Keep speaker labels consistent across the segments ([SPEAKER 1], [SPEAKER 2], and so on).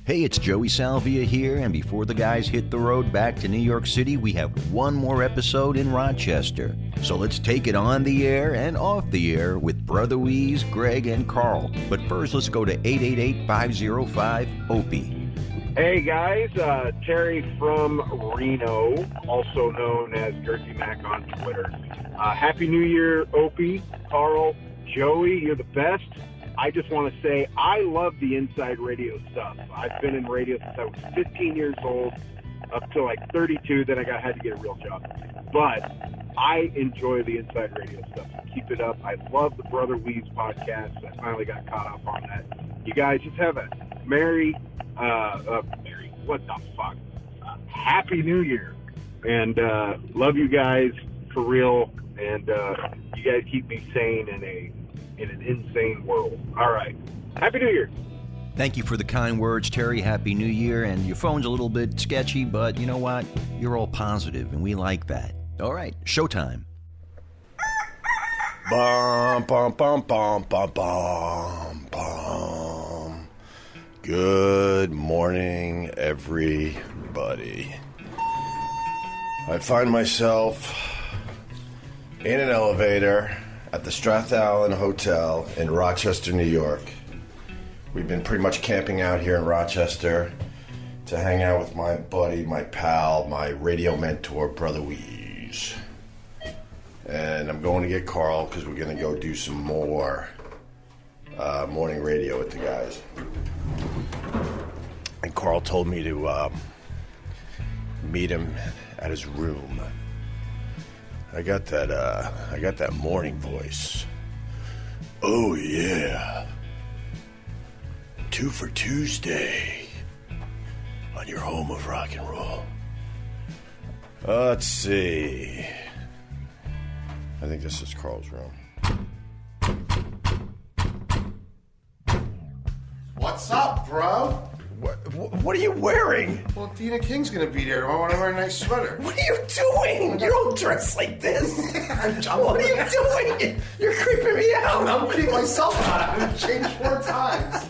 [SPEAKER 1] Hey, it's Joey Salvia here, and before the guys hit the road back to New York City, we have one more episode in Rochester. So let's take it on the air and off the air with Brother Wease, Greg, and Carl. But first, let's go to 888-505-OPIE.
[SPEAKER 2] Hey guys, Terry from Reno, also known as Jersey Mac on Twitter. Happy New Year, Opie, Carl, Joey, you're the best. I just want to say I love the inside radio stuff. I've been in radio since I was 15 years old, up to like 32, then I had to get a real job. But I enjoy the inside radio stuff. So keep it up. I love the Brother Wease podcast. I finally got caught up on that. You guys just have a Merry, what the fuck? Happy New Year. And love you guys for real. And you guys keep me sane in an insane world. All right. Happy New Year.
[SPEAKER 1] Thank you for the kind words, Terry. Happy New Year. And your phone's a little bit sketchy, but you know what? You're all positive, and we like that. All right, showtime.
[SPEAKER 3] Bum, bum, bum, bum, bum, bum, bum. Good morning, everybody. I find myself in an elevator at the Strathallan Hotel in Rochester, New York. We've been pretty much camping out here in Rochester to hang out with my buddy, my pal, my radio mentor, Brother Wease. And I'm going to get Carl because we're going to go do some more morning radio with the guys. And Carl told me to meet him at his room. I got that morning voice. Oh yeah. 2 for Tuesday on your home of rock and roll. Let's see. I think this is Carl's room.
[SPEAKER 4] What's up, bro?
[SPEAKER 3] What are you wearing?
[SPEAKER 4] Well, Dina King's gonna be there. I want to wear a nice sweater.
[SPEAKER 3] What are you doing? You don't dress like this. What are you doing? You're creeping me out.
[SPEAKER 4] I'm creeping myself out. I've changed 4 times.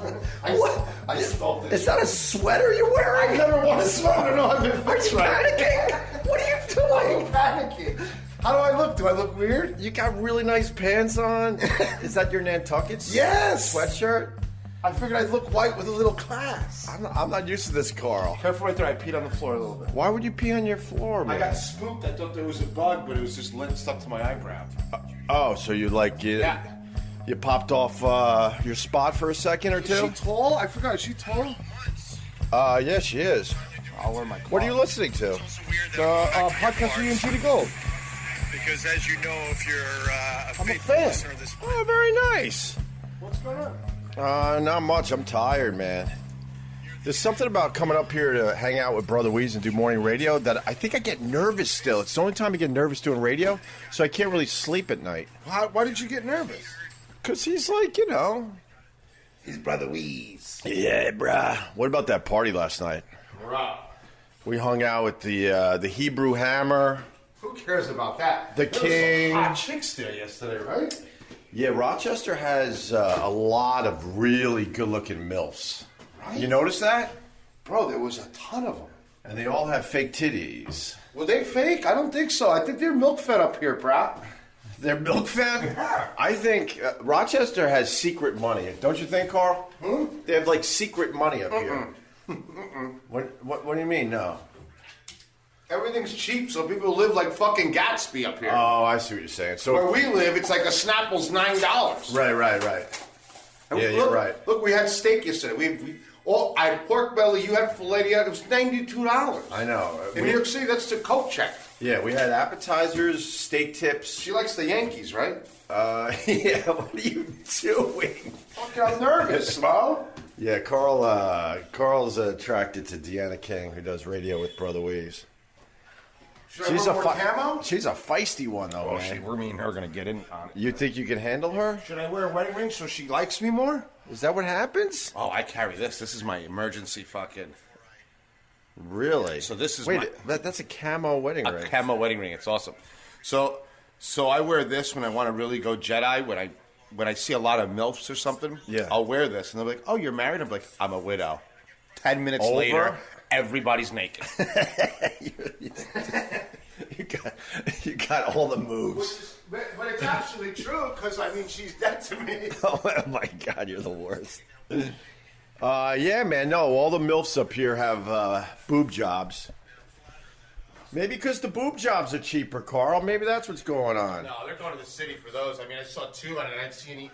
[SPEAKER 4] I stole this.
[SPEAKER 3] Is that a sweater you're wearing?
[SPEAKER 4] I never want a sweater. No, I've been fixed right.
[SPEAKER 3] Panicking? What are you doing?
[SPEAKER 4] I'm panicking. How do I look? Do I look weird?
[SPEAKER 3] You got really nice pants on. Is that your Nantucket?
[SPEAKER 4] Yes.
[SPEAKER 3] Sweatshirt?
[SPEAKER 4] I figured I'd look white with a little class.
[SPEAKER 3] I'm not used to this, Carl.
[SPEAKER 4] Careful right there. I peed on the floor a little bit.
[SPEAKER 3] Why would you pee on your floor, man?
[SPEAKER 4] I got spooked. I thought there was a bug, but it was just lint stuck to my eyebrow.
[SPEAKER 3] So you you popped off your spot for a second or two?
[SPEAKER 4] Is she tall? I forgot. Is she tall?
[SPEAKER 3] Yeah, she is.
[SPEAKER 4] I'll wear my clothes.
[SPEAKER 3] What are you listening to?
[SPEAKER 4] The podcast with you and Judy Gold.
[SPEAKER 5] Because as you know, if you're a
[SPEAKER 4] I'm a
[SPEAKER 5] faithful
[SPEAKER 4] fan.
[SPEAKER 5] listener of this
[SPEAKER 3] Oh, very nice.
[SPEAKER 4] What's going on?
[SPEAKER 3] Not much. I'm tired, man. There's something about coming up here to hang out with Brother Wease and do morning radio that I think I get nervous still. It's the only time I get nervous doing radio, so I can't really sleep at night.
[SPEAKER 4] Why did you get nervous?
[SPEAKER 3] Because he's like,
[SPEAKER 4] He's Brother Wease.
[SPEAKER 3] Yeah, bruh. What about that party last night? We hung out with the Hebrew Hammer.
[SPEAKER 4] Who cares about that?
[SPEAKER 3] The
[SPEAKER 4] There
[SPEAKER 3] King.
[SPEAKER 4] was some hot chicks there yesterday, right?
[SPEAKER 3] Yeah, Rochester has a lot of really good-looking MILFs.
[SPEAKER 4] Right?
[SPEAKER 3] You notice that?
[SPEAKER 4] Bro, there was a ton of them.
[SPEAKER 3] And they all have fake titties.
[SPEAKER 4] Were they fake? I don't think so. I think they're milk fed up here, bro.
[SPEAKER 3] They're milk fed?
[SPEAKER 4] Yeah.
[SPEAKER 3] I think Rochester has secret money. Don't you think, Carl? They have, like, secret money up here. What do you mean, no?
[SPEAKER 4] Everything's cheap, so people live like fucking Gatsby up here.
[SPEAKER 3] Oh, I see what you're saying. So
[SPEAKER 4] Where we live, it's like a Snapple's $9.
[SPEAKER 3] Right.
[SPEAKER 4] And
[SPEAKER 3] Yeah,
[SPEAKER 4] look,
[SPEAKER 3] you're right.
[SPEAKER 4] Look, we had steak yesterday. I had pork belly, you had filet, it was $92.
[SPEAKER 3] I know.
[SPEAKER 4] In New York City, that's the Coke check.
[SPEAKER 3] Yeah, we had appetizers, steak tips.
[SPEAKER 4] She likes the Yankees, right?
[SPEAKER 3] Yeah, what are you doing?
[SPEAKER 4] Fucking, I'm nervous, bro.
[SPEAKER 3] Yeah, Carl's attracted to Deanna King, who does radio with Brother Wease.
[SPEAKER 4] Should I wear more camo?
[SPEAKER 3] She's a feisty one, though, man.
[SPEAKER 4] We're me and her gonna get in on it.
[SPEAKER 3] You think you can handle her?
[SPEAKER 4] Should I wear a wedding ring so she likes me more?
[SPEAKER 3] Is that what happens?
[SPEAKER 6] Oh, I carry this. This is my emergency fucking...
[SPEAKER 3] Really?
[SPEAKER 6] So this is
[SPEAKER 3] that's a camo wedding ring.
[SPEAKER 6] a camo wedding ring. It's awesome. So I wear this when I want to really go Jedi. When I see a lot of MILFs or something,
[SPEAKER 3] Yeah.
[SPEAKER 6] I'll wear this. And they're like, oh, you're married? I'm like, I'm a widow. 10 minutes
[SPEAKER 3] Over?
[SPEAKER 6] later, everybody's naked.
[SPEAKER 3] you got all the moves.
[SPEAKER 6] But it's actually true because, I mean, she's dead to me.
[SPEAKER 3] Oh my God, you're the worst. Yeah, man. No, all the MILFs up here have boob jobs. Maybe because the boob jobs are cheaper, Carl. Maybe that's what's going on.
[SPEAKER 6] No, they're going to the city for those. I mean, I saw 2, and I didn't see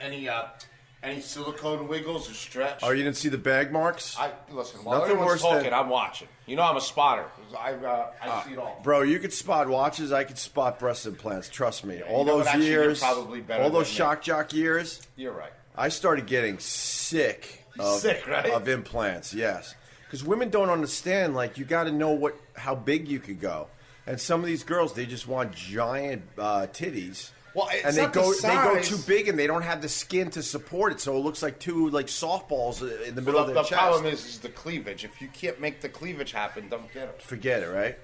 [SPEAKER 6] any silicone wiggles or stretch.
[SPEAKER 3] Oh, you didn't see the bag marks?
[SPEAKER 6] Listen, while
[SPEAKER 3] Nothing
[SPEAKER 6] everyone's
[SPEAKER 3] worse
[SPEAKER 6] talking,
[SPEAKER 3] than-
[SPEAKER 6] I'm watching. You know I'm a spotter. I see it all.
[SPEAKER 3] Bro, you could spot watches. I could spot breast implants. Trust me. All
[SPEAKER 6] you know
[SPEAKER 3] those
[SPEAKER 6] what, actually, you're
[SPEAKER 3] years,
[SPEAKER 6] probably better
[SPEAKER 3] all those
[SPEAKER 6] than me.
[SPEAKER 3] shock jock years,
[SPEAKER 6] You're right.
[SPEAKER 3] I started getting sick
[SPEAKER 6] Right?
[SPEAKER 3] of implants. Yes, because women don't understand. Like, you got to know how big you could go. And some of these girls, they just want giant titties.
[SPEAKER 6] Well, it's
[SPEAKER 3] and
[SPEAKER 6] not the
[SPEAKER 3] they go
[SPEAKER 6] size.
[SPEAKER 3] too big, and they don't have the skin to support it, so it looks like two softballs in the middle of their chest.
[SPEAKER 6] The problem is the cleavage. If you can't make the cleavage happen, don't get it.
[SPEAKER 3] Forget it, right?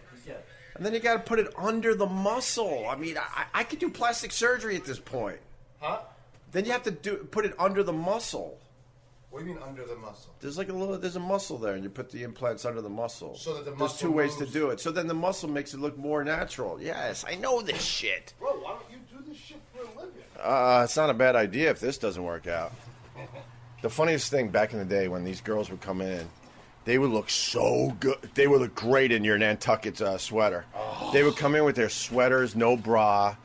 [SPEAKER 3] And then you got to put it under the muscle. I mean, I could do plastic surgery at this point.
[SPEAKER 6] Huh?
[SPEAKER 3] Then you have to put it under the muscle.
[SPEAKER 6] What do you mean under the muscle?
[SPEAKER 3] There's a muscle there, and you put the implants under the muscle.
[SPEAKER 6] So that the
[SPEAKER 3] There's
[SPEAKER 6] muscle
[SPEAKER 3] 2 ways to
[SPEAKER 6] moves.
[SPEAKER 3] do it. So then the muscle makes it look more natural. Yes, I know this shit.
[SPEAKER 6] Bro, why don't you do this shit for a living?
[SPEAKER 3] It's not a bad idea if this doesn't work out. The funniest thing back in the day when these girls would come in, they would look so good. They would look great in your Nantucket sweater. Oh. They would come in with their sweaters, no bra,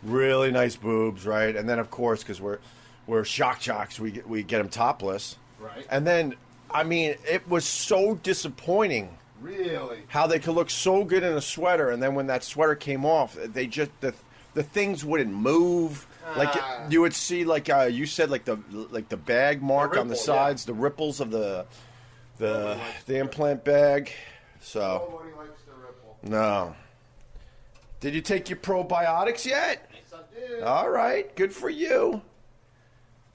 [SPEAKER 3] really nice boobs, right? And then, of course, because we're shock jocks, we get them topless.
[SPEAKER 6] Right.
[SPEAKER 3] And then, I mean, it was so disappointing.
[SPEAKER 6] Really?
[SPEAKER 3] How they could look so good in a sweater, and then when that sweater came off, they just the things wouldn't move. Like you would see, like you said, like the bag mark on the sides, the ripples of the implant bag. So
[SPEAKER 6] Nobody likes the ripple.
[SPEAKER 3] no. Did you take your probiotics yet?
[SPEAKER 6] Yes, I did.
[SPEAKER 3] All right, good for you.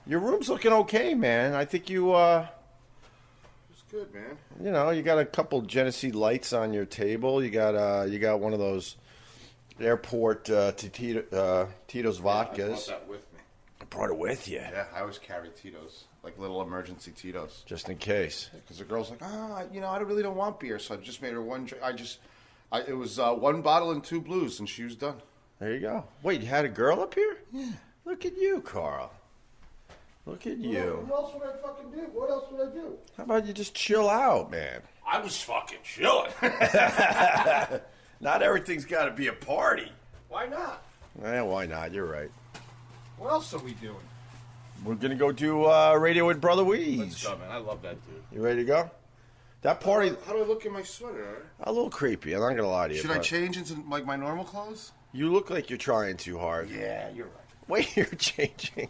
[SPEAKER 3] Your room's looking okay, man. I think you
[SPEAKER 6] It's good, man.
[SPEAKER 3] you know, you got a couple Genesee lights on your table. You got one of those airport Tito's vodkas.
[SPEAKER 6] I brought that with me.
[SPEAKER 3] I brought it with you,
[SPEAKER 6] Yeah, I always carry Tito's, like little emergency Tito's.
[SPEAKER 3] just in case.
[SPEAKER 6] Because the girl's like, I really don't want beer, so I just made her one drink. It was 1 bottle and 2 blues, and she was done.
[SPEAKER 3] There you go. Wait, you had a girl up here? Yeah. Look at you, Carl. Look at you.
[SPEAKER 6] What else would I fucking do? What else would I do?
[SPEAKER 3] How about you just chill out, man?
[SPEAKER 6] I was fucking chilling.
[SPEAKER 3] Not everything's got to be a party.
[SPEAKER 6] Why not?
[SPEAKER 3] Why not? You're right.
[SPEAKER 6] What else are we doing?
[SPEAKER 3] We're going to go do radio with Brother Wease.
[SPEAKER 6] Let's go, man. I love that dude.
[SPEAKER 3] You ready to go? That party,
[SPEAKER 6] How do I look in my sweater?
[SPEAKER 3] a little creepy. I'm not going to lie to you.
[SPEAKER 6] Should I
[SPEAKER 3] but
[SPEAKER 6] change into like my normal clothes?
[SPEAKER 3] You look like you're trying too hard.
[SPEAKER 6] Yeah, you're right.
[SPEAKER 3] Wait, you're changing.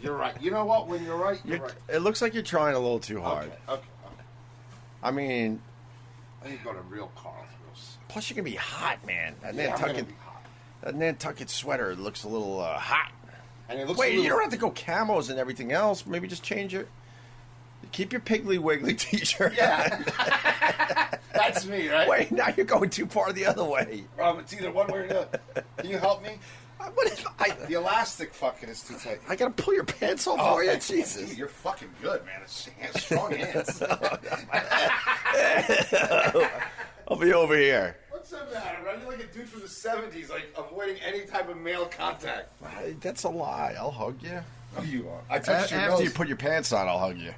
[SPEAKER 6] You're right. You know what? When you're right, you're right.
[SPEAKER 3] It looks like you're trying a little too hard.
[SPEAKER 6] Okay.
[SPEAKER 3] I mean,
[SPEAKER 6] I need to go to real Carl.
[SPEAKER 3] plus you're going to be hot, man.
[SPEAKER 6] I'm gonna be hot.
[SPEAKER 3] That Nantucket sweater looks a little hot.
[SPEAKER 6] And it looks
[SPEAKER 3] Wait,
[SPEAKER 6] a little...
[SPEAKER 3] you don't have to go camos and everything else. Maybe just change it. Keep your Piggly Wiggly t-shirt.
[SPEAKER 6] Yeah. That's me, right?
[SPEAKER 3] Wait, now you're going too far the other way.
[SPEAKER 6] It's either one way or the other. Can you help me?
[SPEAKER 3] What if
[SPEAKER 6] The elastic fucking is too tight.
[SPEAKER 3] I got to pull your pants off for you?
[SPEAKER 6] thanks.
[SPEAKER 3] Jesus.
[SPEAKER 6] Dude, you're fucking good, man. It's strong hands.
[SPEAKER 3] I'll be over here.
[SPEAKER 6] What's the matter, man? You're like a dude from the 70s, like avoiding any type of male contact.
[SPEAKER 3] That's a lie. I'll hug you.
[SPEAKER 6] Oh, you are. I touched your
[SPEAKER 3] After
[SPEAKER 6] nose.
[SPEAKER 3] you put your pants on, I'll hug you.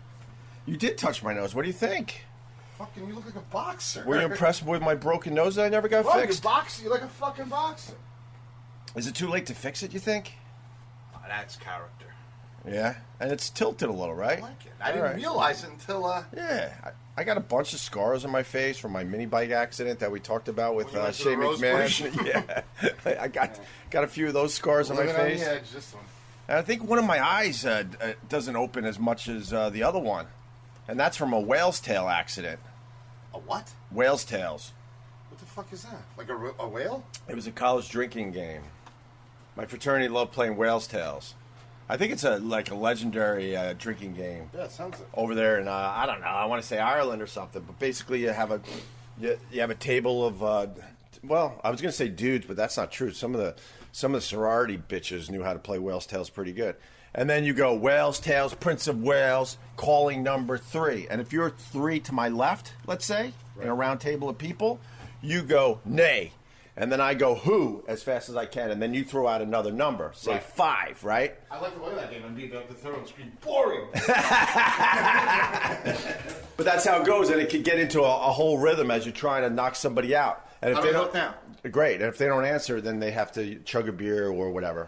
[SPEAKER 3] You did touch my nose. What do you think?
[SPEAKER 6] Fucking, you look like a boxer.
[SPEAKER 3] Were you impressed with my broken nose that I never got
[SPEAKER 6] Bro,
[SPEAKER 3] fixed?
[SPEAKER 6] You're boxing. You're like a fucking boxer.
[SPEAKER 3] Is it too late to fix it, you think?
[SPEAKER 6] That's character.
[SPEAKER 3] Yeah. And it's tilted a little, right?
[SPEAKER 6] I like it. I didn't realize it until...
[SPEAKER 3] Yeah. I got a bunch of scars on my face from my mini bike accident that we talked about with
[SPEAKER 6] When you went to
[SPEAKER 3] Shea
[SPEAKER 6] the Rose
[SPEAKER 3] McMahon.
[SPEAKER 6] Bush?
[SPEAKER 3] Yeah. I got a few of those scars on my
[SPEAKER 6] Living
[SPEAKER 3] face.
[SPEAKER 6] on the edge, this one.
[SPEAKER 3] And I think one of my eyes doesn't open as much as the other one. And that's from a whale's tail accident.
[SPEAKER 6] A what?
[SPEAKER 3] Whale's tails.
[SPEAKER 6] What the fuck is that? Like a whale?
[SPEAKER 3] It was a college drinking game. My fraternity loved playing whale's tails. I think it's like a legendary drinking game.
[SPEAKER 6] Yeah, it sounds like.
[SPEAKER 3] Over there in I don't know. I want to say Ireland or something. But basically, you have a table of well, I was going to say dudes, but that's not true. Some of the sorority bitches knew how to play whale's tails pretty good. And then you go Wales, tails, Prince of Wales, calling number 3. And if you're 3 to my left, let's say, in a round table of people, you go nay. And then I go who as fast as I can, and then you throw out another number, say 5, right?
[SPEAKER 4] I like the way that game. I'm being able to throw and scream, boring.
[SPEAKER 3] But that's how it goes, and it can get into a whole rhythm as you're trying to knock somebody out. And if they don't,
[SPEAKER 4] now?
[SPEAKER 3] great. And if they don't answer, then they have to chug a beer or whatever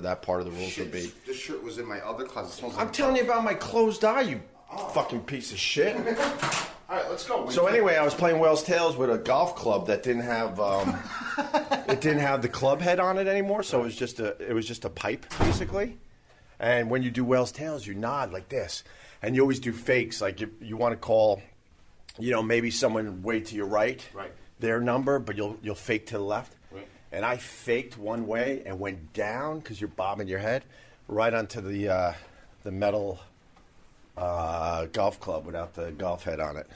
[SPEAKER 3] that part of the rules would be.
[SPEAKER 4] This shirt was in my other closet. It smells
[SPEAKER 3] I'm telling you about my closed eye, you fucking piece of shit.
[SPEAKER 4] All right, let's go.
[SPEAKER 3] So anyway, I was playing Wales Tails with a golf club that didn't have it didn't have the club head on it anymore, so it was just a pipe basically. And when you do Wales Tails, you nod like this, and you always do fakes. Like you want to call, maybe someone way to your right, their number, but you'll fake to the left. Right. And I faked one way and went down because you're bobbing your head right onto the metal golf club without the golf head on it.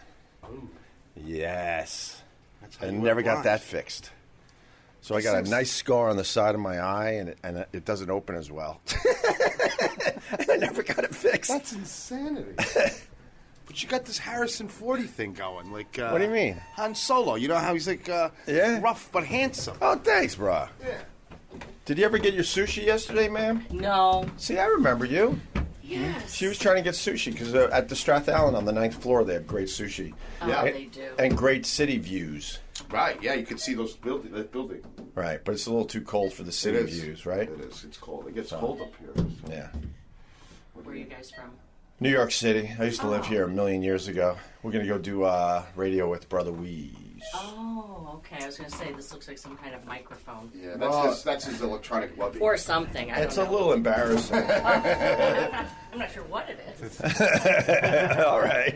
[SPEAKER 3] Ooh. Yes. I never got that fixed. So I got a nice scar on the side of my eye, and it doesn't open as well. And I never got it fixed.
[SPEAKER 6] That's insanity. But you got this Harrison Fordy thing going. Like,
[SPEAKER 3] what do you mean?
[SPEAKER 6] Han Solo. You know how he's like rough but handsome.
[SPEAKER 3] Oh, thanks, bro.
[SPEAKER 6] Yeah.
[SPEAKER 3] Did you ever get your sushi yesterday, ma'am?
[SPEAKER 7] No.
[SPEAKER 3] See, I remember you.
[SPEAKER 7] Yes.
[SPEAKER 3] She was trying to get sushi because at the Strath Allen on the 9th floor, they have great sushi.
[SPEAKER 7] Oh, they do.
[SPEAKER 3] And great city views.
[SPEAKER 6] Right, yeah, you can see that building.
[SPEAKER 3] Right, but it's a little too cold for the city views, right?
[SPEAKER 6] It is. It's cold. It gets cold up here. So.
[SPEAKER 3] Yeah.
[SPEAKER 7] Where are you guys from?
[SPEAKER 3] New York City. I used to live here a million years ago. We're going to go do radio with Brother Wease.
[SPEAKER 7] Oh, okay. I was going to say, this looks like some kind of microphone.
[SPEAKER 6] Yeah, that's his electronic lobby.
[SPEAKER 7] Or something. I don't know.
[SPEAKER 3] It's a little embarrassing.
[SPEAKER 7] I'm not sure what it is.
[SPEAKER 3] All right.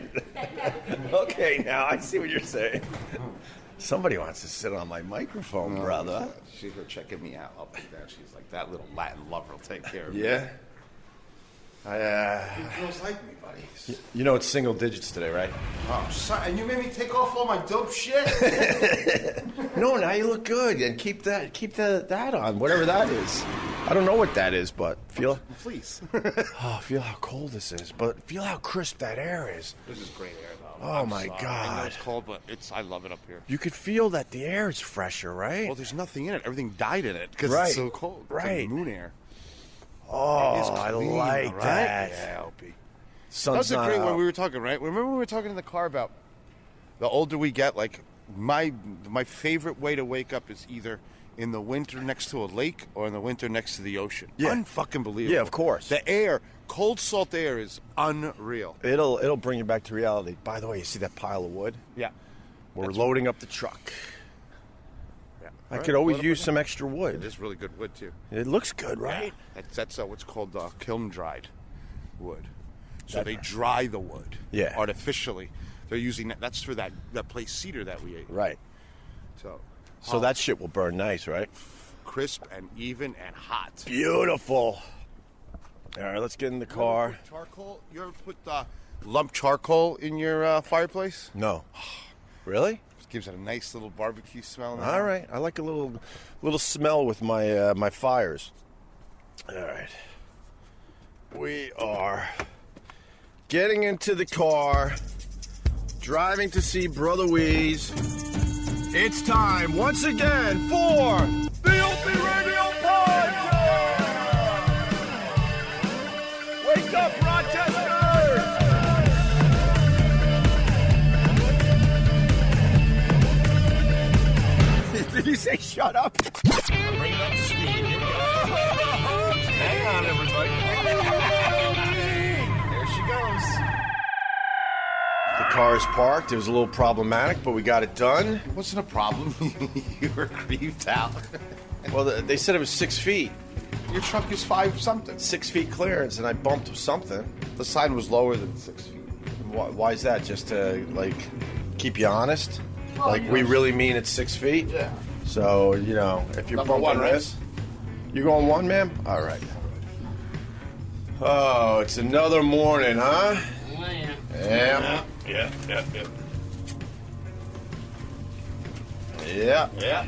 [SPEAKER 3] Okay, now I see what you're saying. Somebody wants to sit on my microphone, brother.
[SPEAKER 6] She's here checking me out up and down. She's like, that little Latin lover will take care of me.
[SPEAKER 3] Yeah.
[SPEAKER 6] Girls like me, buddy.
[SPEAKER 3] You know it's single digits today, right?
[SPEAKER 6] Oh, son, and you made me take off all my dope shit?
[SPEAKER 3] No, now you look good, and keep that on, whatever that is. I don't know what that is, but feel how cold this is, but feel how crisp that air is.
[SPEAKER 6] This is great air, though.
[SPEAKER 3] Oh my
[SPEAKER 6] I know
[SPEAKER 3] God!
[SPEAKER 6] it's cold, but I love it up here.
[SPEAKER 3] You could feel that the air is fresher, right?
[SPEAKER 6] Well, there's nothing in it. Everything died in it because
[SPEAKER 3] Right.
[SPEAKER 6] it's so cold.
[SPEAKER 3] Right.
[SPEAKER 6] It's like moon air.
[SPEAKER 3] Oh,
[SPEAKER 6] It's
[SPEAKER 3] I
[SPEAKER 6] clean,
[SPEAKER 3] like
[SPEAKER 6] right?
[SPEAKER 3] that.
[SPEAKER 6] Yeah, Opie.
[SPEAKER 3] Sun's
[SPEAKER 6] That was a
[SPEAKER 3] not
[SPEAKER 6] great
[SPEAKER 3] out.
[SPEAKER 6] when we were talking, right? Remember when we were talking in the car about the older we get, like my favorite way to wake up is either in the winter next to a lake or in the winter next to the ocean.
[SPEAKER 3] Yeah.
[SPEAKER 6] Unfucking believable.
[SPEAKER 3] Yeah, of course.
[SPEAKER 6] The air, cold salt air is unreal.
[SPEAKER 3] It'll bring you back to reality. By the way, you see that pile of wood?
[SPEAKER 6] Yeah.
[SPEAKER 3] We're loading up the truck.
[SPEAKER 6] Yeah.
[SPEAKER 3] I could always use some extra wood.
[SPEAKER 6] It is really good wood too.
[SPEAKER 3] It looks good, right?
[SPEAKER 6] That's what's called kiln dried wood. So they dry the wood artificially. They're using that's for that place cedar that we ate.
[SPEAKER 3] Right.
[SPEAKER 6] So
[SPEAKER 3] that shit will burn nice, right?
[SPEAKER 6] Crisp and even and hot.
[SPEAKER 3] Beautiful. All right, let's get in the car.
[SPEAKER 6] Charcoal? You ever put lump charcoal in your fireplace?
[SPEAKER 3] No. Really?
[SPEAKER 6] It gives it a nice little barbecue smell.
[SPEAKER 3] All right. I like a little smell with my my fires. All right. We are getting into the car, driving to see Brother Wease. It's time once again for the OpieRadio podcast. Wake up, Rochester! Did you say shut up? Bring it up to speed. Here we go. Hang on, everybody. There she goes. The car is parked. It was a little problematic, but we got it done.
[SPEAKER 6] It wasn't a problem. You were creeped out.
[SPEAKER 3] Well, they said it was 6 feet.
[SPEAKER 6] Your truck is 5 something.
[SPEAKER 3] 6 feet clearance, and I bumped something.
[SPEAKER 6] The sign was lower than 6 feet.
[SPEAKER 3] Why is that? Just to, keep you honest? We really mean it's 6 feet?
[SPEAKER 6] Yeah.
[SPEAKER 3] So, if you're
[SPEAKER 6] Number
[SPEAKER 3] bumping
[SPEAKER 6] one, right?
[SPEAKER 3] this. You going 1, ma'am? All right. Oh, it's another morning, huh?
[SPEAKER 7] Oh, yeah.
[SPEAKER 3] Yeah. Yeah.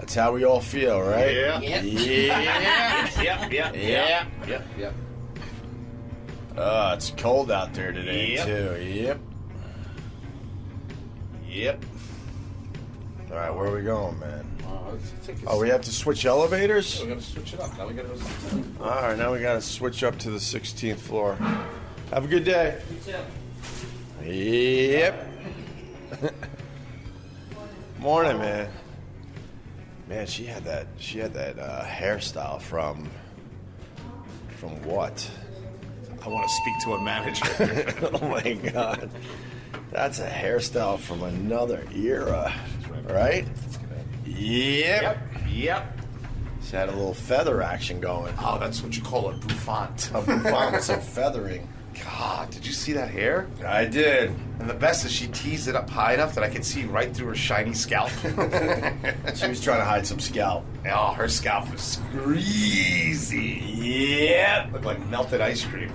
[SPEAKER 3] That's how we all feel, right?
[SPEAKER 6] Yeah.
[SPEAKER 3] Yep. It's cold out there today, too. Yep. All right, where are we going, man? We have to switch elevators?
[SPEAKER 6] We're going to switch it up. Now we got to go.
[SPEAKER 3] All right, now we got to switch up to the 16th floor. Have a good day.
[SPEAKER 7] You too.
[SPEAKER 3] Yep. Morning, man. Man, she had that hairstyle from what?
[SPEAKER 6] I want to speak to a manager.
[SPEAKER 3] Oh my God, that's a hairstyle from another era, right? Yep. She had a little feather action going.
[SPEAKER 6] Oh, that's what you call a bouffant.
[SPEAKER 3] A bouffant with some feathering.
[SPEAKER 6] God, did you see that hair?
[SPEAKER 3] I did.
[SPEAKER 6] And the best is she teased it up high enough that I could see right through her shiny scalp.
[SPEAKER 3] She was trying to hide some scalp.
[SPEAKER 6] Oh, her scalp was greasy.
[SPEAKER 3] Yep.
[SPEAKER 6] Looked like melted ice cream.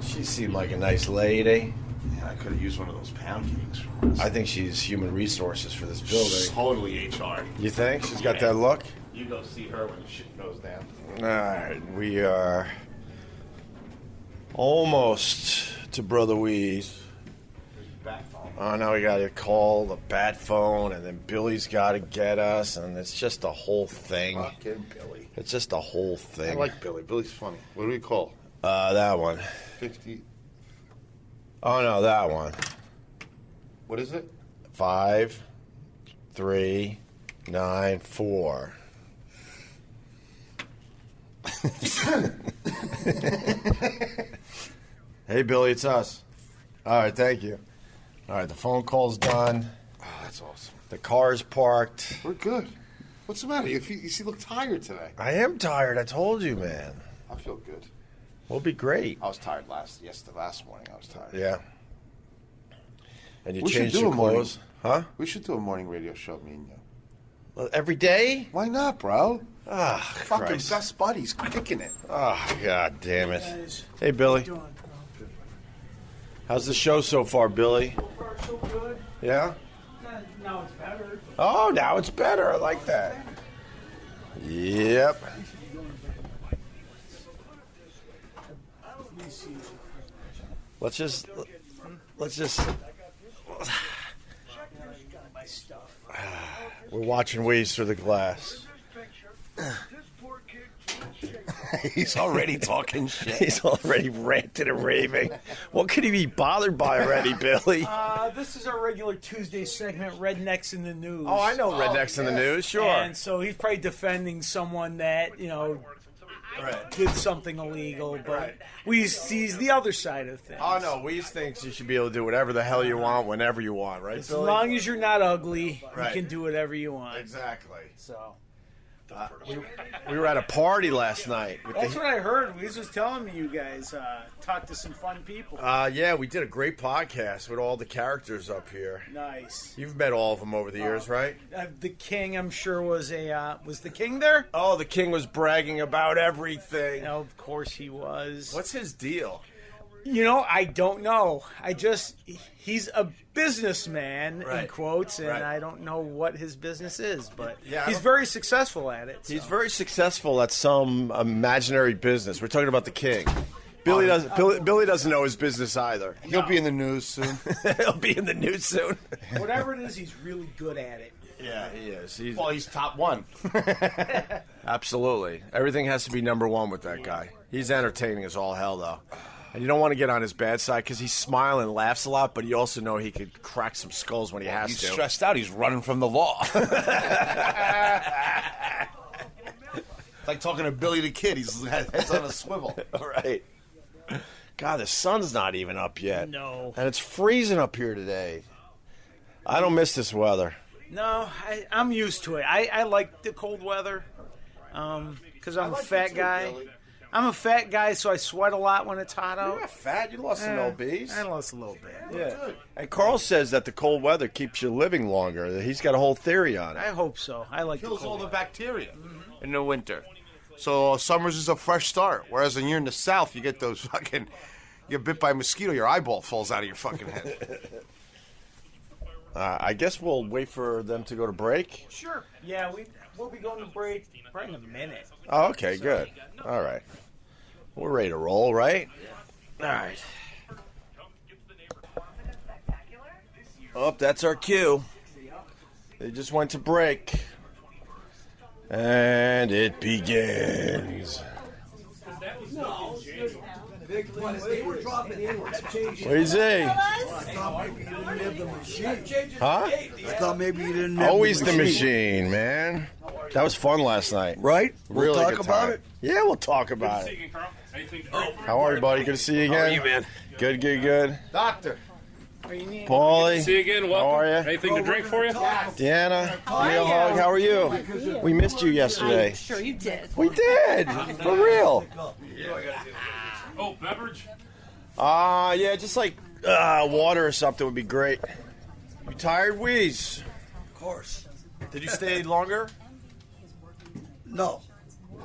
[SPEAKER 3] She seemed like a nice lady.
[SPEAKER 6] Yeah, I could have used one of those pound cakes.
[SPEAKER 3] I think she's human resources for this building.
[SPEAKER 6] Totally HR.
[SPEAKER 3] You think? She's got that look?
[SPEAKER 6] You go see her when the shit goes down.
[SPEAKER 3] All right, we are almost to Brother Wease. Oh, now we got to call the bat phone, and then Billy's got to get us, and it's just a whole thing.
[SPEAKER 6] Fucking Billy.
[SPEAKER 3] It's just a whole thing.
[SPEAKER 6] I like Billy. Billy's funny. What do we call?
[SPEAKER 3] That one.
[SPEAKER 6] 50.
[SPEAKER 3] Oh, no, that one.
[SPEAKER 6] What is it?
[SPEAKER 3] 5, 3, 9, 4. Hey, Billy, it's us. All right, thank you. All right, the phone call's done.
[SPEAKER 6] Oh, that's awesome.
[SPEAKER 3] The car's parked.
[SPEAKER 6] We're good. What's the matter? You look tired today.
[SPEAKER 3] I am tired. I told you, man.
[SPEAKER 6] I feel good.
[SPEAKER 3] We'll be great.
[SPEAKER 6] I was tired last morning. I was tired.
[SPEAKER 3] Yeah. And you
[SPEAKER 6] We should
[SPEAKER 3] changed
[SPEAKER 6] do
[SPEAKER 3] your
[SPEAKER 6] a morning-
[SPEAKER 3] clothes? Huh?
[SPEAKER 6] We should do a morning radio show, me and you.
[SPEAKER 3] Well, every day?
[SPEAKER 6] Why not, bro?
[SPEAKER 3] Ah,
[SPEAKER 6] Fucking
[SPEAKER 3] Christ.
[SPEAKER 6] best buddies, kicking it.
[SPEAKER 3] Oh, God damn it. Hey, Billy. How's the show so far, Billy?
[SPEAKER 8] So far, so good.
[SPEAKER 3] Yeah?
[SPEAKER 8] Now it's better.
[SPEAKER 3] Oh, now it's better. I like that. Yep. Let's just. We're watching Wease through the glass.
[SPEAKER 6] He's already talking shit.
[SPEAKER 3] He's already ranting and raving. What could he be bothered by already, Billy?
[SPEAKER 8] This is our regular Tuesday segment, Rednecks in the News.
[SPEAKER 3] Oh, I know Rednecks in the News, sure.
[SPEAKER 8] And so he's probably defending someone that, did something illegal, but we sees the other side of things.
[SPEAKER 3] Oh, no, Wease thinks you should be able to do whatever the hell you want, whenever you want, right,
[SPEAKER 8] As
[SPEAKER 3] Billy?
[SPEAKER 8] long as you're not ugly,
[SPEAKER 3] Right.
[SPEAKER 8] you can do whatever you want.
[SPEAKER 3] Exactly.
[SPEAKER 8] So
[SPEAKER 3] We were at a party last night. With
[SPEAKER 8] that's what I heard. Weeze was telling me you guys talked to some fun people.
[SPEAKER 3] Yeah, we did a great podcast with all the characters up here.
[SPEAKER 8] Nice.
[SPEAKER 3] You've met all of them over the years, right?
[SPEAKER 8] The king, I'm sure, was the king there?
[SPEAKER 3] Oh, the king was bragging about everything.
[SPEAKER 8] No, of course he was.
[SPEAKER 3] What's his deal?
[SPEAKER 8] I don't know. He's a businessman, in
[SPEAKER 3] Right.
[SPEAKER 8] quotes, and
[SPEAKER 3] Right.
[SPEAKER 8] I don't know what his business is, but
[SPEAKER 3] Yeah, I
[SPEAKER 8] he's
[SPEAKER 3] don't-
[SPEAKER 8] very successful at it.
[SPEAKER 3] He's
[SPEAKER 8] so.
[SPEAKER 3] very successful at some imaginary business. We're talking about the king. Billy doesn't know his business either.
[SPEAKER 6] He'll be in the news soon.
[SPEAKER 3] He'll be in the news soon.
[SPEAKER 8] Whatever it is, he's really good at it.
[SPEAKER 3] Yeah, he is.
[SPEAKER 6] He's top one.
[SPEAKER 3] Absolutely. Everything has to be number one with that guy. He's entertaining as all hell, though. And you don't want to get on his bad side because he's smiling and laughs a lot, but you also know he could crack some skulls when he has
[SPEAKER 6] He's
[SPEAKER 3] to.
[SPEAKER 6] stressed out. He's running from the law. It's like talking to Billy the Kid. He's head's on a swivel.
[SPEAKER 3] All right. God, the sun's not even up yet.
[SPEAKER 8] No.
[SPEAKER 3] And it's freezing up here today. I don't miss this weather.
[SPEAKER 8] No, I'm used to it. I like the cold weather because I'm a fat guy. I'm a fat guy, so I sweat a lot when it's hot out.
[SPEAKER 3] You're not fat. You lost some lbs.
[SPEAKER 8] I lost a little bit.
[SPEAKER 3] Yeah. And Carl says that the cold weather keeps you living longer. He's got a whole theory on it.
[SPEAKER 8] I hope so. I like
[SPEAKER 6] Kills
[SPEAKER 8] the
[SPEAKER 6] all
[SPEAKER 8] cold
[SPEAKER 6] the
[SPEAKER 8] weather.
[SPEAKER 6] bacteria in the winter. So summers is a fresh start. Whereas when you're in the south, you get those fucking. You get bit by a mosquito, your eyeball falls out of your fucking head.
[SPEAKER 3] I guess we'll wait for them to go to break.
[SPEAKER 8] Sure. Yeah, We'll be going to break right in a minute.
[SPEAKER 3] Oh, okay, good. All right. We're ready to roll, right? All right. Oh, that's our cue. They just went to break. And it begins. Weezy. Huh?
[SPEAKER 9] I thought maybe you didn't have
[SPEAKER 3] Always the machine, man. That was fun last night.
[SPEAKER 9] Right? We'll
[SPEAKER 3] Really
[SPEAKER 9] talk
[SPEAKER 3] good
[SPEAKER 9] about
[SPEAKER 3] time.
[SPEAKER 9] it.
[SPEAKER 3] Yeah, we'll talk about it. How are you, buddy? Good to see you again. How are you, man? Good, good, good.
[SPEAKER 6] Doctor.
[SPEAKER 3] Paulie.
[SPEAKER 10] See you again. Welcome.
[SPEAKER 3] How are you?
[SPEAKER 10] Anything to drink for you?
[SPEAKER 3] Deanna. Give me a hug. How are you? We missed you yesterday.
[SPEAKER 7] I'm sure you did.
[SPEAKER 3] We did. For real.
[SPEAKER 10] Oh, beverage?
[SPEAKER 3] Yeah, just like water or something would be great. You tired, Wease?
[SPEAKER 9] Of course.
[SPEAKER 3] Did you stay longer?
[SPEAKER 9] No.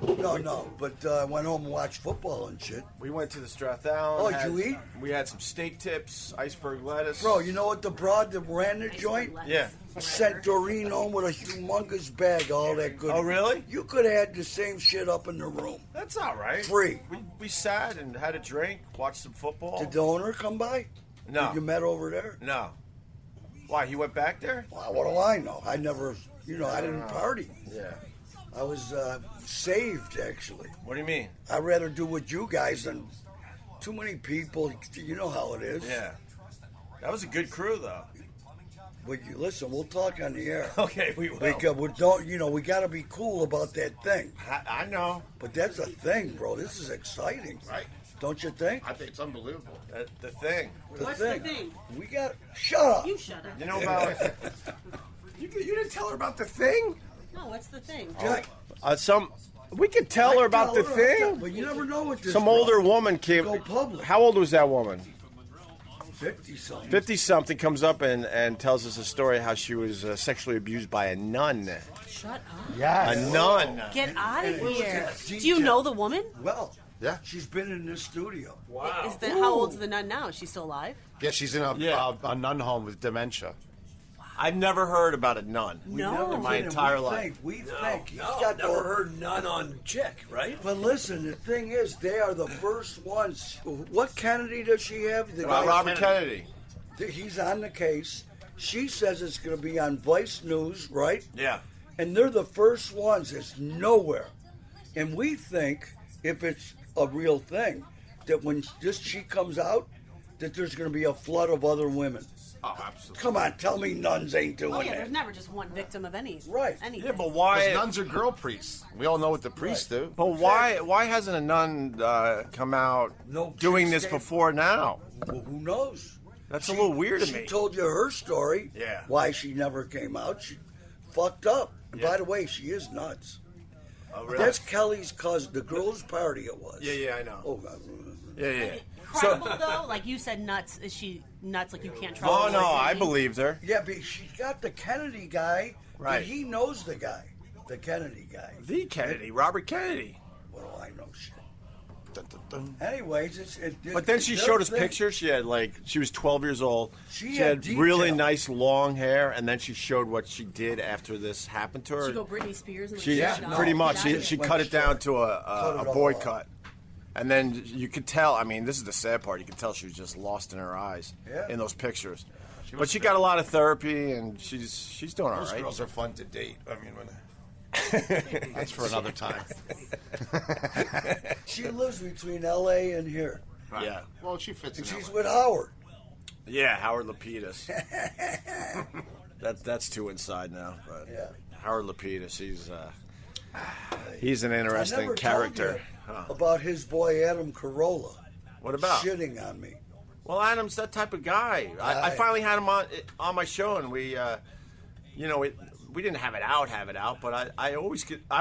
[SPEAKER 9] But I went home and watched football and shit.
[SPEAKER 3] We went to the Strathallan.
[SPEAKER 9] Oh, did you eat?
[SPEAKER 3] We had some steak tips, iceberg lettuce.
[SPEAKER 9] Bro, you know what the broad that ran the joint?
[SPEAKER 3] Yeah.
[SPEAKER 9] Sent Doreen home with a humongous bag of all that good.
[SPEAKER 3] Oh, really?
[SPEAKER 9] You could have had the same shit up in the room.
[SPEAKER 3] That's all right.
[SPEAKER 9] Free.
[SPEAKER 3] We sat and had a drink, watched some football.
[SPEAKER 9] Did the owner come by?
[SPEAKER 3] No.
[SPEAKER 9] You met over there?
[SPEAKER 3] No. Why, he went back there?
[SPEAKER 9] Well, what do I know? I never, I didn't party.
[SPEAKER 3] Yeah.
[SPEAKER 9] I was saved, actually.
[SPEAKER 3] What do you mean?
[SPEAKER 9] I'd rather do with you guys than too many people. You know how it is.
[SPEAKER 3] Yeah. That was a good crew, though.
[SPEAKER 9] But listen, we'll talk on the air.
[SPEAKER 3] Okay, we will.
[SPEAKER 9] Because we don't, we got to be cool about that thing.
[SPEAKER 3] I know.
[SPEAKER 9] But that's a thing, bro. This is exciting.
[SPEAKER 6] Right.
[SPEAKER 9] Don't you think?
[SPEAKER 6] I think it's unbelievable.
[SPEAKER 3] The thing.
[SPEAKER 7] What's the thing?
[SPEAKER 9] We got. Shut up.
[SPEAKER 7] You shut up.
[SPEAKER 3] You know about... you didn't tell her about the thing?
[SPEAKER 7] No, what's the thing?
[SPEAKER 3] We could tell her about the thing.
[SPEAKER 9] But you never know what this.
[SPEAKER 3] Some
[SPEAKER 9] bro.
[SPEAKER 3] older woman came.
[SPEAKER 9] Go public.
[SPEAKER 3] How old was that woman?
[SPEAKER 9] 50-something.
[SPEAKER 3] 50-something comes up and tells us a story how she was sexually abused by a nun.
[SPEAKER 7] Shut up.
[SPEAKER 3] A nun.
[SPEAKER 7] Get out of here.
[SPEAKER 9] Do
[SPEAKER 7] Do you know the woman?
[SPEAKER 9] Well,
[SPEAKER 6] Yeah.
[SPEAKER 9] she's been in this studio.
[SPEAKER 7] Wow. How old's the nun now? Is she still alive?
[SPEAKER 6] Yeah, she's in a nun home with dementia.
[SPEAKER 3] I've never heard about a nun.
[SPEAKER 7] No.
[SPEAKER 3] In my entire life.
[SPEAKER 9] We think. He's got
[SPEAKER 11] never heard none on chick, right?
[SPEAKER 9] But listen, the thing is, they are the first ones. What Kennedy does she have? The guy-
[SPEAKER 3] Robert Kennedy.
[SPEAKER 9] He's on the case. She says it's going to be on Vice News, right?
[SPEAKER 3] Yeah.
[SPEAKER 9] And they're the first ones. It's nowhere. And we think, if it's a real thing, that when she comes out, that there's going to be a flood of other women.
[SPEAKER 6] Oh, absolutely.
[SPEAKER 9] Come on, tell me nuns ain't doing
[SPEAKER 7] Oh yeah,
[SPEAKER 9] that.
[SPEAKER 7] there's never just one victim of anything.
[SPEAKER 9] Right.
[SPEAKER 3] Yeah, but why?
[SPEAKER 6] Because nuns are girl priests. We all know what the priests do.
[SPEAKER 3] But why hasn't a nun come out
[SPEAKER 9] No
[SPEAKER 3] doing
[SPEAKER 9] chicks
[SPEAKER 3] this
[SPEAKER 9] came-
[SPEAKER 3] before now?
[SPEAKER 9] Well, who knows?
[SPEAKER 3] That's a little weird to
[SPEAKER 9] She
[SPEAKER 3] me.
[SPEAKER 9] told you her story.
[SPEAKER 3] Yeah.
[SPEAKER 9] Why she never came out. She fucked up. And
[SPEAKER 3] Yeah.
[SPEAKER 9] by the way, she is nuts.
[SPEAKER 3] Oh, really?
[SPEAKER 9] That's Kelly's cousin. The girl's party it was.
[SPEAKER 3] Yeah, I know.
[SPEAKER 9] Oh, God.
[SPEAKER 3] Yeah.
[SPEAKER 7] Credible though, like you said, nuts. Is she nuts? Like you can't trust?
[SPEAKER 3] Oh
[SPEAKER 7] her
[SPEAKER 3] no,
[SPEAKER 7] or
[SPEAKER 3] I
[SPEAKER 7] anything?
[SPEAKER 3] believed her.
[SPEAKER 9] Yeah, but she got the Kennedy guy.
[SPEAKER 3] Right.
[SPEAKER 9] But he knows the guy. The Kennedy guy.
[SPEAKER 3] The Kennedy, Robert Kennedy.
[SPEAKER 9] What do I know? Shit.
[SPEAKER 6] Dun, dun, dun.
[SPEAKER 9] Anyways,
[SPEAKER 3] But then she
[SPEAKER 9] their
[SPEAKER 3] showed us
[SPEAKER 9] thing-
[SPEAKER 3] pictures. She had she was 12 years old.
[SPEAKER 9] She
[SPEAKER 3] had
[SPEAKER 9] had
[SPEAKER 3] really
[SPEAKER 9] detail.
[SPEAKER 3] nice long hair, and then she showed what she did after this happened to her.
[SPEAKER 7] She go Britney Spears. And
[SPEAKER 3] She
[SPEAKER 7] like, shut up,
[SPEAKER 3] pretty
[SPEAKER 7] get
[SPEAKER 3] much.
[SPEAKER 7] out of
[SPEAKER 3] She
[SPEAKER 7] here.
[SPEAKER 3] cut it down to
[SPEAKER 9] Cut
[SPEAKER 3] a
[SPEAKER 9] it all
[SPEAKER 3] boy
[SPEAKER 9] off.
[SPEAKER 3] cut, and then you could tell. I mean, this is the sad part. You could tell she was just lost in her eyes in those pictures. But she got a lot of therapy, and she's doing all
[SPEAKER 6] Those
[SPEAKER 3] right.
[SPEAKER 6] girls are fun to date. I mean, that's for another time.
[SPEAKER 9] She lives between L.A. and here.
[SPEAKER 3] Yeah,
[SPEAKER 6] Well, she fits
[SPEAKER 9] And
[SPEAKER 6] in
[SPEAKER 9] she's
[SPEAKER 6] LA.
[SPEAKER 9] with Howard.
[SPEAKER 3] yeah. Howard Lapidus. That's too inside now. But
[SPEAKER 9] Yeah.
[SPEAKER 3] Howard Lapidus, he's an
[SPEAKER 9] I
[SPEAKER 3] interesting
[SPEAKER 9] never
[SPEAKER 3] character.
[SPEAKER 9] told you about his boy Adam Carolla.
[SPEAKER 3] What about?
[SPEAKER 9] Shitting on me.
[SPEAKER 3] Well, Adam's that type of guy. I finally had him on my show, and we didn't have it out, but I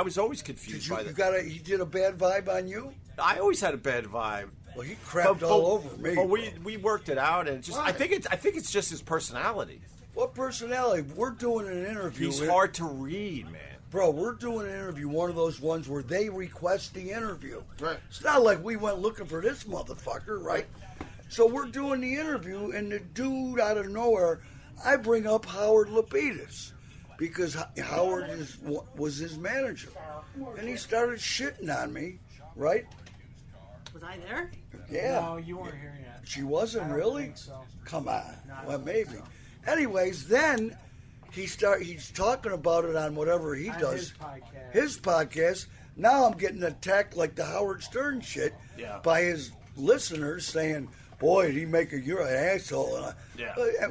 [SPEAKER 3] was always confused by that.
[SPEAKER 9] He did a bad vibe on you?
[SPEAKER 3] I always had a bad vibe.
[SPEAKER 9] Well, he crapped all over me.
[SPEAKER 3] But we worked it out, and I think it's just his personality.
[SPEAKER 9] What personality? We're doing an interview.
[SPEAKER 3] He's hard to read, man.
[SPEAKER 9] Bro, we're doing an interview, one of those ones where they request the interview.
[SPEAKER 6] Right.
[SPEAKER 9] It's not like we went looking for this motherfucker, right? So we're doing the interview, and the dude out of nowhere, I bring up Howard Lapidus because Howard was his manager. And he started shitting on me, right?
[SPEAKER 7] Was I there?
[SPEAKER 9] Yeah.
[SPEAKER 8] No, you weren't here yet.
[SPEAKER 9] She wasn't really?
[SPEAKER 8] Think so.
[SPEAKER 9] Come on. Well, maybe. Anyways, then he's talking about it on whatever he does. His podcast. Now I'm getting attacked like the Howard Stern shit by his listeners saying, boy, you're an asshole.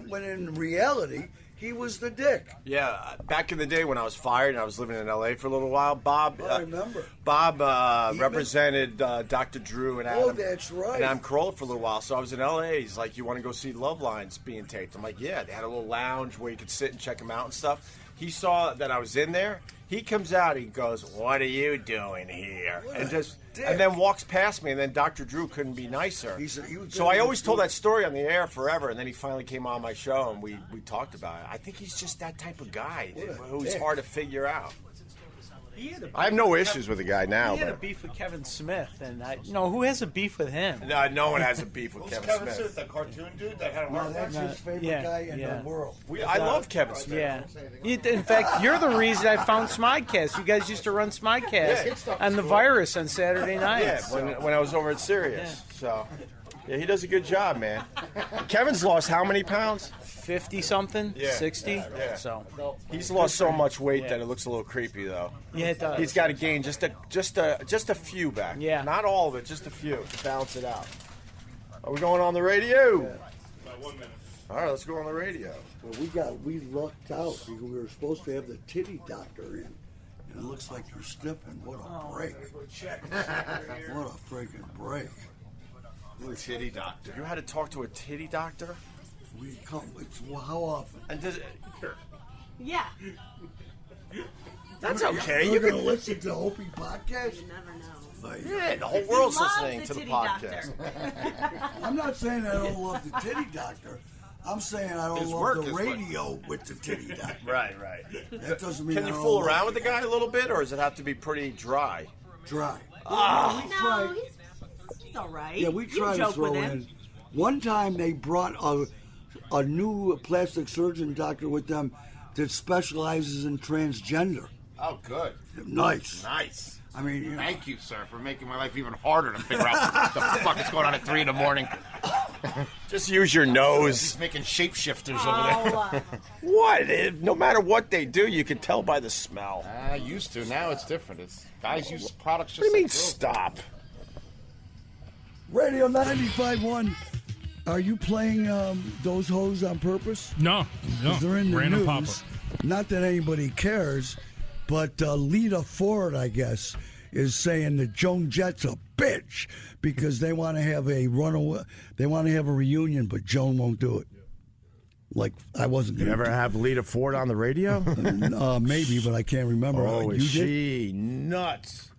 [SPEAKER 9] When in reality, he was the dick.
[SPEAKER 3] Yeah, back in the day when I was fired and I was living in L.A. for a little while, Bob.
[SPEAKER 9] I remember.
[SPEAKER 3] Bob represented Dr. Drew and Adam.
[SPEAKER 9] Oh, that's right.
[SPEAKER 3] And Adam Carolla for a little while. So I was in L.A. He's like, "You want to go see Love Lines being taped?" I'm like, "Yeah." They had a little lounge where you could sit and check them out and stuff. He saw that I was in there. He comes out. He goes, "What are you doing here?" And then walks past me. And then Dr. Drew couldn't be nicer. So I always told that story on the air forever. And then he finally came on my show and we talked about it. I think he's just that type of guy who's hard to figure out. I have no issues with the guy now.
[SPEAKER 8] He had a beef with Kevin Smith, and who has a beef with him?
[SPEAKER 3] No one has a beef with Kevin Smith.
[SPEAKER 6] Smith, the cartoon dude that had a heart attack?
[SPEAKER 9] That's his favorite guy in the world.
[SPEAKER 3] I love Kevin Smith.
[SPEAKER 8] Yeah. In fact, you're the reason I found Smodcast. You guys used to run Smodcast on the Virus on Saturday nights.
[SPEAKER 3] Yeah, when I was over at Sirius. So, yeah, he does a good job, man. Kevin's lost how many pounds?
[SPEAKER 8] 50-something? 60?
[SPEAKER 3] Yeah.
[SPEAKER 8] So
[SPEAKER 3] he's lost so much weight that it looks a little creepy, though.
[SPEAKER 8] Yeah, it does.
[SPEAKER 3] He's got to gain just a few back.
[SPEAKER 8] Yeah.
[SPEAKER 3] Not all of it, just a few to balance it out. Are we going on the radio?
[SPEAKER 10] About 1 minute.
[SPEAKER 3] All right, let's go on the radio.
[SPEAKER 9] Well, we lucked out because we were supposed to have the titty doctor in. And it looks like they're stiffing. What a break. What a freaking break.
[SPEAKER 3] The titty doctor. You had to talk to a titty doctor?
[SPEAKER 9] How often?
[SPEAKER 3] And does it...
[SPEAKER 7] Yeah.
[SPEAKER 3] That's okay.
[SPEAKER 9] You're going to listen to Opie podcast?
[SPEAKER 7] You never know.
[SPEAKER 3] Yeah, the whole world's
[SPEAKER 7] He loves
[SPEAKER 3] listening to the podcast.
[SPEAKER 9] I'm not saying I don't love the titty doctor. I'm saying I don't love the radio with the titty doctor.
[SPEAKER 3] Right.
[SPEAKER 9] That doesn't mean
[SPEAKER 3] Can you fool around with the guy a little bit, or does it have to be pretty dry?
[SPEAKER 9] Dry.
[SPEAKER 7] No, he's all right.
[SPEAKER 9] Yeah, we tried to throw in. One time they brought a new plastic surgeon doctor with them that specializes in transgender.
[SPEAKER 6] Oh, good.
[SPEAKER 9] Nice. I mean,
[SPEAKER 6] thank you, sir, for making my life even harder to figure out what the fuck is going on at 3 a.m.
[SPEAKER 3] Just use your nose.
[SPEAKER 6] He's making shapeshifters over there.
[SPEAKER 3] What? No matter what they do, you can tell by the smell.
[SPEAKER 6] I used to. Now it's different. Guys use products just
[SPEAKER 3] What do you mean,
[SPEAKER 6] like girls.
[SPEAKER 3] stop?
[SPEAKER 9] Radio 95.1. Are you playing those hoes on purpose?
[SPEAKER 10] No.
[SPEAKER 9] They're in the
[SPEAKER 10] Random
[SPEAKER 9] news.
[SPEAKER 10] pop-up.
[SPEAKER 9] Not that anybody cares, but Lita Ford, I guess, is saying that Joan Jett's a bitch because they want to have a runaway. They want to have a reunion, but Joan won't do it. Like I wasn't.
[SPEAKER 3] You ever have Lita Ford on the radio?
[SPEAKER 9] Maybe, but I can't remember.
[SPEAKER 3] Oh,
[SPEAKER 9] you
[SPEAKER 3] is
[SPEAKER 9] did?
[SPEAKER 3] she nuts?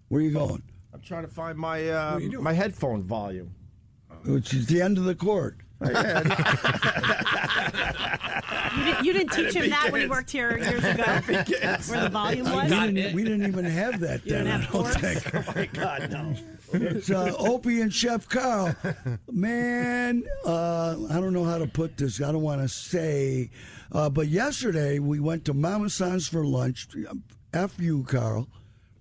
[SPEAKER 9] Where are you going?
[SPEAKER 3] I'm trying to find my my headphone volume.
[SPEAKER 9] Which is the end of the cord.
[SPEAKER 7] You didn't teach him that when he worked here years ago? Where the volume was?
[SPEAKER 9] We didn't even have that then, I don't think.
[SPEAKER 3] Oh, my God, no.
[SPEAKER 9] It's Opie and Chef Carl. Man, I don't know how to put this. I don't want to say. But yesterday, we went to Mama San's for lunch. After you, Carl.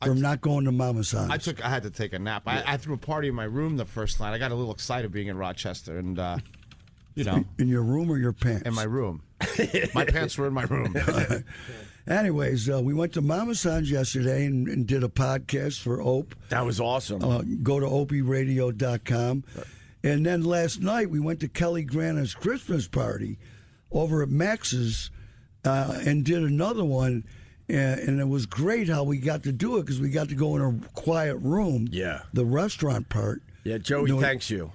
[SPEAKER 9] From not going to Mama San's.
[SPEAKER 6] I had to take a nap. I threw a party in my room the first night. I got a little excited being in Rochester, and
[SPEAKER 9] in your room or your pants?
[SPEAKER 6] In my room. My pants were in my room.
[SPEAKER 9] Anyways, we went to Mama San's yesterday and did a podcast for Ope.
[SPEAKER 3] That was awesome.
[SPEAKER 9] Go to OpieRadio.com. And then last night we went to Kelly Grana's Christmas party over at Max's and did another one. And it was great how we got to do it because we got to go in a quiet room.
[SPEAKER 3] Yeah.
[SPEAKER 9] The restaurant part.
[SPEAKER 3] Yeah, Joey thanks you,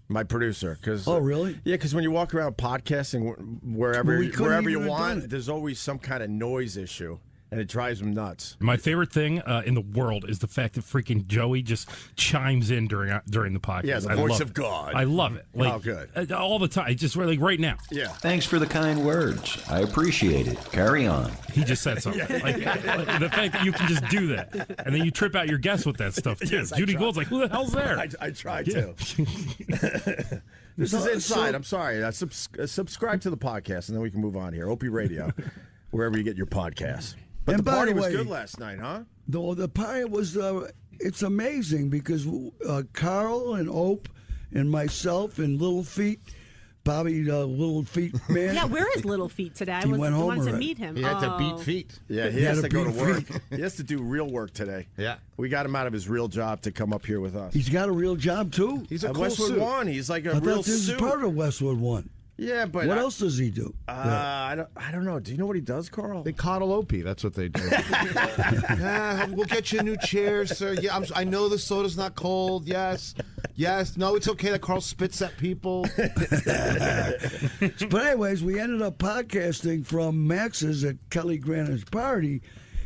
[SPEAKER 3] my producer.
[SPEAKER 9] Oh, really?
[SPEAKER 3] Yeah, because when you walk around podcasting wherever you want, there's always some kind of noise issue. And it drives him nuts.
[SPEAKER 10] My favorite thing in the world is the fact that freaking Joey just chimes in during the podcast.
[SPEAKER 3] Yeah, the voice of God.
[SPEAKER 10] I love it. Like,
[SPEAKER 3] oh, good.
[SPEAKER 10] All the time. Just like right now.
[SPEAKER 3] Yeah.
[SPEAKER 1] Thanks for the kind words. I appreciate it. Carry on.
[SPEAKER 10] He just said something. Like the fact that you can just do that. And then you trip out your guests with that stuff, too.
[SPEAKER 3] Yes,
[SPEAKER 10] Judy Gould's like, who the hell's there?
[SPEAKER 3] I tried to. This is inside. I'm sorry. Subscribe to the podcast, and then we can move on here. Opie Radio.
[SPEAKER 12] wherever you get your podcasts. But
[SPEAKER 9] And
[SPEAKER 12] the
[SPEAKER 9] by
[SPEAKER 12] party
[SPEAKER 9] the
[SPEAKER 12] was
[SPEAKER 9] way,
[SPEAKER 12] good last night, huh?
[SPEAKER 9] The party was, it's amazing because Carl and Ope and myself and Little Feet, Bobby, Little Feet man.
[SPEAKER 7] Yeah, where is Little Feet today? I
[SPEAKER 9] He
[SPEAKER 7] was
[SPEAKER 9] went
[SPEAKER 7] the
[SPEAKER 9] home
[SPEAKER 7] one to
[SPEAKER 9] already.
[SPEAKER 7] meet him.
[SPEAKER 13] He had to
[SPEAKER 7] Oh.
[SPEAKER 13] beat feet.
[SPEAKER 12] Yeah, he
[SPEAKER 9] He
[SPEAKER 12] has
[SPEAKER 9] had
[SPEAKER 12] to
[SPEAKER 9] to
[SPEAKER 12] go to
[SPEAKER 9] beat
[SPEAKER 12] work.
[SPEAKER 9] feet.
[SPEAKER 12] He has to do real work today.
[SPEAKER 13] Yeah.
[SPEAKER 12] We got him out of his real job to come up here with us.
[SPEAKER 9] He's got a real job, too.
[SPEAKER 13] He's a
[SPEAKER 12] At
[SPEAKER 13] cool
[SPEAKER 12] Westwood
[SPEAKER 13] suit.
[SPEAKER 12] One. He's like a
[SPEAKER 9] I
[SPEAKER 12] real
[SPEAKER 9] thought this
[SPEAKER 12] suit.
[SPEAKER 9] is part of Westwood One.
[SPEAKER 12] Yeah, but
[SPEAKER 9] What else does he do?
[SPEAKER 12] I don't know. Do you know what he does, Carl?
[SPEAKER 13] They coddle Opie. That's what they do. We'll get you a new chair, sir. Yeah, I know the soda's not cold. Yes. No, it's okay that Carl spits at people.
[SPEAKER 9] But anyways, we ended up podcasting from Max's at Kelly Granite's party,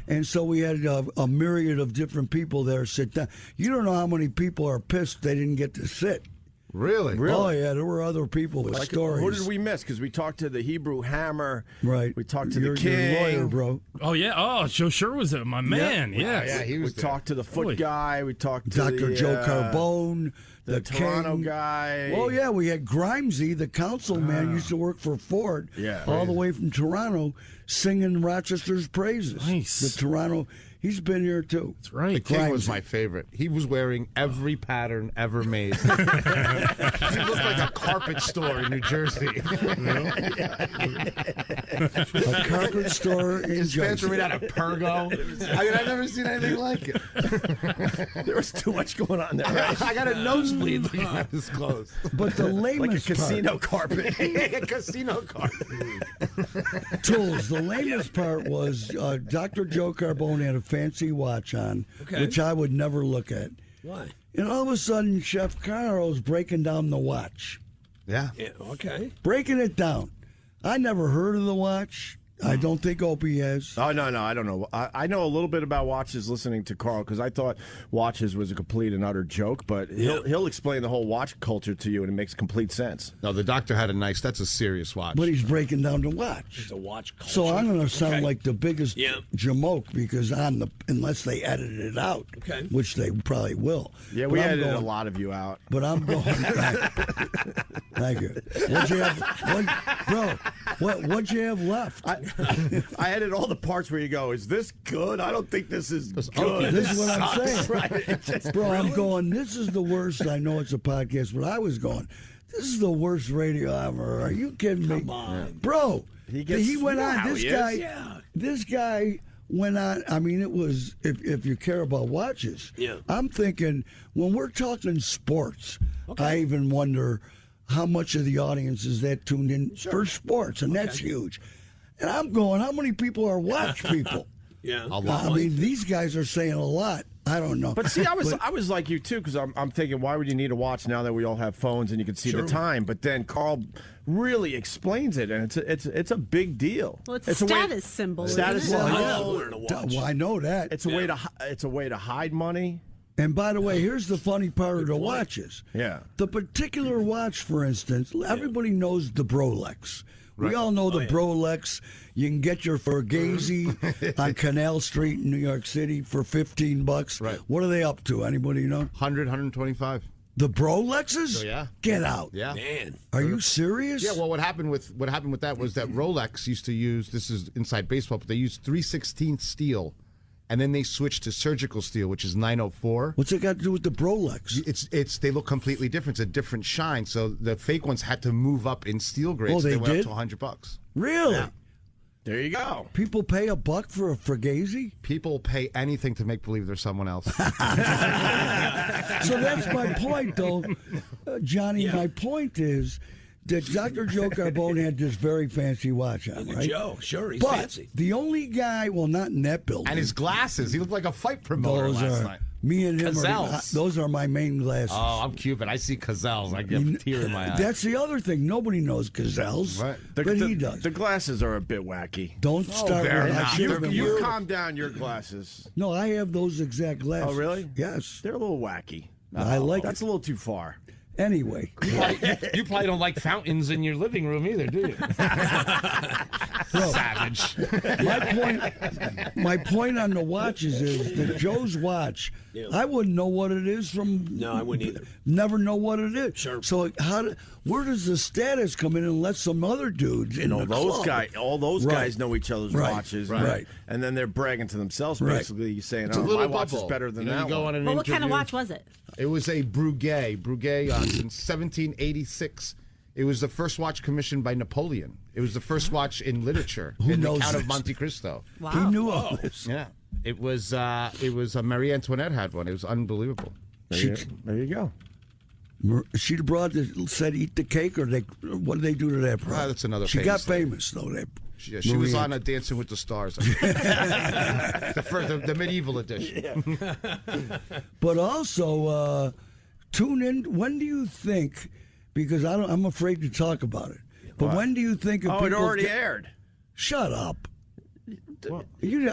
[SPEAKER 9] and so we had a myriad of different people there sit down. You don't know how many people are pissed they didn't get to sit.
[SPEAKER 13] Really?
[SPEAKER 9] Oh yeah, there were other people with stories.
[SPEAKER 12] Who did we miss? Because we talked to the Hebrew Hammer.
[SPEAKER 9] Right.
[SPEAKER 12] We talked to
[SPEAKER 9] You're
[SPEAKER 12] the King.
[SPEAKER 9] a lawyer, bro.
[SPEAKER 10] Oh yeah. Oh, Joe sure was my man.
[SPEAKER 12] Yeah,
[SPEAKER 10] Yes.
[SPEAKER 12] he was. We talked to the foot guy. We talked to
[SPEAKER 9] Dr. Joe Carbone,
[SPEAKER 12] the Toronto
[SPEAKER 9] King.
[SPEAKER 12] guy.
[SPEAKER 9] Oh yeah, we had Grimesy, the councilman, used to work for Ford.
[SPEAKER 12] Yeah.
[SPEAKER 9] all the way from Toronto, singing Rochester's praises.
[SPEAKER 10] Nice.
[SPEAKER 9] The Toronto. He's been here too.
[SPEAKER 10] That's right.
[SPEAKER 13] The King was
[SPEAKER 9] Grimesy.
[SPEAKER 13] my favorite. He was wearing every pattern ever made. He looked like a carpet store in New Jersey.
[SPEAKER 9] A carpet store in
[SPEAKER 13] His pants were
[SPEAKER 9] Jersey.
[SPEAKER 13] made out of Pergo. I mean, I've never seen anything like it.
[SPEAKER 12] There was too much going on there. Right?
[SPEAKER 13] I got a nosebleed looking at his clothes.
[SPEAKER 9] But the
[SPEAKER 12] Like a
[SPEAKER 9] lamest
[SPEAKER 12] casino carpet.
[SPEAKER 13] A casino carpet.
[SPEAKER 9] part, Tools, the lamest part was Dr. Joe Carbone had a fancy watch on, which I would never look at.
[SPEAKER 11] Why?
[SPEAKER 9] And all of a sudden, Chef Carl's breaking down the watch.
[SPEAKER 13] Yeah.
[SPEAKER 11] Yeah, okay.
[SPEAKER 9] Breaking it down. I never heard of the watch. I don't think Opie has.
[SPEAKER 12] Oh, no, I don't know. I know a little bit about watches listening to Carl because I thought watches was a complete and utter joke, but he'll explain the whole watch culture to you and it makes complete sense.
[SPEAKER 13] No, the doctor had that's a serious watch.
[SPEAKER 9] But he's breaking down the watch.
[SPEAKER 11] It's a watch culture.
[SPEAKER 9] So I'm going to sound
[SPEAKER 11] Okay.
[SPEAKER 9] like the biggest jamoke because unless they edit it out, which they probably will.
[SPEAKER 12] Yeah,
[SPEAKER 9] But
[SPEAKER 12] we
[SPEAKER 9] I'm
[SPEAKER 12] edited
[SPEAKER 9] going-
[SPEAKER 12] a lot of you out.
[SPEAKER 9] But I'm going. Thank you. What'd you have, what'd you have left?
[SPEAKER 12] I edited all the parts where you go, is this good? I don't think this is good.
[SPEAKER 9] This is what I'm saying.
[SPEAKER 12] Right.
[SPEAKER 9] Bro, I'm going, this is the worst. I know it's a podcast, but I was going, this is the worst radio I've ever heard. Are you kidding me?
[SPEAKER 11] Come on.
[SPEAKER 9] Bro,
[SPEAKER 12] He
[SPEAKER 9] went
[SPEAKER 12] you know
[SPEAKER 9] on.
[SPEAKER 12] how
[SPEAKER 9] This
[SPEAKER 12] he
[SPEAKER 9] guy,
[SPEAKER 12] is.
[SPEAKER 9] this guy went on. I mean, it was, if you care about watches, I'm thinking, when we're talking sports, I even wonder how much of the audience is that tuned in for sports, and that's huge. And I'm going, how many people are watch people?
[SPEAKER 11] Yeah.
[SPEAKER 9] I mean, these guys are saying a lot. I don't know.
[SPEAKER 12] But see, I was like you too because I'm thinking, why would you need a watch now that we all have phones and you can see the time? But then Carl really explains it, and it's a big deal.
[SPEAKER 7] Well, it's a status symbol.
[SPEAKER 12] Status
[SPEAKER 7] isn't it?
[SPEAKER 12] symbol.
[SPEAKER 9] Well, I know that.
[SPEAKER 12] It's a way to hide money.
[SPEAKER 9] And by the way, here's the funny part of the watches.
[SPEAKER 12] Yeah.
[SPEAKER 9] The particular watch, for instance, everybody knows the Brolex. We all know the Brolex. You can get your Fugazi on Canal Street in New York City for $15.
[SPEAKER 13] Right.
[SPEAKER 9] What are they up to? Anybody know?
[SPEAKER 13] 100, 125.
[SPEAKER 9] The Brolexes?
[SPEAKER 13] Oh, yeah.
[SPEAKER 9] Get out.
[SPEAKER 13] Yeah.
[SPEAKER 11] Man.
[SPEAKER 9] Are you serious?
[SPEAKER 13] Yeah, well, what happened with that was that Rolex used to use, this is inside baseball, but they used 3/16 steel, and then they switched to surgical steel, which is 904.
[SPEAKER 9] What's it got to do with the Brolex?
[SPEAKER 13] It's they look completely different. It's a different shine. So the fake ones had to move up in steel grades.
[SPEAKER 9] Oh, they
[SPEAKER 13] went
[SPEAKER 9] did?
[SPEAKER 13] up to $100.
[SPEAKER 9] Really?
[SPEAKER 13] Yeah.
[SPEAKER 12] There you go.
[SPEAKER 9] People pay $1 for a Fugazi?
[SPEAKER 13] People pay anything to make believe they're someone else.
[SPEAKER 9] So that's my point, though, Johnny. My point is that Dr. Joe Carbone had this very fancy watch on, right?
[SPEAKER 11] Joe, sure, he's
[SPEAKER 9] but
[SPEAKER 11] fancy.
[SPEAKER 9] the only guy, well, not in that building.
[SPEAKER 13] And his glasses. He looked like a fight promoter last night.
[SPEAKER 9] Me and him
[SPEAKER 13] Cazelles.
[SPEAKER 9] those are my main glasses.
[SPEAKER 13] Oh, I'm Cuban. I see Cazelles. I get a tear in my eye.
[SPEAKER 9] That's the other thing. Nobody knows Cazelles,
[SPEAKER 13] Right.
[SPEAKER 9] but he does.
[SPEAKER 12] The glasses are a bit wacky.
[SPEAKER 9] Don't start with
[SPEAKER 12] They're
[SPEAKER 9] I
[SPEAKER 12] not.
[SPEAKER 9] should have been
[SPEAKER 12] You
[SPEAKER 9] worried.
[SPEAKER 12] calm down your glasses.
[SPEAKER 9] No, I have those exact glasses.
[SPEAKER 12] Oh, really?
[SPEAKER 9] Yes.
[SPEAKER 12] They're a little wacky.
[SPEAKER 9] I like
[SPEAKER 12] That's
[SPEAKER 9] it.
[SPEAKER 12] a little too far.
[SPEAKER 9] Anyway.
[SPEAKER 13] You probably don't like fountains in your living room either, do you? Savage.
[SPEAKER 9] My point on the watches is that Joe's watch, I wouldn't know what it is from.
[SPEAKER 11] No, I wouldn't either.
[SPEAKER 9] Never know what it is.
[SPEAKER 11] Sure.
[SPEAKER 9] So where does the status come in and let some other dudes in the
[SPEAKER 12] those
[SPEAKER 9] club?
[SPEAKER 12] all those guys know each other's watches,
[SPEAKER 9] right?
[SPEAKER 12] And then they're bragging to themselves,
[SPEAKER 9] Right.
[SPEAKER 12] basically saying,
[SPEAKER 13] It's a
[SPEAKER 12] "Oh,
[SPEAKER 13] little
[SPEAKER 12] my watch is
[SPEAKER 13] bubble.
[SPEAKER 12] better than
[SPEAKER 13] You know,
[SPEAKER 12] that
[SPEAKER 13] you go
[SPEAKER 12] one."
[SPEAKER 13] on an
[SPEAKER 7] Well, what kind of
[SPEAKER 13] interview.
[SPEAKER 7] watch was it?
[SPEAKER 13] It was a Breguet since 1786. It was the first watch commissioned by Napoleon. It was the first watch in literature.
[SPEAKER 9] Who
[SPEAKER 13] in
[SPEAKER 9] knows
[SPEAKER 13] the Count of
[SPEAKER 9] this?
[SPEAKER 13] Monte Cristo.
[SPEAKER 7] Wow.
[SPEAKER 9] He knew all this.
[SPEAKER 13] Yeah, it was Marie Antoinette had one. It was unbelievable.
[SPEAKER 12] There you go.
[SPEAKER 9] She the broad that said eat the cake, or what did they do to that broad?
[SPEAKER 13] That's another
[SPEAKER 9] She
[SPEAKER 13] famous
[SPEAKER 9] got
[SPEAKER 13] thing.
[SPEAKER 9] famous though.
[SPEAKER 13] She was on Dancing with the Stars. the medieval edition.
[SPEAKER 9] But also, tune in. When do you think? Because I'm afraid to talk about it. But when do you think? Of
[SPEAKER 12] It
[SPEAKER 9] people
[SPEAKER 12] already aired.
[SPEAKER 9] Shut up.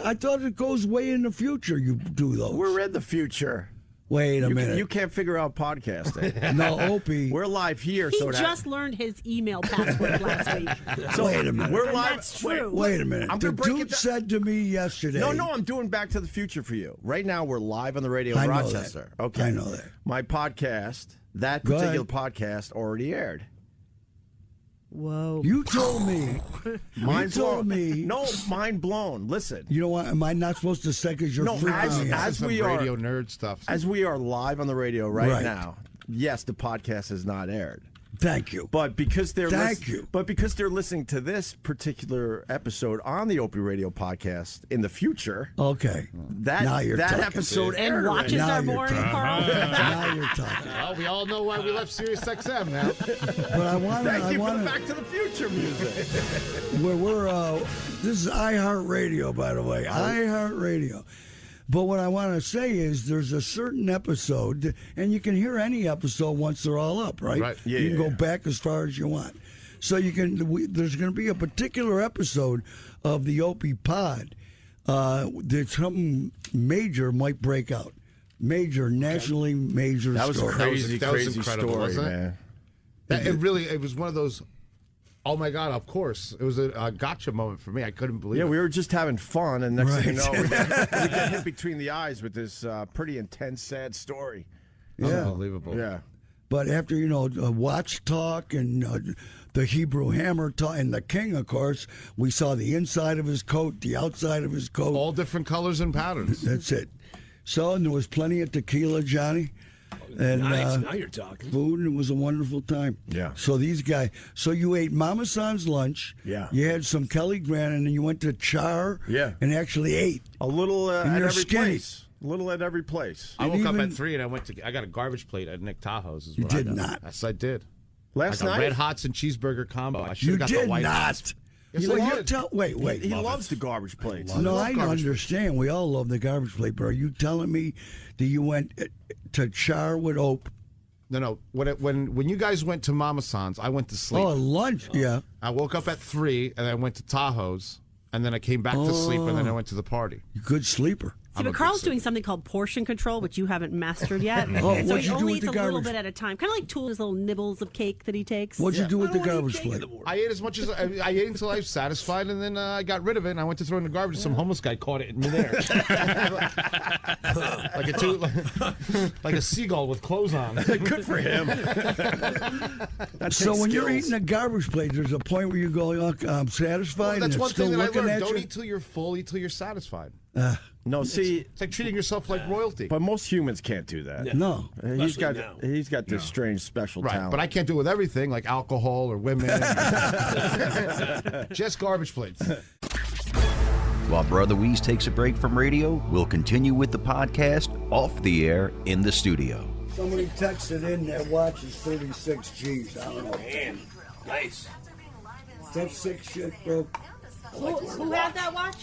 [SPEAKER 9] I thought it goes way in the future. You do those.
[SPEAKER 12] We're in the future.
[SPEAKER 9] Wait a minute.
[SPEAKER 12] You can't figure out podcasting.
[SPEAKER 9] No, Opie.
[SPEAKER 12] We're live here.
[SPEAKER 7] He
[SPEAKER 12] so
[SPEAKER 7] just learned his email password last week.
[SPEAKER 9] Wait a minute.
[SPEAKER 12] We're
[SPEAKER 7] And
[SPEAKER 12] live.
[SPEAKER 7] that's true.
[SPEAKER 9] Wait a minute.
[SPEAKER 12] I'm
[SPEAKER 9] The
[SPEAKER 12] gonna break it
[SPEAKER 9] dude
[SPEAKER 12] down.
[SPEAKER 9] said to me yesterday.
[SPEAKER 12] No, I'm doing Back to the Future for you. Right now, we're live on the radio
[SPEAKER 9] I
[SPEAKER 12] in
[SPEAKER 9] know
[SPEAKER 12] Rochester.
[SPEAKER 9] that.
[SPEAKER 12] Okay.
[SPEAKER 9] I know that.
[SPEAKER 12] My podcast, that
[SPEAKER 9] Go
[SPEAKER 12] particular
[SPEAKER 9] ahead.
[SPEAKER 12] podcast, already aired.
[SPEAKER 7] Whoa.
[SPEAKER 9] You told me.
[SPEAKER 12] Mind
[SPEAKER 9] you told
[SPEAKER 12] blown.
[SPEAKER 9] me.
[SPEAKER 12] No, mind blown. Listen.
[SPEAKER 9] You know what? Am I not supposed to say because you're
[SPEAKER 12] No,
[SPEAKER 9] freaking me out?
[SPEAKER 12] as
[SPEAKER 13] Some
[SPEAKER 12] we are
[SPEAKER 13] radio nerd stuff.
[SPEAKER 12] As we are live on the radio right
[SPEAKER 9] Right.
[SPEAKER 12] now, yes, the podcast is not aired.
[SPEAKER 9] Thank you.
[SPEAKER 12] But because they're
[SPEAKER 9] Thank you.
[SPEAKER 12] But because they're listening to this particular episode on the OpieRadio podcast in the future,
[SPEAKER 9] Okay.
[SPEAKER 12] that
[SPEAKER 9] Now you're talking.
[SPEAKER 12] episode
[SPEAKER 7] And
[SPEAKER 12] aired
[SPEAKER 7] watches
[SPEAKER 9] Now
[SPEAKER 7] are
[SPEAKER 9] you're
[SPEAKER 7] boring,
[SPEAKER 9] talking.
[SPEAKER 7] Carl.
[SPEAKER 9] Now you're talking.
[SPEAKER 13] Well, we all know why we left Sirius XM now.
[SPEAKER 9] But I want
[SPEAKER 12] Thank you for the
[SPEAKER 9] to.
[SPEAKER 12] Back to the Future music.
[SPEAKER 9] This is iHeartRadio, by the way. iHeartRadio. But what I want to say is there's a certain episode, and you can hear any episode once they're all up, right?
[SPEAKER 13] Right.
[SPEAKER 12] Yeah,
[SPEAKER 9] you can
[SPEAKER 12] yeah,
[SPEAKER 9] go
[SPEAKER 12] yeah.
[SPEAKER 9] back as far as you want. So you can. There's going to be a particular episode of the Opie Pod that something major might break out. Major, nationally major
[SPEAKER 12] That was a
[SPEAKER 9] story.
[SPEAKER 12] crazy,
[SPEAKER 13] That was
[SPEAKER 12] crazy
[SPEAKER 13] incredible,
[SPEAKER 12] story,
[SPEAKER 13] wasn't it?
[SPEAKER 12] man.
[SPEAKER 13] It was one of those. Oh my God! Of course, it was a gotcha moment for me. I couldn't believe
[SPEAKER 12] Yeah,
[SPEAKER 13] it.
[SPEAKER 12] we were just having fun, and next thing you know,
[SPEAKER 9] Right.
[SPEAKER 12] we get hit between the eyes with this pretty intense, sad story.
[SPEAKER 9] Yeah.
[SPEAKER 13] Unbelievable.
[SPEAKER 12] Yeah.
[SPEAKER 9] But after, watch talk and the Hebrew hammer talk and the king, of course, we saw the inside of his coat, the outside of his coat.
[SPEAKER 13] All different colors and patterns.
[SPEAKER 9] That's it. So, and there was plenty of tequila, Johnny. And
[SPEAKER 11] Nice. Now you're talking.
[SPEAKER 9] food, and it was a wonderful time.
[SPEAKER 12] Yeah.
[SPEAKER 9] So these guys, you ate Mama San's lunch.
[SPEAKER 12] Yeah.
[SPEAKER 9] You had some Kelly Grant, and then you went to Char.
[SPEAKER 12] Yeah.
[SPEAKER 9] And actually ate.
[SPEAKER 12] A little
[SPEAKER 9] And
[SPEAKER 12] at
[SPEAKER 9] you're
[SPEAKER 12] every
[SPEAKER 9] skinny.
[SPEAKER 12] place. A little at every place.
[SPEAKER 13] I woke up
[SPEAKER 9] even-
[SPEAKER 13] at 3 and I got a garbage plate at Nick Tahoe's. Is
[SPEAKER 9] You
[SPEAKER 13] what I
[SPEAKER 9] did
[SPEAKER 13] got.
[SPEAKER 9] not.
[SPEAKER 13] Yes, I did.
[SPEAKER 12] Last
[SPEAKER 13] I got
[SPEAKER 12] night?
[SPEAKER 13] Red Hots and cheeseburger combo. I should
[SPEAKER 9] You
[SPEAKER 13] have got
[SPEAKER 9] did
[SPEAKER 13] the White
[SPEAKER 9] not.
[SPEAKER 13] Hots. Yes,
[SPEAKER 9] Well,
[SPEAKER 13] I
[SPEAKER 9] you
[SPEAKER 13] did.
[SPEAKER 9] wait.
[SPEAKER 12] He loves the garbage plates.
[SPEAKER 9] No,
[SPEAKER 13] love
[SPEAKER 9] I
[SPEAKER 13] garbage
[SPEAKER 9] understand. We all love the garbage plate, but are you telling me that you went to Char with Ope?
[SPEAKER 13] No. When you guys went to Mama San's, I went to sleep.
[SPEAKER 9] Oh, lunch, yeah.
[SPEAKER 13] I woke up at 3 and I went to Tahoe's, and then I came back to sleep, and then I went to the party.
[SPEAKER 9] You good sleeper.
[SPEAKER 7] See, but Carl's doing something called portion control, which you haven't mastered yet.
[SPEAKER 9] Oh,
[SPEAKER 7] And so
[SPEAKER 9] what'd
[SPEAKER 7] he
[SPEAKER 9] you do
[SPEAKER 7] only
[SPEAKER 9] with
[SPEAKER 7] eats
[SPEAKER 9] the
[SPEAKER 7] a little
[SPEAKER 9] garbage?
[SPEAKER 7] bit at a time. Kind of like Tool's little nibbles of cake that he takes.
[SPEAKER 9] What'd you do with the garbage plate?
[SPEAKER 13] I ate as much as I ate until I was satisfied, and then I got rid of it. And I went to throw it in the garbage. Some homeless guy caught it in midair, like a seagull with clothes on.
[SPEAKER 12] Good for him.
[SPEAKER 9] So when you're eating a garbage plate, there's a point where you go, I'm satisfied,
[SPEAKER 13] That's
[SPEAKER 9] and
[SPEAKER 13] one
[SPEAKER 9] it's still
[SPEAKER 13] thing that I
[SPEAKER 9] looking
[SPEAKER 13] learned.
[SPEAKER 9] at
[SPEAKER 13] Don't
[SPEAKER 9] you.
[SPEAKER 13] eat till you're full. Eat till you're satisfied.
[SPEAKER 12] No, see,
[SPEAKER 13] It's like treating yourself like royalty.
[SPEAKER 12] but most humans can't do that.
[SPEAKER 9] No.
[SPEAKER 12] He's got
[SPEAKER 11] Especially now.
[SPEAKER 12] he's got this strange special
[SPEAKER 13] Right,
[SPEAKER 12] talent.
[SPEAKER 13] but I can't do it with everything, like alcohol or women. Just garbage plates.
[SPEAKER 1] While Brother Wease takes a break from radio, we'll continue with the podcast off the air in the studio.
[SPEAKER 9] Somebody texted in that watch is 36 G's. I don't know.
[SPEAKER 11] Man, nice.
[SPEAKER 9] That's sick shit, bro.
[SPEAKER 7] Who had that watch?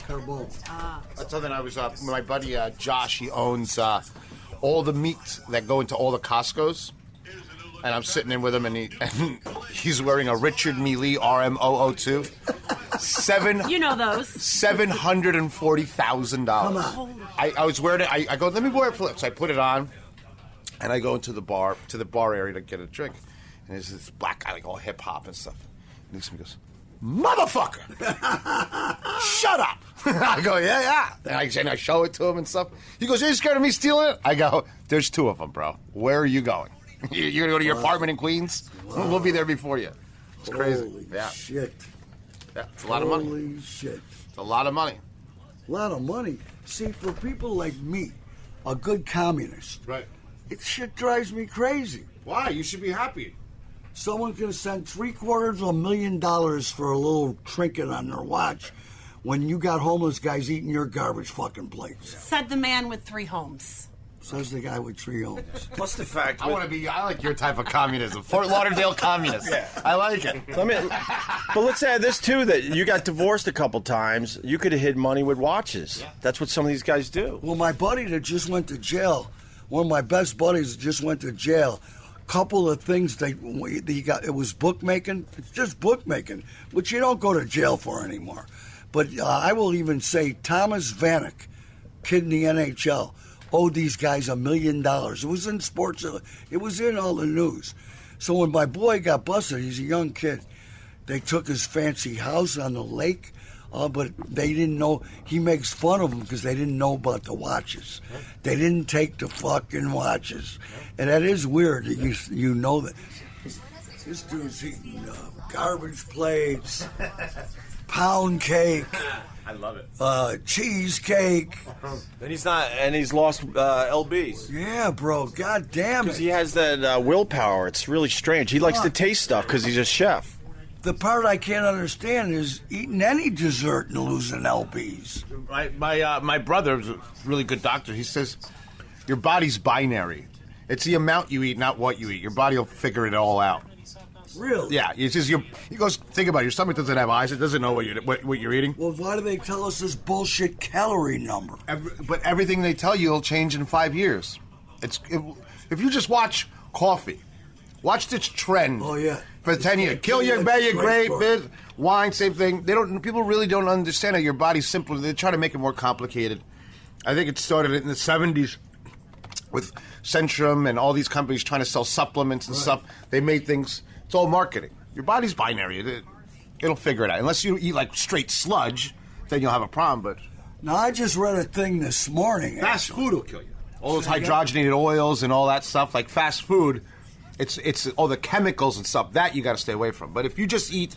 [SPEAKER 9] Carbo.
[SPEAKER 13] That's something I was. My buddy Josh, he owns all the meat that go into all the Costco's, and I'm sitting in with him, and he's wearing a Richard Mealy RM002.
[SPEAKER 7] You know those.
[SPEAKER 13] $740,000.
[SPEAKER 9] Come on.
[SPEAKER 13] I was wearing it. I go, let me wear it for. So I put it on. And I go into the bar area to get a drink. And there's this black guy, like all hip hop and stuff. And he looks at me and goes, "Motherfucker! Shut up!" I go, yeah. And I show it to him and stuff. He goes, "Are you scared of me stealing it?" I go, "There's 2 of them, bro. Where are you going? You're going to go to your apartment in Queens? Wow. We'll be there before you." It's crazy.
[SPEAKER 9] Holy shit.
[SPEAKER 13] Yeah, it's a lot of money.
[SPEAKER 9] Holy shit.
[SPEAKER 13] It's a lot of money.
[SPEAKER 9] A lot of money. See, for people like me, a good communist,
[SPEAKER 13] right?
[SPEAKER 9] It shit drives me crazy.
[SPEAKER 13] Why? You should be happy.
[SPEAKER 9] Someone can send $750,000 for a little trinket on their watch when you got homeless guys eating your garbage fucking plates.
[SPEAKER 7] Said the man with 3 homes.
[SPEAKER 9] Says the guy with 3 homes.
[SPEAKER 6] Plus the fact...
[SPEAKER 13] I like your type of communism. Fort Lauderdale communist. Yeah. I like it.
[SPEAKER 12] But let's add this, too, that you got divorced a couple times. You could have hid money with watches. Yeah. That's what some of these guys do.
[SPEAKER 9] Well, my buddy that just went to jail, one of my best buddies that just went to jail, couple of things he got. It was bookmaking. It's just bookmaking, which you don't go to jail for anymore. But I will even say Thomas Vanek, kid in the NHL, owed these guys $1 million. It was in sports. It was in all the news. So when my boy got busted, he's a young kid. They took his fancy house on the lake. But they didn't know. He makes fun of them because they didn't know about the watches. They didn't take the fucking watches. And that is weird that you know that. This dude's eating garbage plates, pound cake.
[SPEAKER 6] I love it.
[SPEAKER 9] Cheesecake.
[SPEAKER 12] And he's lost LBs.
[SPEAKER 9] Yeah, bro. God damn it.
[SPEAKER 12] Because he has that willpower. It's really strange. He likes to taste stuff because he's a chef.
[SPEAKER 9] The part I can't understand is eating any dessert and losing LBs.
[SPEAKER 13] My brother's a really good doctor. He says your body's binary. It's the amount you eat, not what you eat. Your body will figure it all out.
[SPEAKER 9] Really?
[SPEAKER 13] Yeah. He says he goes, think about it. Your stomach doesn't have eyes. It doesn't know what you're eating.
[SPEAKER 9] Well, why do they tell us this bullshit calorie number?
[SPEAKER 13] But everything they tell you will change in 5 years. If you just watch coffee, watch this trend.
[SPEAKER 9] Oh yeah.
[SPEAKER 13] For 10 years, kill your grape, wine, same thing. People really don't understand how your body's simple. They try to make it more complicated. I think it started in the 70s with Centrum and all these companies trying to sell supplements and stuff. They made things. It's all marketing. Your body's binary. It'll figure it out. Unless you eat like straight sludge, then you'll have a problem. But
[SPEAKER 9] now I just read a thing this morning.
[SPEAKER 13] Fast food will kill you. All those hydrogenated oils and all that stuff, like fast food. It's all the chemicals and stuff that you got to stay away from. But if you just eat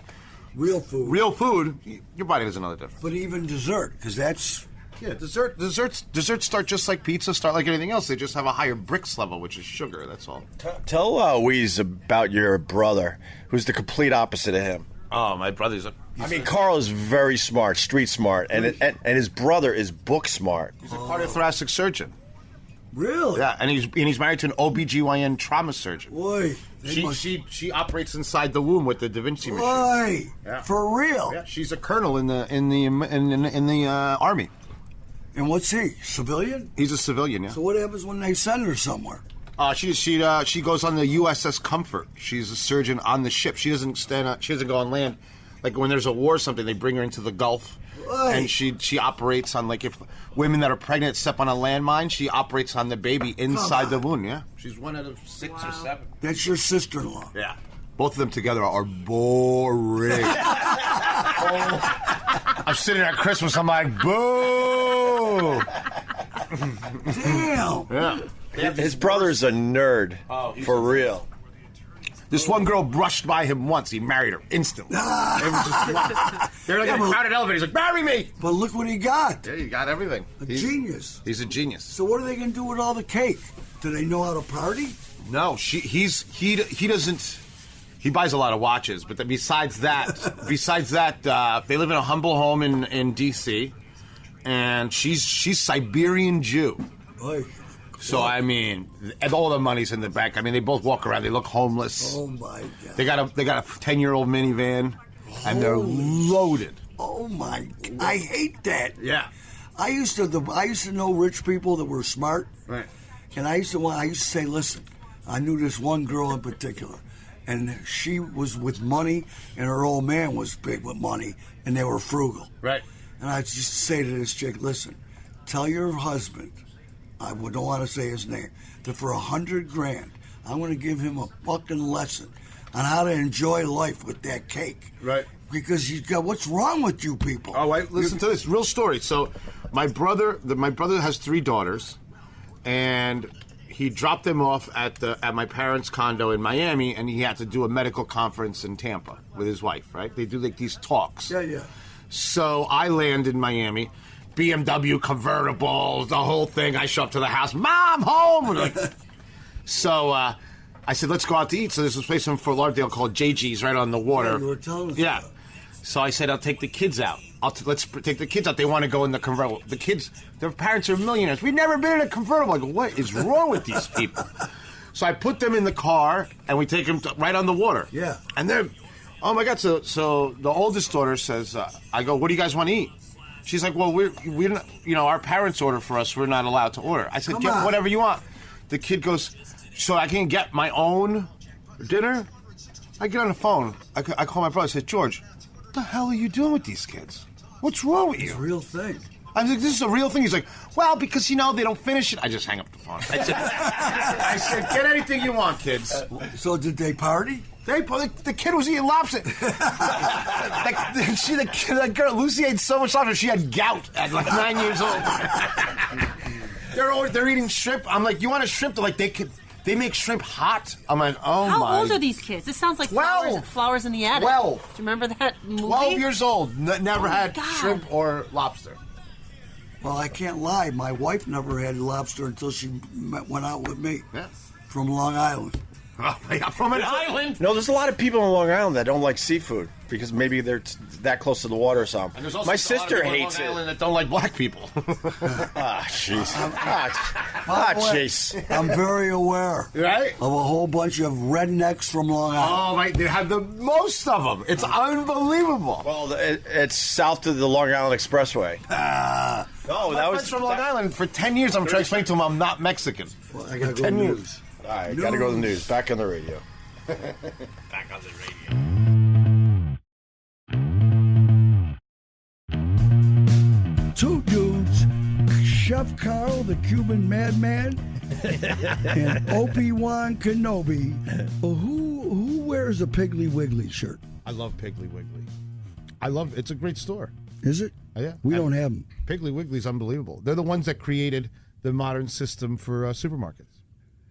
[SPEAKER 9] real food,
[SPEAKER 13] your body doesn't know the difference.
[SPEAKER 9] But even dessert, because that's
[SPEAKER 13] desserts start just like pizza, start like anything else. They just have a higher Brix level, which is sugar. That's all.
[SPEAKER 12] Tell Wease about your brother, who's the complete opposite of him.
[SPEAKER 13] Oh, my brother's
[SPEAKER 12] Carl is very smart, street smart, and his brother is book smart.
[SPEAKER 13] He's a cardiothoracic surgeon.
[SPEAKER 9] Really?
[SPEAKER 13] Yeah, and he's married to an OBGYN trauma surgeon.
[SPEAKER 9] Boy,
[SPEAKER 13] she operates inside the womb with the Da Vinci machine.
[SPEAKER 9] Boy, yeah. For real?
[SPEAKER 13] Yeah, she's a colonel in the army.
[SPEAKER 9] And what's he? Civilian?
[SPEAKER 13] He's a civilian. Yeah.
[SPEAKER 9] So what happens when they send her somewhere?
[SPEAKER 13] She goes on the USS Comfort. She's a surgeon on the ship. She doesn't She doesn't go on land. Like when there's a war or something, they bring her into the Gulf.
[SPEAKER 9] Right.
[SPEAKER 13] And she operates on, like, if women that are pregnant step on a landmine, she operates on the baby inside the womb. Yeah, she's 1 out of 6 or 7.
[SPEAKER 9] That's your sister-in-law.
[SPEAKER 13] Yeah, both of them together are boring. I'm sitting at Christmas. I'm like, boo.
[SPEAKER 9] Damn.
[SPEAKER 13] Yeah.
[SPEAKER 12] His brother's a nerd. For real.
[SPEAKER 13] This one girl brushed by him once. He married her instantly. It was just they're like in a crowded elevator. He's like, marry me.
[SPEAKER 9] But look what he got.
[SPEAKER 13] Yeah, he got everything.
[SPEAKER 9] He's genius.
[SPEAKER 13] He's a genius.
[SPEAKER 9] So what are they going to do with all the cake? Do they know how to party?
[SPEAKER 13] No, he doesn't. He buys a lot of watches, but besides that, they live in a humble home in D.C. and she's Siberian Jew.
[SPEAKER 9] Oy.
[SPEAKER 13] So, I mean, and all the money's in the bank. I mean, they both walk around. They look homeless.
[SPEAKER 9] Oh, my God.
[SPEAKER 13] They got a 10-year-old minivan, and they're loaded.
[SPEAKER 9] Oh, my God. I hate that.
[SPEAKER 13] Yeah.
[SPEAKER 9] I used to know rich people that were smart.
[SPEAKER 13] Right.
[SPEAKER 9] And I used to say, listen, I knew this one girl in particular, and she was with money, and her old man was big with money, and they were frugal.
[SPEAKER 13] Right.
[SPEAKER 9] And I'd just say to this chick, listen, tell your husband I don't want to say his name, that for $100,000, I'm going to give him a fucking lesson on how to enjoy life with that cake.
[SPEAKER 13] Right.
[SPEAKER 9] Because he's got, what's wrong with you people?
[SPEAKER 13] Oh, wait, listen to this. Real story. So my brother has 3 daughters, and he dropped them off at my parents' condo in Miami, and he had to do a medical conference in Tampa with his wife, right? They do like these talks.
[SPEAKER 9] Yeah.
[SPEAKER 13] So I land in Miami, BMW convertible, the whole thing. I show up to the house, Mom, home! So I said, let's go out to eat. So there's this place in Fort Lauderdale called JG's right on the water.
[SPEAKER 9] Yeah, you were telling us
[SPEAKER 13] Yeah.
[SPEAKER 9] about.
[SPEAKER 13] So I said, I'll take the kids out. Let's take the kids out. They want to go in the convertible. The kids, their parents are millionaires. We've never been in a convertible. Like, what is wrong with these people? So I put them in the car, and we take them right on the water.
[SPEAKER 9] Yeah.
[SPEAKER 13] And they're, oh my God. So the oldest daughter says, I go, what do you guys want to eat? She's like, well, we're not, our parents order for us. We're not allowed to order. I said, get whatever you want. The kid goes, so I can get my own dinner? I get on the phone. I call my brother. I said, George, what the hell are you doing with these kids? What's wrong with you?
[SPEAKER 9] It's a real thing.
[SPEAKER 13] I was like, this is a real thing. He's like, well, because, they don't finish it. I just hang up the phone. I said, get anything you want, kids.
[SPEAKER 9] So did they party?
[SPEAKER 13] The kid was eating lobster. That girl, Lucy, ate so much lobster, she had gout at like 9 years old. They're eating shrimp. I'm like, you want a shrimp? They're like, they make shrimp hot. I'm like, oh
[SPEAKER 7] How
[SPEAKER 13] my.
[SPEAKER 7] How old are these kids? This sounds like
[SPEAKER 13] 12.
[SPEAKER 7] flowers in the attic.
[SPEAKER 13] 12.
[SPEAKER 7] Do you remember that movie?
[SPEAKER 13] 12 years old. Never had
[SPEAKER 7] God.
[SPEAKER 13] shrimp or lobster.
[SPEAKER 9] Well, I can't lie. My wife never had lobster until she went out with me from Long Island.
[SPEAKER 13] From an island?
[SPEAKER 12] No, there's a lot of people in Long Island that don't like seafood because maybe they're that close to the water or something.
[SPEAKER 13] And there's also
[SPEAKER 12] My
[SPEAKER 13] a lot of
[SPEAKER 12] sister
[SPEAKER 13] people in
[SPEAKER 12] hates
[SPEAKER 13] Long
[SPEAKER 12] it.
[SPEAKER 13] Island that don't like black people.
[SPEAKER 12] Jeez. Jeez.
[SPEAKER 9] I'm very aware
[SPEAKER 13] Right?
[SPEAKER 9] of a whole bunch of rednecks from Long Island.
[SPEAKER 13] Oh, my, they have the most of them. It's unbelievable.
[SPEAKER 12] Well, it's south of the Long Island Expressway.
[SPEAKER 13] No, that was from Long Island. For 10 years, I'm trying to explain to him I'm not Mexican.
[SPEAKER 9] Well, I gotta go
[SPEAKER 13] 10
[SPEAKER 9] news.
[SPEAKER 13] years.
[SPEAKER 12] All right, gotta go to the news. Back on the radio.
[SPEAKER 13] Back on the radio.
[SPEAKER 9] Two dudes, Chef Carl, the Cuban madman, and Obi-Wan Kenobi. Who wears a Piggly Wiggly shirt?
[SPEAKER 6] I love Piggly Wiggly. It's a great store.
[SPEAKER 9] Is it?
[SPEAKER 6] Yeah.
[SPEAKER 9] We don't have them.
[SPEAKER 6] Piggly Wiggly's unbelievable. They're the ones that created the modern system for supermarkets.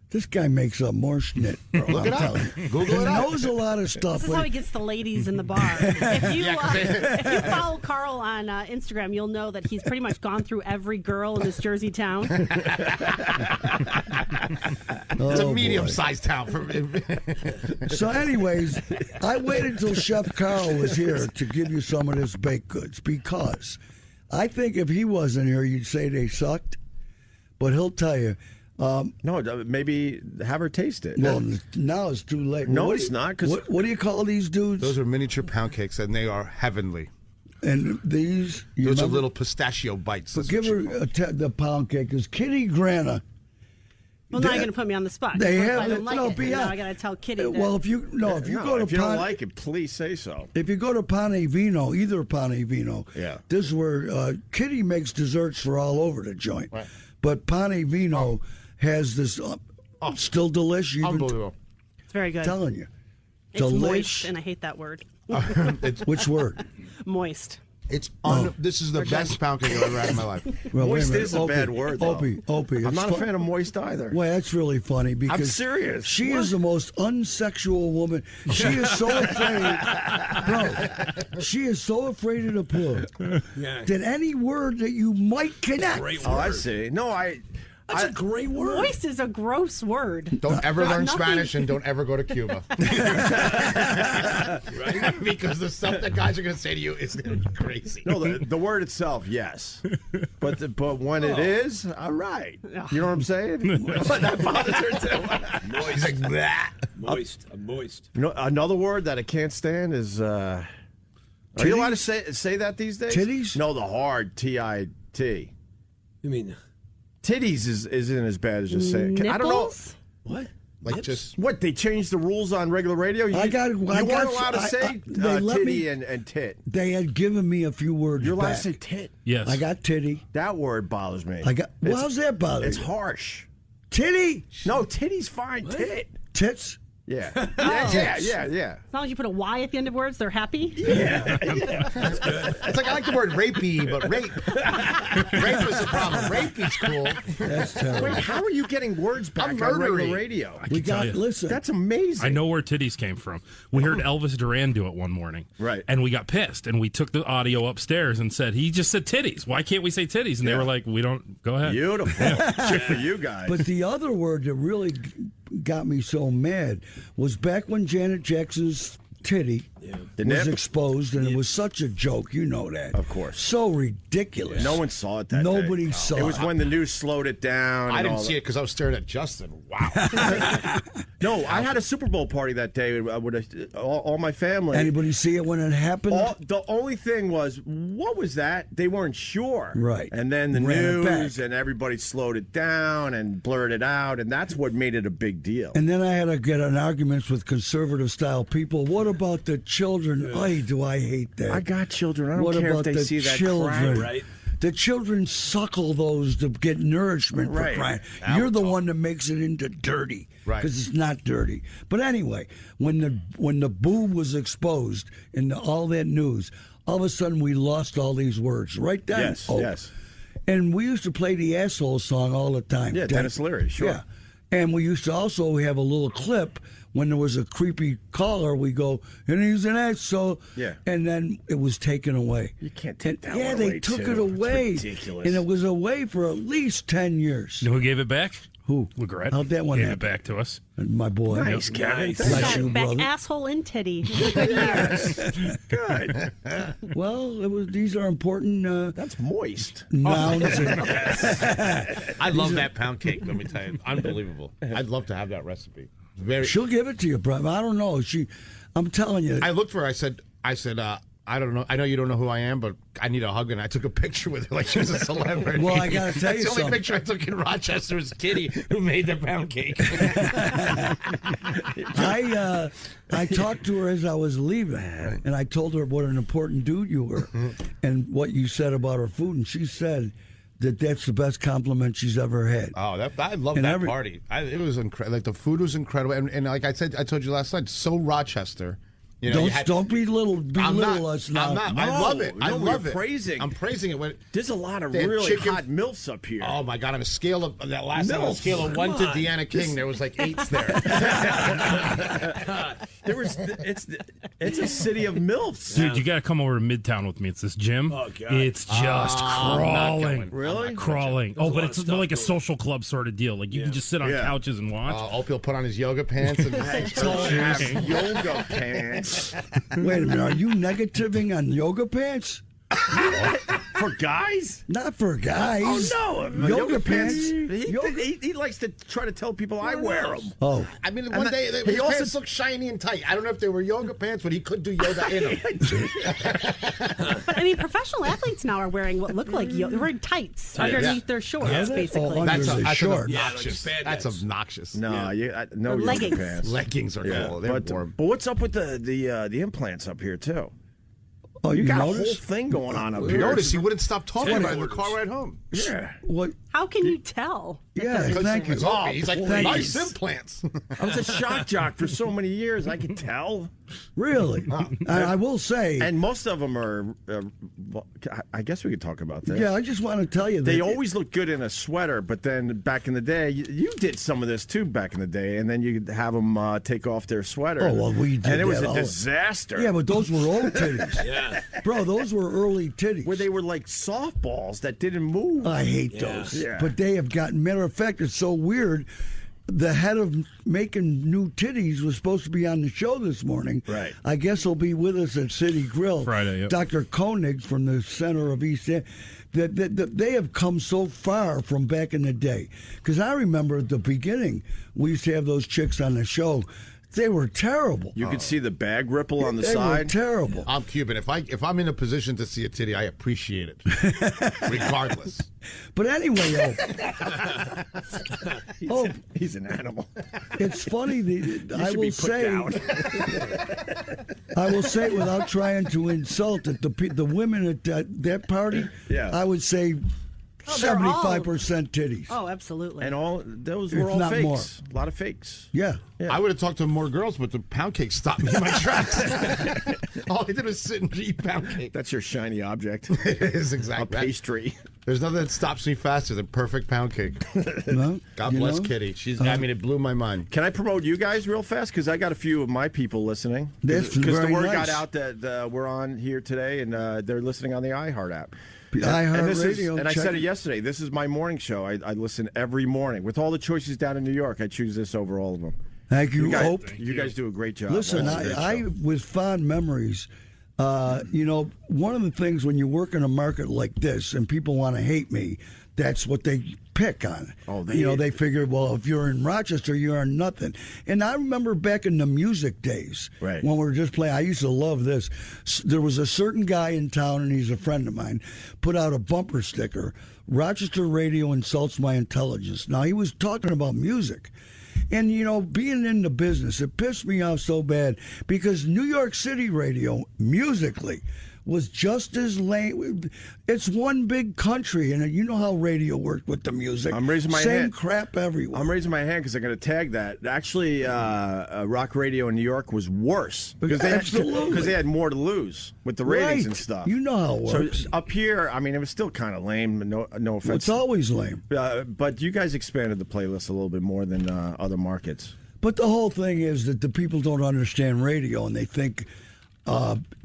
[SPEAKER 9] This guy makes up more shit, bro.
[SPEAKER 6] Look it up. Google it
[SPEAKER 9] He
[SPEAKER 6] up.
[SPEAKER 9] knows a lot of stuff.
[SPEAKER 7] This is how he gets the ladies in the bar. If you follow Carl on Instagram, you'll know that he's pretty much gone through every girl in this Jersey town.
[SPEAKER 6] It's a medium-sized town for me.
[SPEAKER 9] So anyways, I waited till Chef Carl was here to give you some of this baked goods because I think if he wasn't here, you'd say they sucked. But he'll tell you.
[SPEAKER 12] No, maybe have her taste it.
[SPEAKER 9] Well, now it's too late.
[SPEAKER 12] No, it's not. Cause
[SPEAKER 9] what do you call these dudes?
[SPEAKER 6] Those are miniature pound cakes, and they are heavenly.
[SPEAKER 9] And these...
[SPEAKER 6] Those are little pistachio bites.
[SPEAKER 9] But give her the pound cake, because Kitty Grana...
[SPEAKER 7] Well, now you're going to put me on the spot.
[SPEAKER 9] They
[SPEAKER 7] What if
[SPEAKER 9] have
[SPEAKER 7] I don't like it?
[SPEAKER 9] beyond.
[SPEAKER 7] Now I got to tell Kitty.
[SPEAKER 9] Well, if you go to
[SPEAKER 12] if you don't like it, please say so.
[SPEAKER 9] If you go to Pane Vino, either Pane Vino, this is where Kitty makes desserts for all over the joint.
[SPEAKER 6] Right.
[SPEAKER 9] But Pane Vino has this still delish.
[SPEAKER 6] Unbelievable.
[SPEAKER 7] It's very good.
[SPEAKER 9] Telling you,
[SPEAKER 7] It's
[SPEAKER 9] delish.
[SPEAKER 7] moist, and I hate that word.
[SPEAKER 9] Which word?
[SPEAKER 7] Moist.
[SPEAKER 6] It's This is the best pound cake I've ever had in my life.
[SPEAKER 9] Well,
[SPEAKER 12] moist
[SPEAKER 9] wait a
[SPEAKER 12] is a
[SPEAKER 9] minute.
[SPEAKER 12] bad word, though.
[SPEAKER 9] Opie.
[SPEAKER 12] I'm not a fan of moist either.
[SPEAKER 9] Well, that's really funny because
[SPEAKER 12] I'm serious.
[SPEAKER 9] She is the most unsexual woman. She is so afraid, bro. She is so afraid of the poo that any word that you might connect.
[SPEAKER 12] Oh, I see. No,
[SPEAKER 9] That's a great word.
[SPEAKER 7] Moist is a gross word.
[SPEAKER 6] Don't ever learn
[SPEAKER 7] Nothing.
[SPEAKER 6] Spanish and don't ever go to Cuba. Right? Because the stuff that guys are going to say to you is going to be crazy.
[SPEAKER 12] No, the word itself, yes. But when it is, all right. You know what I'm saying? That bothers her too.
[SPEAKER 6] Moist. He's like, blah.
[SPEAKER 11] Moist. I'm moist.
[SPEAKER 12] You know, another word that I can't stand is. Are you allowed to say that these days?
[SPEAKER 9] Titties?
[SPEAKER 12] No, the hard T-I-T.
[SPEAKER 11] You mean
[SPEAKER 12] Titties isn't as bad as just saying. I don't know.
[SPEAKER 7] Nipples?
[SPEAKER 11] what?
[SPEAKER 13] Like just
[SPEAKER 12] what? They changed the rules on regular radio. You weren't allowed to say titty and tit.
[SPEAKER 9] They had given me a few words.
[SPEAKER 12] You're allowed
[SPEAKER 9] back.
[SPEAKER 12] to say tit.
[SPEAKER 10] Yes.
[SPEAKER 9] I got titty.
[SPEAKER 12] That word bothers me.
[SPEAKER 9] Well, how's that bother
[SPEAKER 12] It's
[SPEAKER 9] you?
[SPEAKER 12] harsh.
[SPEAKER 9] Titty?
[SPEAKER 12] No, titty's fine.
[SPEAKER 9] What?
[SPEAKER 12] Tit.
[SPEAKER 9] Tits?
[SPEAKER 12] Yeah.
[SPEAKER 7] Oh.
[SPEAKER 12] yeah.
[SPEAKER 7] As long as you put a Y at the end of words, they're happy.
[SPEAKER 12] Yeah.
[SPEAKER 13] it's like I like the word rapey, but rape. Rape is the problem. Rapey's cool.
[SPEAKER 9] That's terrible.
[SPEAKER 12] Wait, how are you getting words back on regular radio?
[SPEAKER 9] Listen.
[SPEAKER 12] That's amazing.
[SPEAKER 10] I know where titties came from. We heard Elvis Duran do it one morning.
[SPEAKER 12] Right.
[SPEAKER 10] And we got pissed, and we took the audio upstairs and said, he just said titties. Why can't we say titties? And they were like, we don't, go ahead.
[SPEAKER 12] Beautiful. Good for you guys.
[SPEAKER 9] But the other word that really got me so mad was back when Janet Jackson's titty was exposed, and it was such a joke. You know that.
[SPEAKER 12] Of course.
[SPEAKER 9] So ridiculous.
[SPEAKER 12] No one saw it that
[SPEAKER 9] Nobody
[SPEAKER 12] day.
[SPEAKER 9] saw it.
[SPEAKER 12] It was when the news slowed it down.
[SPEAKER 13] I didn't see it because I was staring at Justin. Wow.
[SPEAKER 12] No, I had a Super Bowl party that day with all my family.
[SPEAKER 9] Anybody see it when it happened?
[SPEAKER 12] The only thing was, what was that? They weren't sure.
[SPEAKER 9] Right.
[SPEAKER 12] And then the
[SPEAKER 9] Ran it
[SPEAKER 12] news
[SPEAKER 9] back.
[SPEAKER 12] and everybody slowed it down and blurred it out, and that's what made it a big deal.
[SPEAKER 9] And then I had to get in arguments with conservative-style people. What about the children? Ay, do I hate that.
[SPEAKER 12] I got children. I don't
[SPEAKER 9] what
[SPEAKER 12] care
[SPEAKER 9] about
[SPEAKER 12] if they
[SPEAKER 9] the
[SPEAKER 12] see that
[SPEAKER 9] children?
[SPEAKER 12] crap. Right.
[SPEAKER 9] The children suckle those to get nourishment for
[SPEAKER 12] Right.
[SPEAKER 9] crying.
[SPEAKER 12] Now
[SPEAKER 9] You're the
[SPEAKER 12] we're
[SPEAKER 9] one that makes it into dirty.
[SPEAKER 13] Right.
[SPEAKER 9] Because it's not dirty. But anyway, when the boob was exposed in all that news, all of a sudden we lost all these words. Right then.
[SPEAKER 12] Yes, yes.
[SPEAKER 9] And we used to play the asshole song all the time.
[SPEAKER 12] Yeah, Dennis Leary, sure.
[SPEAKER 9] Yeah. And we used to also have a little clip when there was a creepy caller. We go, and he's an asshole.
[SPEAKER 12] Yeah.
[SPEAKER 9] And then it was taken away.
[SPEAKER 12] You can't take that
[SPEAKER 9] Yeah,
[SPEAKER 12] one
[SPEAKER 9] they
[SPEAKER 12] away,
[SPEAKER 9] took
[SPEAKER 12] too.
[SPEAKER 9] it away.
[SPEAKER 12] It's ridiculous.
[SPEAKER 9] And it was away for at least 10 years.
[SPEAKER 10] You know who gave it back?
[SPEAKER 9] Who?
[SPEAKER 10] Legret.
[SPEAKER 9] How'd that one
[SPEAKER 10] gave
[SPEAKER 9] happen?
[SPEAKER 10] it back to us.
[SPEAKER 9] My boy.
[SPEAKER 12] Nice, Kevin.
[SPEAKER 9] Bless you,
[SPEAKER 7] Back
[SPEAKER 9] brother.
[SPEAKER 7] asshole and titty. Good years.
[SPEAKER 12] Good.
[SPEAKER 9] Well, these are important
[SPEAKER 12] That's moist.
[SPEAKER 9] nouns.
[SPEAKER 13] I love that pound cake. Let me tell you, unbelievable. I'd love to have that recipe. Very.
[SPEAKER 9] She'll give it to you, bro. I don't know. I'm telling you.
[SPEAKER 13] I looked for her. I said, I don't know. I know you don't know who I am, but I need a hug. And I took a picture with her like she was a celebrity.
[SPEAKER 9] Well, I gotta tell you
[SPEAKER 13] That's the only
[SPEAKER 9] something.
[SPEAKER 13] picture I took in Rochester was Kitty, who made the pound cake.
[SPEAKER 9] I talked to her as I was leaving, and I told her what an important dude you were, and what you said about her food, and she said that that's the best compliment she's ever had.
[SPEAKER 13] Oh, I love
[SPEAKER 9] And
[SPEAKER 13] that party. It was incredible. Like the food was incredible, and like I told you last night, so Rochester. You know,
[SPEAKER 9] don't belittle us now.
[SPEAKER 13] I'm not.
[SPEAKER 12] No,
[SPEAKER 13] I love it. I
[SPEAKER 12] no,
[SPEAKER 13] love
[SPEAKER 12] we're
[SPEAKER 13] it.
[SPEAKER 12] praising.
[SPEAKER 13] I'm praising it. When
[SPEAKER 12] There's a lot of
[SPEAKER 13] they had
[SPEAKER 12] really
[SPEAKER 13] chicken-
[SPEAKER 12] hot MILFs up here.
[SPEAKER 13] Oh my God! On a scale of that last night, on a
[SPEAKER 12] MILFs,
[SPEAKER 13] scale of 1 to
[SPEAKER 12] come on.
[SPEAKER 13] Deanna King, there was like 8s there.
[SPEAKER 12] It's a city of MILFs.
[SPEAKER 10] Dude, you got to come over to Midtown with me. It's this gym.
[SPEAKER 11] Oh, God.
[SPEAKER 10] It's just crawling.
[SPEAKER 12] Really?
[SPEAKER 10] Crawling. Oh, but it's like a social club sort of deal. Like you can just sit on
[SPEAKER 12] Yeah.
[SPEAKER 10] couches and watch.
[SPEAKER 13] Opie will put on his yoga pants and
[SPEAKER 12] Don't have yoga pants.
[SPEAKER 9] Wait a minute, are you negativing on yoga pants?
[SPEAKER 12] For guys?
[SPEAKER 9] Not for guys.
[SPEAKER 12] Oh, no.
[SPEAKER 9] Yoga pants.
[SPEAKER 12] He likes to try to tell people I wear them.
[SPEAKER 9] Oh,
[SPEAKER 13] I mean,
[SPEAKER 12] And
[SPEAKER 13] one
[SPEAKER 12] that-
[SPEAKER 13] day
[SPEAKER 12] he
[SPEAKER 13] his
[SPEAKER 12] also-
[SPEAKER 13] pants look shiny and tight. I don't know if they were yoga pants, but he could do yoga in them.
[SPEAKER 7] But I mean, professional athletes now are wearing what look like wearing tights underneath their shorts, basically.
[SPEAKER 9] Oh,
[SPEAKER 13] That's,
[SPEAKER 9] under the short.
[SPEAKER 13] obnoxious.
[SPEAKER 11] Yeah, like
[SPEAKER 13] That's
[SPEAKER 11] spandex.
[SPEAKER 13] obnoxious.
[SPEAKER 12] No, no yoga
[SPEAKER 7] Leggings.
[SPEAKER 12] pants.
[SPEAKER 13] Leggings are
[SPEAKER 12] Yeah,
[SPEAKER 13] cool. They're
[SPEAKER 12] but
[SPEAKER 13] warm.
[SPEAKER 12] what's up with the implants up here too?
[SPEAKER 9] Oh,
[SPEAKER 12] You got a whole
[SPEAKER 9] noticed?
[SPEAKER 12] thing going on up
[SPEAKER 13] You
[SPEAKER 12] here.
[SPEAKER 13] notice he wouldn't stop talking about it in the
[SPEAKER 11] orders.
[SPEAKER 13] car ride home.
[SPEAKER 12] Yeah.
[SPEAKER 9] What?
[SPEAKER 7] How can you tell?
[SPEAKER 9] Yeah, thank you.
[SPEAKER 13] It's Opie. He's like,
[SPEAKER 12] please.
[SPEAKER 13] nice implants.
[SPEAKER 12] I was a shock jock for so many years. I can tell.
[SPEAKER 9] Really? I will say.
[SPEAKER 12] And most of them are. I guess we could talk about this.
[SPEAKER 9] Yeah, I just want to tell you that
[SPEAKER 12] They always look good in a sweater, but then back in the day, you did some of this too back in the day, and then you'd have them take off their sweater.
[SPEAKER 9] Oh, well, we did
[SPEAKER 12] and it was
[SPEAKER 9] that
[SPEAKER 12] a
[SPEAKER 9] all-
[SPEAKER 12] disaster.
[SPEAKER 9] Yeah, but those were old titties.
[SPEAKER 11] Yeah.
[SPEAKER 9] Bro, those were early titties.
[SPEAKER 12] where they were like softballs that didn't move.
[SPEAKER 9] I hate those.
[SPEAKER 12] Yeah.
[SPEAKER 9] But they have gotten, matter of fact, it's so weird. The head of making new titties was supposed to be on the show this morning.
[SPEAKER 12] Right.
[SPEAKER 9] I guess he'll be with us at City Grill.
[SPEAKER 10] Friday, yep.
[SPEAKER 9] Dr. Koenig from the center of East End. That they have come so far from back in the day. Because I remember at the beginning, we used to have those chicks on the show They were terrible.
[SPEAKER 12] You could see the bag ripple on the
[SPEAKER 9] They
[SPEAKER 12] side.
[SPEAKER 9] were terrible.
[SPEAKER 13] I'm Cuban. If I'm in a position to see a titty, I appreciate it, regardless.
[SPEAKER 9] But anyway,
[SPEAKER 12] he's an animal.
[SPEAKER 9] It's funny. I
[SPEAKER 12] should
[SPEAKER 9] will
[SPEAKER 12] be put
[SPEAKER 9] say,
[SPEAKER 12] down.
[SPEAKER 9] I will say without trying to insult it, the women at that party, I would say 75% titties.
[SPEAKER 7] Oh, absolutely.
[SPEAKER 12] And all those
[SPEAKER 9] If
[SPEAKER 12] were all
[SPEAKER 9] not
[SPEAKER 12] fakes.
[SPEAKER 9] more.
[SPEAKER 12] A lot of fakes.
[SPEAKER 9] Yeah.
[SPEAKER 13] I would have talked to more girls, but the pound cake stopped me in my tracks. All I did was sit and eat pound cake.
[SPEAKER 12] That's your shiny object.
[SPEAKER 13] It is exactly
[SPEAKER 12] A pastry.
[SPEAKER 13] There's nothing that stops me faster than perfect pound cake.
[SPEAKER 9] No?
[SPEAKER 13] God bless Kitty. It blew my mind.
[SPEAKER 12] Can I promote you guys real fast? Because I got a few of my people listening.
[SPEAKER 9] That's
[SPEAKER 12] Because the
[SPEAKER 9] very
[SPEAKER 12] word
[SPEAKER 9] nice.
[SPEAKER 12] got out that we're on here today, and they're listening on the iHeart app.
[SPEAKER 9] iHeartRadio.
[SPEAKER 12] And I
[SPEAKER 9] check
[SPEAKER 12] said it yesterday. This is my morning show. I listen every morning. With all the choices down in New York, I choose this over all of them.
[SPEAKER 9] Thank you,
[SPEAKER 12] guys,
[SPEAKER 9] Hope.
[SPEAKER 12] You guys do a great job.
[SPEAKER 9] Listen,
[SPEAKER 12] That's a great
[SPEAKER 9] I
[SPEAKER 12] show.
[SPEAKER 9] with fond memories, one of the things when you work in a market like this and people want to hate me, that's what they pick on.
[SPEAKER 12] Oh,
[SPEAKER 9] they figure, well, if you're in Rochester, you are nothing. And I remember back in the music days,
[SPEAKER 12] Right.
[SPEAKER 9] when we were just playing, I used to love this. There was a certain guy in town, and he's a friend of mine, put out a bumper sticker, Rochester Radio insults my intelligence. Now, he was talking about music. And, being in the business, it pissed me off so bad because New York City radio, musically, was just as lame. It's one big country, and you know how radio worked with the music.
[SPEAKER 12] I'm raising my
[SPEAKER 9] Same
[SPEAKER 12] hand.
[SPEAKER 9] crap everywhere.
[SPEAKER 12] I'm raising my hand because I'm going to tag that. Actually, rock radio in New York was worse because they had more to lose with the ratings
[SPEAKER 9] Right.
[SPEAKER 12] and stuff.
[SPEAKER 9] You know how it works.
[SPEAKER 12] So up here, I mean, it was still kind of lame. No offense.
[SPEAKER 9] It's always lame.
[SPEAKER 12] But you guys expanded the playlist a little bit more than other markets.
[SPEAKER 9] But the whole thing is that the people don't understand radio, and they think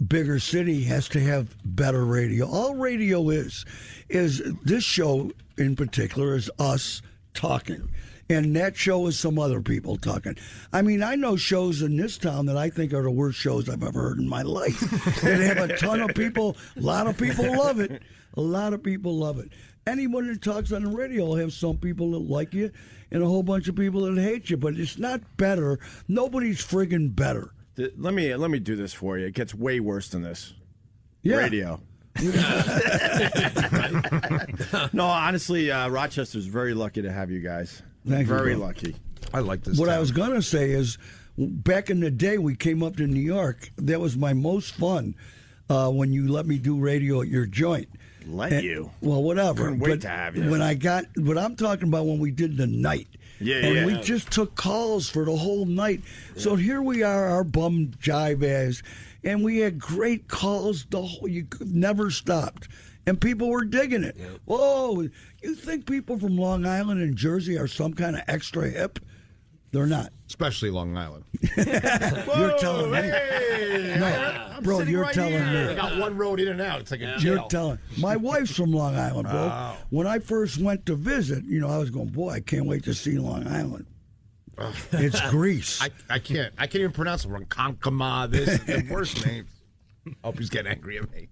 [SPEAKER 9] bigger city has to have better radio. All radio is this show in particular is us talking. And that show is some other people talking. I mean, I know shows in this town that I think are the worst shows I've ever heard in my life. They have a ton of people. A lot of people love it. A lot of people love it. Anyone that talks on the radio will have some people that like you and a whole bunch of people that hate you. But it's not better. Nobody's friggin' better.
[SPEAKER 12] Let me do this for you. It gets way worse than this.
[SPEAKER 9] Yeah.
[SPEAKER 12] Radio. No, honestly, Rochester's very lucky to have you guys.
[SPEAKER 9] Thank you,
[SPEAKER 12] very
[SPEAKER 9] bro.
[SPEAKER 12] lucky.
[SPEAKER 13] I like this.
[SPEAKER 9] What
[SPEAKER 13] town.
[SPEAKER 9] I was going to say is, back in the day, we came up to New York. That was my most fun when you let me do radio at your joint.
[SPEAKER 12] You?
[SPEAKER 9] Well, whatever.
[SPEAKER 12] Couldn't wait
[SPEAKER 9] But
[SPEAKER 12] to have you.
[SPEAKER 9] When I got, what I'm talking about when we did the night. And we just took calls for the whole night. So here we are, our bum jive ass, and we had great calls. You never stopped. And people were digging it. Whoa, you think people from Long Island and Jersey are some kind of extra hip? They're not.
[SPEAKER 13] Especially Long Island.
[SPEAKER 9] You're telling me. No, bro, you're telling me.
[SPEAKER 13] I got one road in and out. It's like a jail.
[SPEAKER 9] You're telling. My wife's from Long Island, bro.
[SPEAKER 13] Oh.
[SPEAKER 9] When I first went to visit, I was going, boy, I can't wait to see Long Island. It's Greece.
[SPEAKER 13] I can't even pronounce it. Ronkonkoma, this the worst names. Opie's getting angry at me.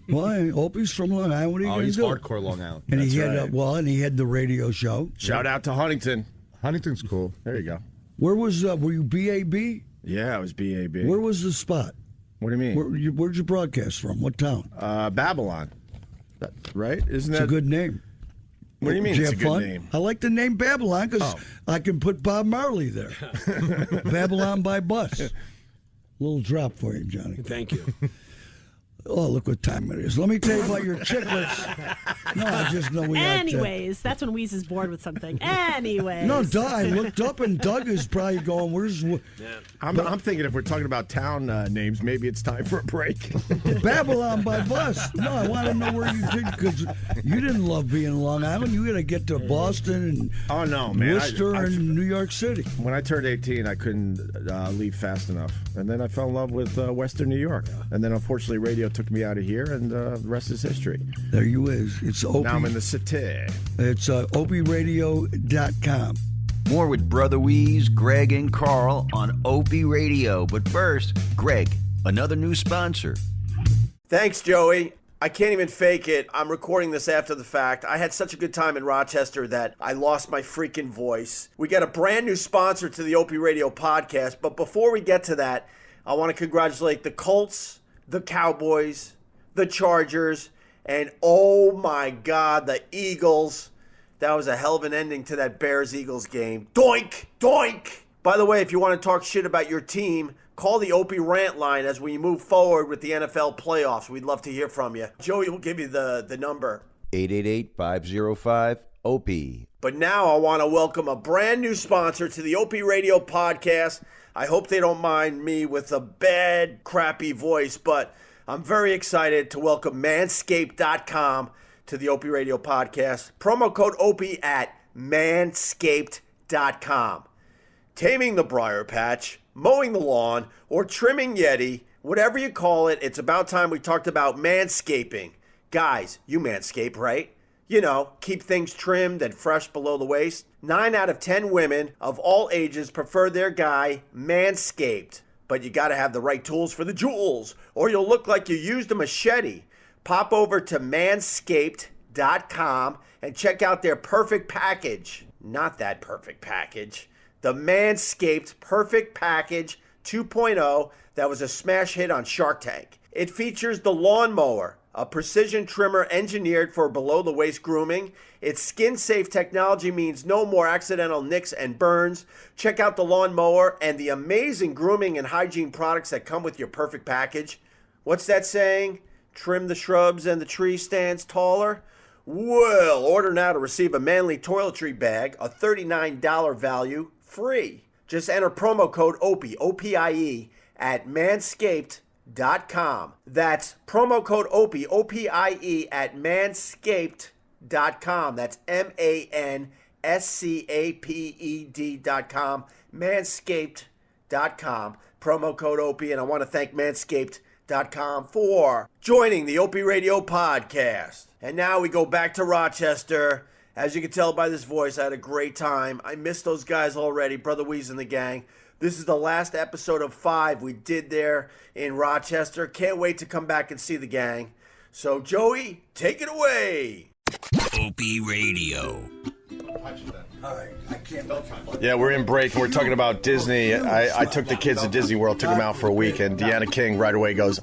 [SPEAKER 9] Well, Opie's from Long Island. What are you going to
[SPEAKER 13] He's
[SPEAKER 9] do?
[SPEAKER 13] hardcore Long Island.
[SPEAKER 9] And he
[SPEAKER 12] That's
[SPEAKER 9] had
[SPEAKER 12] right.
[SPEAKER 9] and he had the radio show.
[SPEAKER 12] Shout out to Huntington.
[SPEAKER 13] Huntington's cool.
[SPEAKER 12] There you go.
[SPEAKER 9] Where was were you BAB?
[SPEAKER 12] Yeah, it was BAB.
[SPEAKER 9] Where was the spot?
[SPEAKER 12] What do you mean?
[SPEAKER 9] Where'd you broadcast from? What town?
[SPEAKER 12] Babylon. Right? Isn't
[SPEAKER 9] It's
[SPEAKER 12] that
[SPEAKER 9] a good name.
[SPEAKER 12] What do you mean
[SPEAKER 9] Did
[SPEAKER 12] it's a
[SPEAKER 9] have
[SPEAKER 12] good
[SPEAKER 9] fun?
[SPEAKER 12] name?
[SPEAKER 9] I like the name Babylon because I can put Bob Marley there. Babylon by bus. Little drop for you, Johnny.
[SPEAKER 11] Thank you.
[SPEAKER 9] Oh, look what time it is. Let me tell you about your chiclets. No, I just know we like to-
[SPEAKER 7] Anyways, that's when Wease is bored with something. Anyways.
[SPEAKER 9] No, Doug, I looked up and Doug is probably going, where's...
[SPEAKER 12] I'm thinking if we're talking about town names, maybe it's time for a break.
[SPEAKER 9] Babylon by bus. No, I want to know where you did, because you didn't love being in Long Island. You got to get to Boston and
[SPEAKER 12] Oh, no, man.
[SPEAKER 9] Worcester and New York City.
[SPEAKER 12] When I turned 18, I couldn't leave fast enough. And then I fell in love with Western New York. And then, unfortunately, radio took me out of here, and the rest is history.
[SPEAKER 9] There you is. It's Opie.
[SPEAKER 12] Now I'm in the city.
[SPEAKER 9] It's OpieRadio.com.
[SPEAKER 1] More with Brother Wease, Greg, and Carl on Opie Radio. But first, Greg, another new sponsor.
[SPEAKER 14] Thanks, Joey. I can't even fake it. I'm recording this after the fact. I had such a good time in Rochester that I lost my freaking voice. We got a brand new sponsor to the OpieRadio podcast, but before we get to that, I want to congratulate the Colts, the Cowboys, the Chargers, and oh my God, the Eagles. That was a hell of an ending to that Bears-Eagles game. Doink! Doink! By the way, if you want to talk shit about your team, call the Opie rant line as we move forward with the NFL playoffs. We'd love to hear from you. Joey will give you the number.
[SPEAKER 1] 888-505-OPIE.
[SPEAKER 14] But now I want to welcome a brand new sponsor to the OpieRadio podcast. I hope they don't mind me with a bad, crappy voice, but I'm very excited to welcome Manscaped.com to the OpieRadio podcast. Promo code Opie at Manscaped.com. Taming the briar patch, mowing the lawn, or trimming Yeti, whatever you call it, it's about time we talked about manscaping. Guys, you manscape, right? You know, keep things trimmed and fresh below the waist. 9 out of 10 women of all ages prefer their guy manscaped. But you gotta have the right tools for the jewels, or you'll look like you used a machete. Pop over to manscaped.com and check out their perfect package. Not that perfect package. The Manscaped Perfect Package 2.0 that was a smash hit on Shark Tank. It features the lawnmower, a precision trimmer engineered for below-the-waist grooming. Its skin-safe technology means no more accidental nicks and burns. Check out the lawnmower and the amazing grooming and hygiene products that come with your perfect package. What's that saying? Trim the shrubs and the tree stands taller? Well, order now to receive a manly toiletry bag, a $39 value, free. Just enter promo code OPIE, O-P-I-E, at manscaped.com. That's promo code OPIE, O-P-I-E, at manscaped.com. That's manscaped.com, manscaped.com. Promo code OPIE, and I want to thank manscaped.com for joining the OpieRadio podcast. And now we go back to Rochester. As you can tell by this voice, I had a great time. I missed those guys already, Brother Wease and the gang. This is the last episode of 5 we did there in Rochester. Can't wait to come back and see the gang. So, Joey, take it away.
[SPEAKER 1] OpieRadio.
[SPEAKER 9] All right, I can't.
[SPEAKER 12] Yeah, we're in break and we're talking about Disney. I took the kids to Disney World, took them out for a week, and Deanna King right away goes,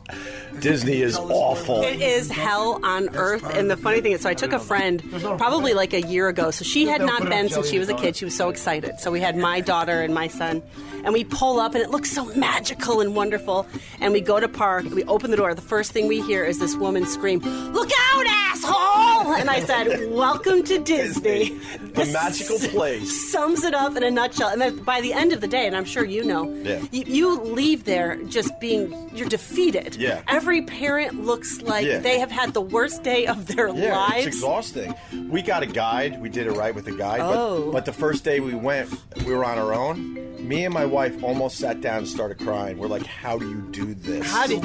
[SPEAKER 12] Disney is awful.
[SPEAKER 15] It is hell on earth. And the funny thing is, so I took a friend probably like a year ago. So she had not been since she was a kid. She was so excited. So we had my daughter and my son. And we pull up and it looks so magical and wonderful. And we go to park, we open the door. The first thing we hear is this woman scream, "Look out, asshole!" And I said, "Welcome to Disney."
[SPEAKER 12] The magical place.
[SPEAKER 15] Sums it up in a nutshell. And then by the end of the day, and I'm sure you know, you leave there just you're defeated.
[SPEAKER 12] Yeah.
[SPEAKER 15] Every parent looks like they have had the worst day of their lives.
[SPEAKER 12] It's exhausting. We got a guide. We did it right with the guide.
[SPEAKER 15] Oh.
[SPEAKER 12] But the first day we went, we were on our own. Me and my wife almost sat down and started crying. We're like, how do you do this?
[SPEAKER 15] How do you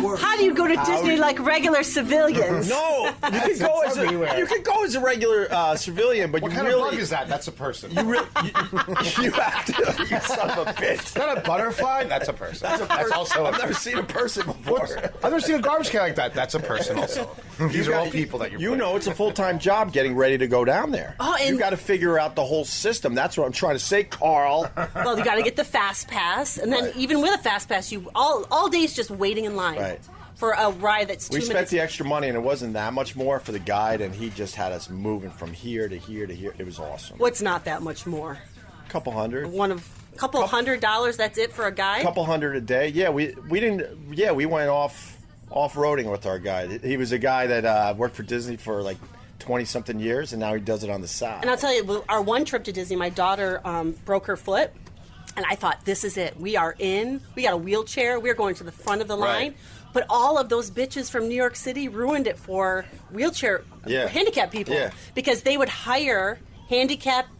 [SPEAKER 15] go to Disney like regular civilians?
[SPEAKER 12] No, you can go as a regular civilian, but
[SPEAKER 13] what
[SPEAKER 12] you
[SPEAKER 13] kind
[SPEAKER 12] really
[SPEAKER 13] of bug is that? That's a person.
[SPEAKER 12] you have to. You son of a bitch.
[SPEAKER 13] Is that a butterfly? That's a person. That's also.
[SPEAKER 12] I've never seen a person before.
[SPEAKER 13] I've never seen a garbage can like that. That's a person also. These are all people that
[SPEAKER 12] you know, it's a full-time job getting ready to go down there.
[SPEAKER 15] Oh, and
[SPEAKER 12] you got to figure out the whole system. That's what I'm trying to say, Carl.
[SPEAKER 15] Well, you got to get the fast pass, and then even with a fast pass, you all days just waiting in line for a ride that's 2 minutes.
[SPEAKER 12] We spent the extra money, and it wasn't that much more for the guide, and he just had us moving from here to here to here. It was awesome.
[SPEAKER 15] What's not that much more?
[SPEAKER 12] A couple hundred.
[SPEAKER 15] Couple $100. That's it for a guide.
[SPEAKER 12] Couple hundred a day. Yeah, we didn't. Yeah, we went off-roading with our guide. He was a guy that worked for Disney for like 20-something years, and now he does it on the side.
[SPEAKER 15] And I'll tell you, our one trip to Disney, my daughter broke her foot, and I thought, this is it. We are in. We got a wheelchair. We're going to the front of the line.
[SPEAKER 12] Right.
[SPEAKER 15] But all of those bitches from New York City ruined it for handicapped people.
[SPEAKER 12] Yeah.
[SPEAKER 15] Because they would hire handicapped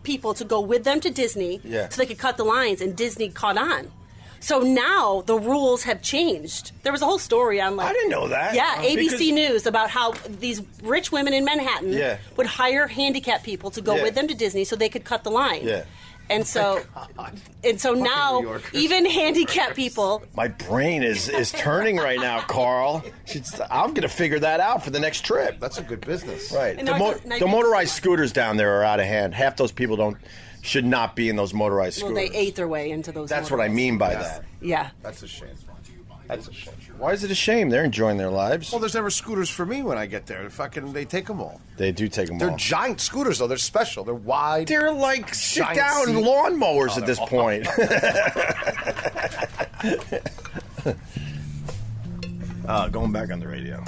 [SPEAKER 15] people to go with them to Disney so they could cut the lines, and Disney caught on. So now the rules have changed. There was a whole story on
[SPEAKER 12] I didn't know that.
[SPEAKER 15] Yeah, ABC News about how these rich women in Manhattan would hire handicapped people to go with them to Disney so they could cut the line.
[SPEAKER 12] Yeah.
[SPEAKER 15] And so now, even handicapped people.
[SPEAKER 12] My brain is turning right now, Carl. I'm going to figure that out for the next trip.
[SPEAKER 13] That's a good business.
[SPEAKER 12] Right. The motorized scooters down there are out of hand. Half those people should not be in those motorized scooters.
[SPEAKER 15] Well, they ate their way into those.
[SPEAKER 12] That's what I mean by that.
[SPEAKER 15] Yeah.
[SPEAKER 13] That's a shame.
[SPEAKER 12] Why is it a shame? They're enjoying their lives.
[SPEAKER 13] Well, there's never scooters for me when I get there. They take them all.
[SPEAKER 12] They do take them all.
[SPEAKER 13] They're giant scooters, though. They're special. They're wide.
[SPEAKER 12] They're like sit-down lawnmowers at this point. Going back on the radio.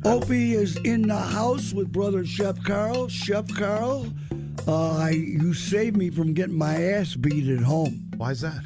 [SPEAKER 9] Opie is in the house with brother Chef Carl. Chef Carl, you saved me from getting my ass beat at home.
[SPEAKER 6] Why is that?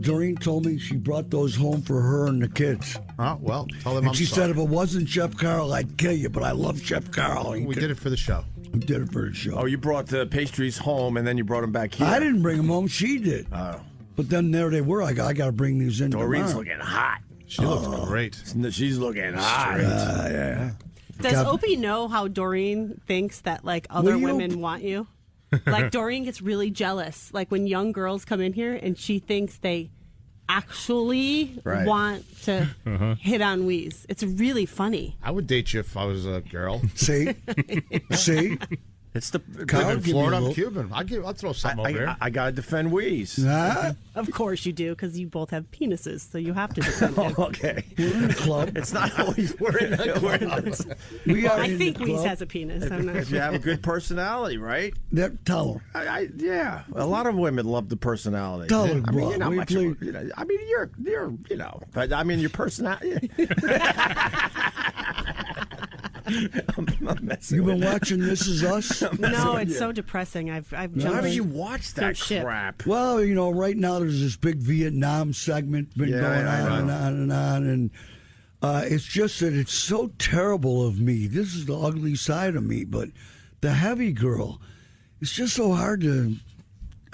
[SPEAKER 9] Doreen told me she brought those home for her and the kids.
[SPEAKER 6] Oh, well, tell them
[SPEAKER 9] and
[SPEAKER 6] I'm
[SPEAKER 9] she
[SPEAKER 6] sorry.
[SPEAKER 9] said if it wasn't Chef Carl, I'd kill you, but I love Chef Carl.
[SPEAKER 6] We did it for the show.
[SPEAKER 9] We did it for the show.
[SPEAKER 12] Oh, you brought the pastries home and then you brought them back here?
[SPEAKER 9] I didn't bring them home. She did.
[SPEAKER 12] Oh.
[SPEAKER 9] But then there they were. I got to bring these in
[SPEAKER 12] Doreen's
[SPEAKER 9] tomorrow.
[SPEAKER 12] looking hot.
[SPEAKER 6] She looks great.
[SPEAKER 12] She's looking hot.
[SPEAKER 9] Yeah.
[SPEAKER 7] Does Opie know how Doreen thinks that like other women want you? Like Doreen gets really jealous. Like when young girls come in here and she thinks they actually want to hit on Wease. It's really funny.
[SPEAKER 6] I would date you if I was a girl.
[SPEAKER 9] See?
[SPEAKER 12] It's the
[SPEAKER 6] Live in Florida. I'm Cuban. I'll throw something over here.
[SPEAKER 12] I gotta defend Wease.
[SPEAKER 7] Of course you do, because you both have penises, so you have to defend him.
[SPEAKER 12] Okay.
[SPEAKER 9] We're in the club.
[SPEAKER 12] It's not always we're in the club.
[SPEAKER 7] I think Wease has a penis. I'm not
[SPEAKER 12] If you have a good personality, right?
[SPEAKER 9] Tell her.
[SPEAKER 12] Yeah, a lot of women love the personality.
[SPEAKER 9] Tell her,
[SPEAKER 12] I mean,
[SPEAKER 9] bro.
[SPEAKER 12] you're not much. I mean, you're but I mean, your personality. I'm messing
[SPEAKER 9] You've
[SPEAKER 12] with
[SPEAKER 9] been watching This Is Us?
[SPEAKER 7] No, it's so depressing. I've jumped.
[SPEAKER 12] How do you watch that
[SPEAKER 7] ship.
[SPEAKER 12] crap?
[SPEAKER 9] Well, right now there's this big Vietnam segment been going on and on and on, and it's just that it's so terrible of me. This is the ugly side of me, but the heavy girl, it's just so hard to.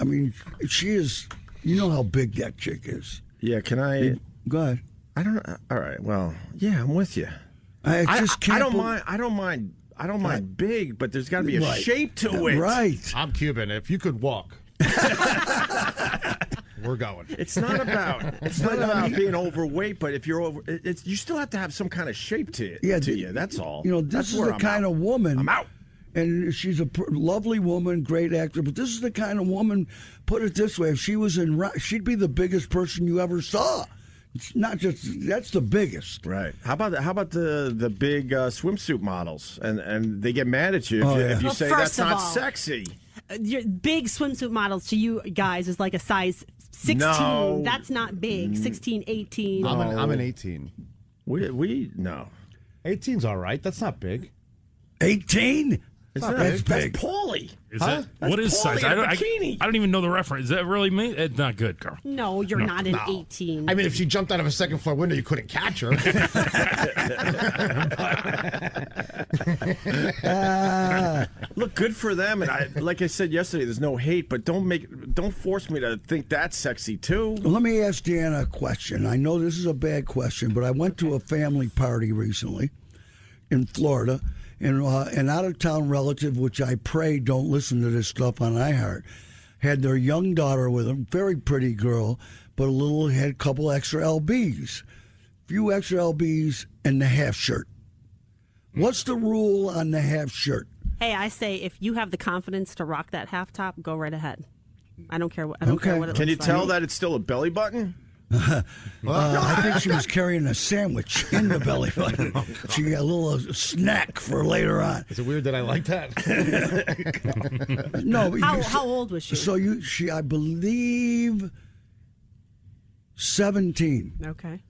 [SPEAKER 9] I mean, she is. You know how big that chick is.
[SPEAKER 12] Yeah, can I?
[SPEAKER 9] Go ahead.
[SPEAKER 12] I don't know. All right. Well, yeah, I'm with you.
[SPEAKER 9] I just can't.
[SPEAKER 12] I don't mind big, but there's got to be a shape to it.
[SPEAKER 9] Right.
[SPEAKER 6] I'm Cuban. If you could walk, we're going.
[SPEAKER 12] It's not about being overweight, but if you're over, you still have to have some kind of shape to it.
[SPEAKER 9] Yeah,
[SPEAKER 12] to you. That's all.
[SPEAKER 9] This is the kind of woman.
[SPEAKER 12] I'm out.
[SPEAKER 9] And she's a lovely woman, great actor. But this is the kind of woman. Put it this way: if she was she'd be the biggest person you ever saw. It's not just that's the biggest.
[SPEAKER 12] Right. How about the big swimsuit models and they get mad at you if you say that's not sexy.
[SPEAKER 7] Your big swimsuit models to you guys is like a size 16.
[SPEAKER 12] No.
[SPEAKER 7] That's not big. 16, 18.
[SPEAKER 6] I'm an 18.
[SPEAKER 12] We no.
[SPEAKER 6] 18's all right. That's not big.
[SPEAKER 9] 18?
[SPEAKER 12] That's Paulie.
[SPEAKER 10] Is it? What is size? I don't even know the reference. Is that really me? It's not good, Carl.
[SPEAKER 7] No, you're not an 18.
[SPEAKER 6] I mean, if she jumped out of a second floor window, you couldn't catch her.
[SPEAKER 12] Look, good for them. And like I said yesterday, there's no hate, but don't force me to think that's sexy too.
[SPEAKER 9] Let me ask Deanna a question. I know this is a bad question, but I went to a family party recently in Florida. And an out-of-town relative, which I pray don't listen to this stuff on iHeart, had their young daughter with them, very pretty girl, but had a couple extra LBs, few extra LBs, and the half shirt. What's the rule on the half shirt?
[SPEAKER 7] Hey, I say if you have the confidence to rock that half top, go right ahead. I don't care what. I don't care what it
[SPEAKER 12] Can you
[SPEAKER 7] looks
[SPEAKER 12] tell
[SPEAKER 7] like.
[SPEAKER 12] that it's still a belly button?
[SPEAKER 9] I think she was carrying a sandwich in the belly button. She got a little snack for later on.
[SPEAKER 6] Is it weird that I like that?
[SPEAKER 9] No.
[SPEAKER 7] How old was she?
[SPEAKER 9] So she, I believe, 17.
[SPEAKER 7] Okay.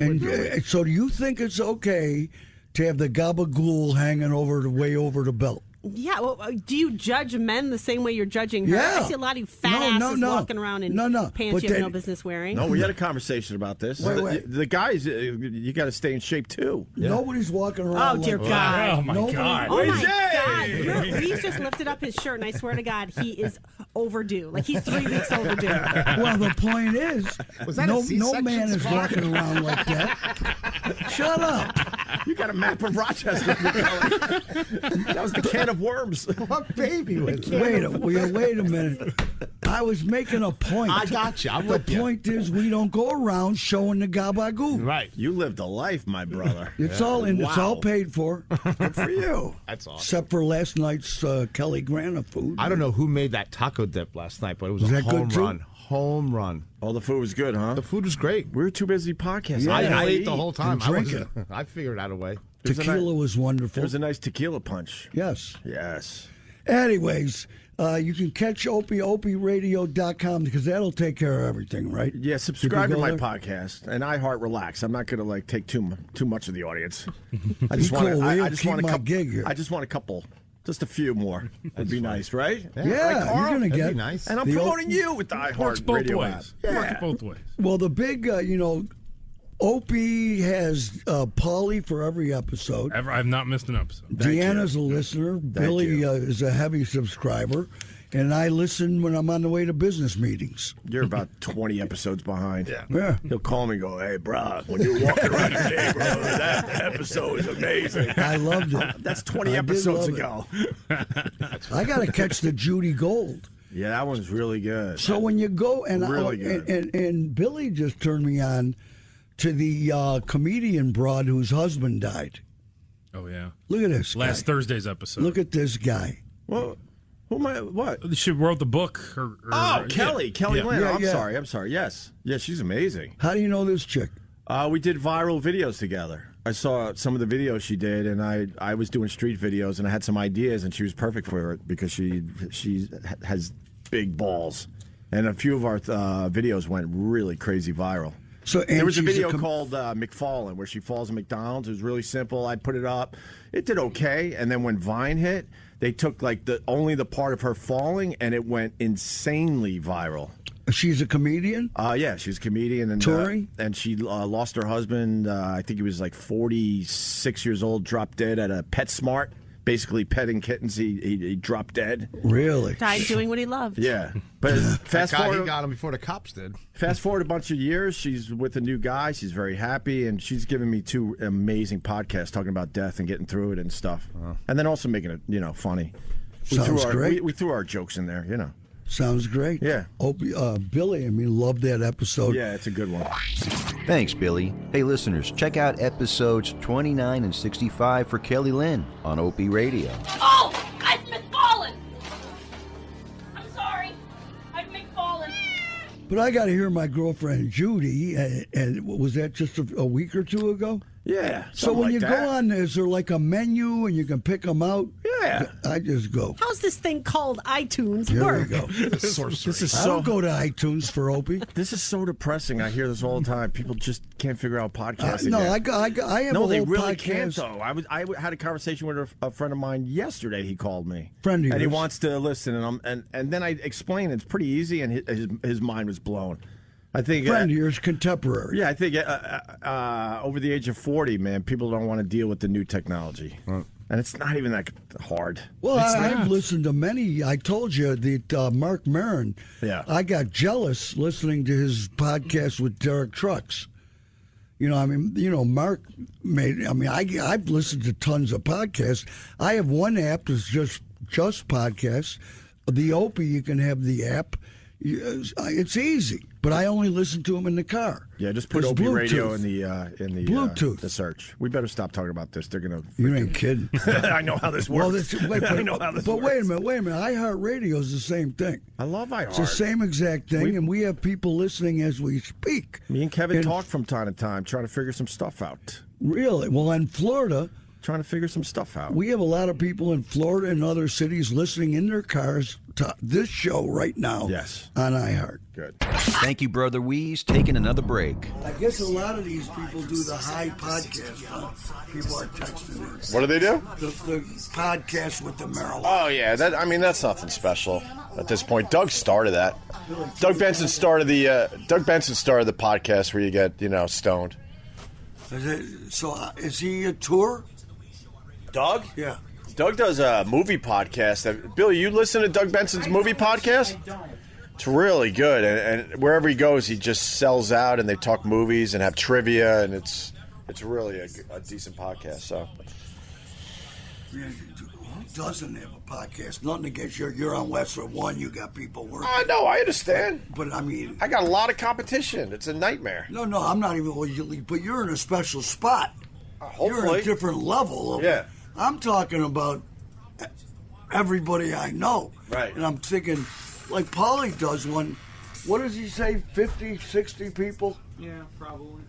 [SPEAKER 9] And so do you think it's okay to have the gabagool hanging way over the belt?
[SPEAKER 7] Yeah, well, do you judge men the same way you're judging her?
[SPEAKER 9] Yeah.
[SPEAKER 7] I see a lot of you fat asses walking around in pants you have no business wearing.
[SPEAKER 12] No, we had a conversation about this.
[SPEAKER 9] Wait.
[SPEAKER 12] The guys, you got to stay in shape too.
[SPEAKER 9] Yeah. Nobody's walking around.
[SPEAKER 7] Oh, dear God.
[SPEAKER 10] Oh, my God.
[SPEAKER 7] Oh, my God. He's just lifted up his shirt, and I swear to God, he is overdue. Like, he's 3 weeks overdue.
[SPEAKER 9] Well, the point is, no man is walking around like that. Shut up.
[SPEAKER 12] You got a map of Rochester. That was the can of worms.
[SPEAKER 16] What baby was
[SPEAKER 9] Wait a minute. I was making a point.
[SPEAKER 16] I got you. I'm with
[SPEAKER 9] the
[SPEAKER 16] you.
[SPEAKER 9] point is, we don't go around showing the gabagoo.
[SPEAKER 16] Right.
[SPEAKER 12] You lived a life, my brother.
[SPEAKER 9] It's all in. It's all paid for.
[SPEAKER 12] Good for you.
[SPEAKER 16] That's awesome.
[SPEAKER 9] Except for last night's Kelly Grana food.
[SPEAKER 16] I don't know who made that taco dip last night, but it was a
[SPEAKER 9] that
[SPEAKER 16] home
[SPEAKER 9] good, too?
[SPEAKER 16] run. Home run.
[SPEAKER 12] Oh, the food was good, huh?
[SPEAKER 16] The food was great.
[SPEAKER 12] We were too busy podcasting.
[SPEAKER 9] Yeah.
[SPEAKER 16] I ate the whole time.
[SPEAKER 9] And drinking.
[SPEAKER 16] I figured out a way.
[SPEAKER 9] Tequila was wonderful.
[SPEAKER 12] There was a nice tequila punch.
[SPEAKER 9] Yes.
[SPEAKER 12] Yes.
[SPEAKER 9] Anyways, you can catch Opie, OpieRadio.com, because that'll take care of everything, right?
[SPEAKER 12] Yeah, subscribe
[SPEAKER 9] Did
[SPEAKER 12] to
[SPEAKER 9] you
[SPEAKER 12] my
[SPEAKER 9] go there?
[SPEAKER 12] podcast, and I heart relax. I'm not going to take too much of the audience. I
[SPEAKER 9] Be
[SPEAKER 12] just want
[SPEAKER 9] cool,
[SPEAKER 12] I
[SPEAKER 9] Will.
[SPEAKER 12] just
[SPEAKER 9] Keep
[SPEAKER 12] want a
[SPEAKER 9] my
[SPEAKER 12] couple.
[SPEAKER 9] gig here.
[SPEAKER 12] I just want a couple. Just a few more. Would be nice, right?
[SPEAKER 9] Yeah,
[SPEAKER 12] Carl?
[SPEAKER 9] you're going to
[SPEAKER 16] That'd
[SPEAKER 9] get
[SPEAKER 16] be nice.
[SPEAKER 12] And I'm
[SPEAKER 9] the
[SPEAKER 12] promoting you with the
[SPEAKER 10] Works
[SPEAKER 12] iHeart
[SPEAKER 10] both
[SPEAKER 12] Radio
[SPEAKER 10] ways.
[SPEAKER 12] app.
[SPEAKER 10] Works both ways.
[SPEAKER 9] Well, the big, Opie has Paulie for every episode.
[SPEAKER 10] I've not missed an episode.
[SPEAKER 9] Deanna's a listener. Billy is a heavy subscriber. And I listen when I'm on the way to business meetings.
[SPEAKER 12] You're about 20 episodes behind.
[SPEAKER 9] Yeah.
[SPEAKER 12] He'll call me and go, "Hey, bro, when you're walking around your neighborhood, that episode is amazing."
[SPEAKER 9] I loved it.
[SPEAKER 12] That's 20
[SPEAKER 9] I did
[SPEAKER 12] episodes
[SPEAKER 9] love
[SPEAKER 12] ago.
[SPEAKER 9] I got to catch the Judy Gold.
[SPEAKER 12] Yeah, that one's really good.
[SPEAKER 9] So when you go and
[SPEAKER 12] Really good.
[SPEAKER 9] and Billy just turned me on to the comedian broad whose husband died.
[SPEAKER 10] Oh yeah.
[SPEAKER 9] Look at this.
[SPEAKER 10] Last
[SPEAKER 9] guy.
[SPEAKER 10] Thursday's episode.
[SPEAKER 9] Look at this guy.
[SPEAKER 12] Well, who am I? What?
[SPEAKER 10] She wrote the book.
[SPEAKER 12] Kelly Lynn.
[SPEAKER 9] Yeah,
[SPEAKER 12] I'm sorry. Yes, she's amazing.
[SPEAKER 9] How do you know this chick?
[SPEAKER 12] We did viral videos together. I saw some of the videos she did, and I was doing street videos, and I had some ideas, and she was perfect for it because she has big balls, and a few of our videos went really crazy viral.
[SPEAKER 9] So
[SPEAKER 12] there was a video called McFallen where she falls in McDonald's. It was really simple. I put it up. It did okay, and then when Vine hit, they took only the part of her falling, and it went insanely viral.
[SPEAKER 9] She's a comedian?
[SPEAKER 12] Yeah, she's a comedian. And,
[SPEAKER 9] touring?
[SPEAKER 12] And she lost her husband, I think he was 46 years old, dropped dead at a PetSmart, basically petting kittens. He dropped dead.
[SPEAKER 9] Really?
[SPEAKER 7] Died doing what he loved.
[SPEAKER 12] Yeah. But fast forward.
[SPEAKER 16] He got him before the cops did.
[SPEAKER 12] Fast forward a bunch of years, she's with a new guy. She's very happy, and she's given me 2 amazing podcasts talking about death and getting through it and stuff. And then also making it, funny.
[SPEAKER 9] Sounds great.
[SPEAKER 12] We threw our jokes in there,
[SPEAKER 9] Sounds great.
[SPEAKER 12] Yeah.
[SPEAKER 9] Billy, loved that episode.
[SPEAKER 12] Yeah, it's a good one.
[SPEAKER 1] Thanks, Billy. Hey, listeners, check out episodes 29 and 65 for Kelly Lynn on Opie Radio.
[SPEAKER 17] Oh, I've McFallen. I'm sorry. I've McFallen.
[SPEAKER 9] But I got to hear my girlfriend Judy, and was that just a week or 2 ago?
[SPEAKER 12] Yeah.
[SPEAKER 9] So when you go on, is there a menu and you can pick them out?
[SPEAKER 12] Yeah.
[SPEAKER 9] I just go.
[SPEAKER 7] How's this thing called iTunes
[SPEAKER 9] Here
[SPEAKER 7] work?
[SPEAKER 9] we go.
[SPEAKER 12] This is
[SPEAKER 9] I don't go to iTunes for Opie.
[SPEAKER 12] This is so depressing. I hear this all the time. People just can't figure out podcasting.
[SPEAKER 9] No,
[SPEAKER 12] yet.
[SPEAKER 9] I have
[SPEAKER 12] No,
[SPEAKER 9] a
[SPEAKER 12] they
[SPEAKER 9] whole
[SPEAKER 12] really
[SPEAKER 9] podcast.
[SPEAKER 12] can't, though. I had a conversation with a friend of mine yesterday. He called me.
[SPEAKER 9] Friend of
[SPEAKER 12] and he
[SPEAKER 9] yours?
[SPEAKER 12] wants to listen, and then I explained it's pretty easy, and his mind was blown. I think
[SPEAKER 9] Friend of yours, contemporary.
[SPEAKER 12] Yeah, I think over the age of 40, man, people don't want to deal with the new technology. And it's not even that hard.
[SPEAKER 9] Well, I've listened to many. I told you that Mark Maron.
[SPEAKER 12] Yeah.
[SPEAKER 9] I got jealous listening to his podcast with Derek Trucks. Mark made. I've listened to tons of podcasts. I have one app that's just podcasts. The Opie, you can have the app. It's easy, but I only listen to them in the car.
[SPEAKER 12] Yeah, just put
[SPEAKER 9] There's
[SPEAKER 12] Opie
[SPEAKER 9] Bluetooth.
[SPEAKER 12] Radio in the
[SPEAKER 9] Bluetooth.
[SPEAKER 12] the search. We better stop talking about this. They're gonna.
[SPEAKER 9] You ain't kidding.
[SPEAKER 12] I know how this works. I know how this works.
[SPEAKER 9] Wait a minute. iHeartRadio is the same thing.
[SPEAKER 12] I love iHeart.
[SPEAKER 9] It's the same exact thing, and we have people listening as we speak.
[SPEAKER 12] Me and Kevin talk from time to time, trying to figure some stuff out.
[SPEAKER 9] Really? Well, in Florida,
[SPEAKER 12] trying to figure some stuff out.
[SPEAKER 9] We have a lot of people in Florida and other cities listening in their cars to this show right now.
[SPEAKER 1] Yes.
[SPEAKER 9] On iHeart.
[SPEAKER 12] Good.
[SPEAKER 1] Thank you, Brother Wease. Taking another break.
[SPEAKER 9] I guess a lot of these people do the high podcast. People are texting me.
[SPEAKER 3] What do they do?
[SPEAKER 9] The podcast with the marijuana.
[SPEAKER 3] Oh yeah, that's nothing special at this point. Doug started that. Doug Benson started the podcast where you get stoned.
[SPEAKER 9] Is he a tour?
[SPEAKER 3] Doug?
[SPEAKER 9] Yeah.
[SPEAKER 3] Doug does a movie podcast. Billy, you listen to Doug Benson's movie podcast? It's really good, and wherever he goes, he just sells out, and they talk movies and have trivia, and it's
[SPEAKER 12] It's really a decent podcast. So.
[SPEAKER 9] Who doesn't have a podcast? Nothing against you. You're on Westwood One. You got people working.
[SPEAKER 12] I know. I understand.
[SPEAKER 9] But I mean,
[SPEAKER 12] I got a lot of competition. It's a nightmare.
[SPEAKER 9] No, I'm not even. But you're in a special spot.
[SPEAKER 12] Hopefully.
[SPEAKER 9] You're in a different level.
[SPEAKER 12] Yeah.
[SPEAKER 9] I'm talking about everybody I know.
[SPEAKER 12] Right.
[SPEAKER 9] And I'm thinking, like Paulie does one. What does he say? 50, 60 people?
[SPEAKER 8] Yeah, probably.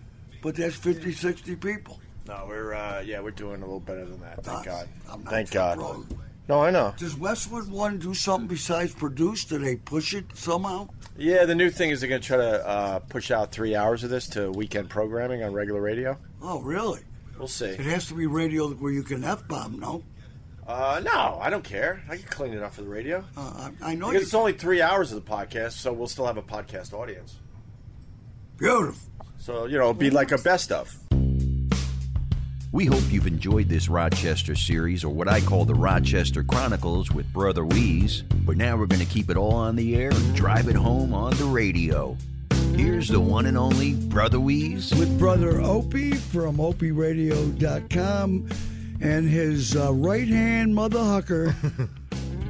[SPEAKER 9] But that's 50, 60 people.
[SPEAKER 12] No, we're doing a little better than that. Thank God.
[SPEAKER 9] I'm not
[SPEAKER 12] Thank God.
[SPEAKER 9] Bro.
[SPEAKER 12] No, I know.
[SPEAKER 9] Does Westwood One do something besides produce? Do they push it somehow?
[SPEAKER 12] Yeah, the new thing is they're going to try to push out 3 hours of this to weekend programming on regular radio.
[SPEAKER 9] Oh, really?
[SPEAKER 12] We'll see.
[SPEAKER 9] It has to be radio where you can F-bomb, no?
[SPEAKER 12] No, I don't care. I can clean it up for the radio.
[SPEAKER 9] I know
[SPEAKER 12] because it's only 3 hours of the podcast, so we'll still have a podcast audience.
[SPEAKER 9] Beautiful.
[SPEAKER 12] So, it'll be like a best of.
[SPEAKER 1] We hope you've enjoyed this Rochester series, or what I call the Rochester Chronicles with Brother Wease. But now we're going to keep it all on the air and drive it home on the radio. Here's the one and only Brother Wease.
[SPEAKER 9] With Brother Opie from OpieRadio.com and his right-hand mother hucker,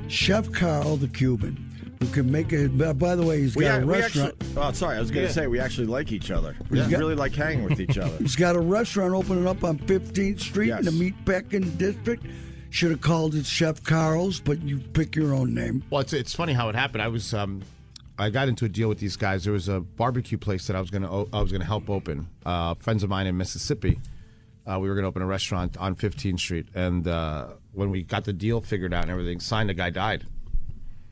[SPEAKER 9] Chef Carl the Cuban, who can make it. By the way, he's got a restaurant.
[SPEAKER 12] I was going to say, we actually like each other. We really like hanging with each other.
[SPEAKER 9] He's got a restaurant opening up on 15th Street in the Meatpacking District. Should have called it Chef Carl's, but you pick your own name.
[SPEAKER 6] Well, it's funny how it happened. I got into a deal with these guys. There was a barbecue place that I was gonna help open. Friends of mine in Mississippi. We were gonna open a restaurant on 15th Street, and when we got the deal figured out and everything signed, the guy died.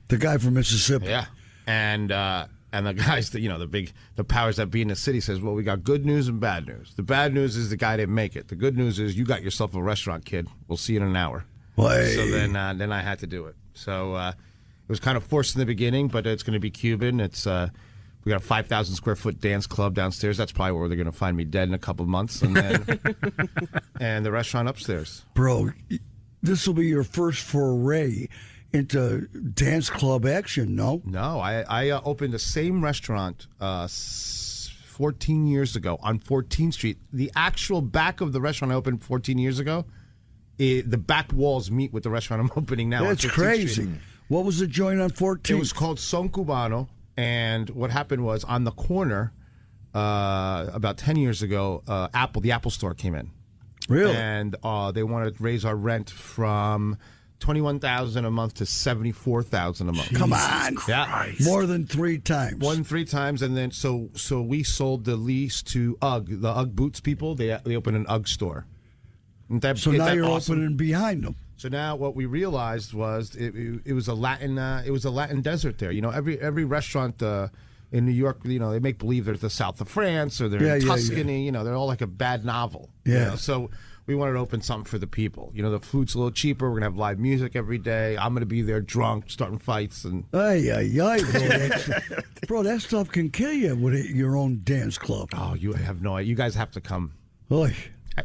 [SPEAKER 9] The guy from Mississippi.
[SPEAKER 6] Yeah, and the guys that the powers that be in the city says, well, we got good news and bad news. The bad news is the guy didn't make it. The good news is you got yourself a restaurant, kid. We'll see you in an hour.
[SPEAKER 9] Why?
[SPEAKER 6] So then I had to do it. So it was kind of forced in the beginning, but it's going to be Cuban. It's we got a 5,000 square foot dance club downstairs. That's probably where they're going to find me dead in a couple of months, and then and the restaurant upstairs.
[SPEAKER 9] Bro, this will be your first foray into dance club action, no?
[SPEAKER 6] No, I opened the same restaurant 14 years ago on 14th Street. The actual back of the restaurant I opened 14 years ago, the back walls meet with the restaurant I'm opening now.
[SPEAKER 9] That's crazy. What was the joint on 14th?
[SPEAKER 6] It was called Son Cubano, and what happened was on the corner about 10 years ago, the Apple Store came in.
[SPEAKER 9] Really?
[SPEAKER 6] And they wanted to raise our rent from $21,000 a month to $74,000 a month.
[SPEAKER 9] Come on,
[SPEAKER 6] yeah,
[SPEAKER 9] more than 3 times.
[SPEAKER 6] More than 3 times, and then so we sold the lease to UGG, the UGG boots people. They opened an UGG store.
[SPEAKER 9] So now you're opening behind them.
[SPEAKER 6] So now what we realized was it was a Latin desert there. Every restaurant in New York, they make believe they're the south of France or they're in Tuscany. Yeah. They're all like a bad novel.
[SPEAKER 9] Yeah.
[SPEAKER 6] So we wanted to open something for the people. The food's a little cheaper. We're gonna have live music every day. I'm gonna be there drunk, starting fights, and
[SPEAKER 9] bro, bro, that stuff can kill you with your own dance club.
[SPEAKER 6] Oh, you have no idea. You guys have to come.
[SPEAKER 9] Oy.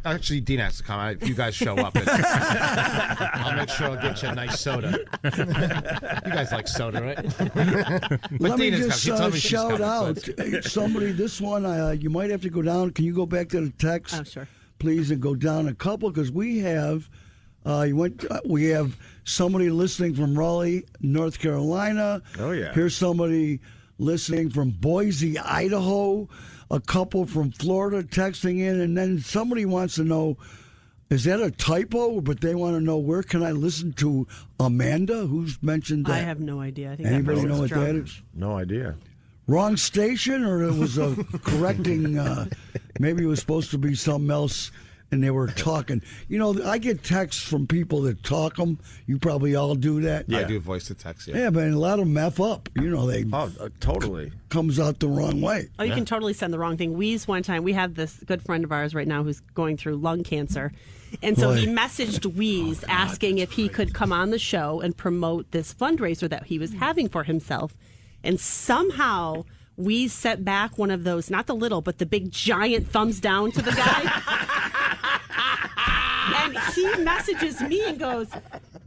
[SPEAKER 6] Actually, Dean has to come. If you guys show up, I'll make sure I'll get you a nice soda. You guys like soda, right?
[SPEAKER 9] Let me just shout out somebody. This one, you might have to go down. Can you go back to the text?
[SPEAKER 7] Oh, sure.
[SPEAKER 9] Please, and go down a couple, because we have somebody listening from Raleigh, North Carolina.
[SPEAKER 12] Oh yeah.
[SPEAKER 9] Here's somebody listening from Boise, Idaho. A couple from Florida texting in, and then somebody wants to know, is that a typo? But they want to know, where can I listen to Amanda? Who's mentioned that?
[SPEAKER 7] I have no idea. I think
[SPEAKER 9] anybody
[SPEAKER 7] that
[SPEAKER 9] know what
[SPEAKER 7] drunk.
[SPEAKER 9] that is?
[SPEAKER 12] No idea.
[SPEAKER 9] Wrong station, or it was a correcting? Maybe it was supposed to be something else, and they were talking. I get texts from people that talk them. You probably all do that.
[SPEAKER 6] Yeah, I do voice to text.
[SPEAKER 9] Yeah, but a lot of them F up. They
[SPEAKER 12] totally
[SPEAKER 9] comes out the wrong way.
[SPEAKER 7] Oh, you can totally send the wrong thing. Wease, one time, we have this good friend of ours right now who's going through lung cancer. And so he messaged Wease asking if he could come on the show and promote this fundraiser that he was having for himself. And somehow Wease sent back one of those, not the little, but the big giant thumbs down to the guy. And he messages me and goes,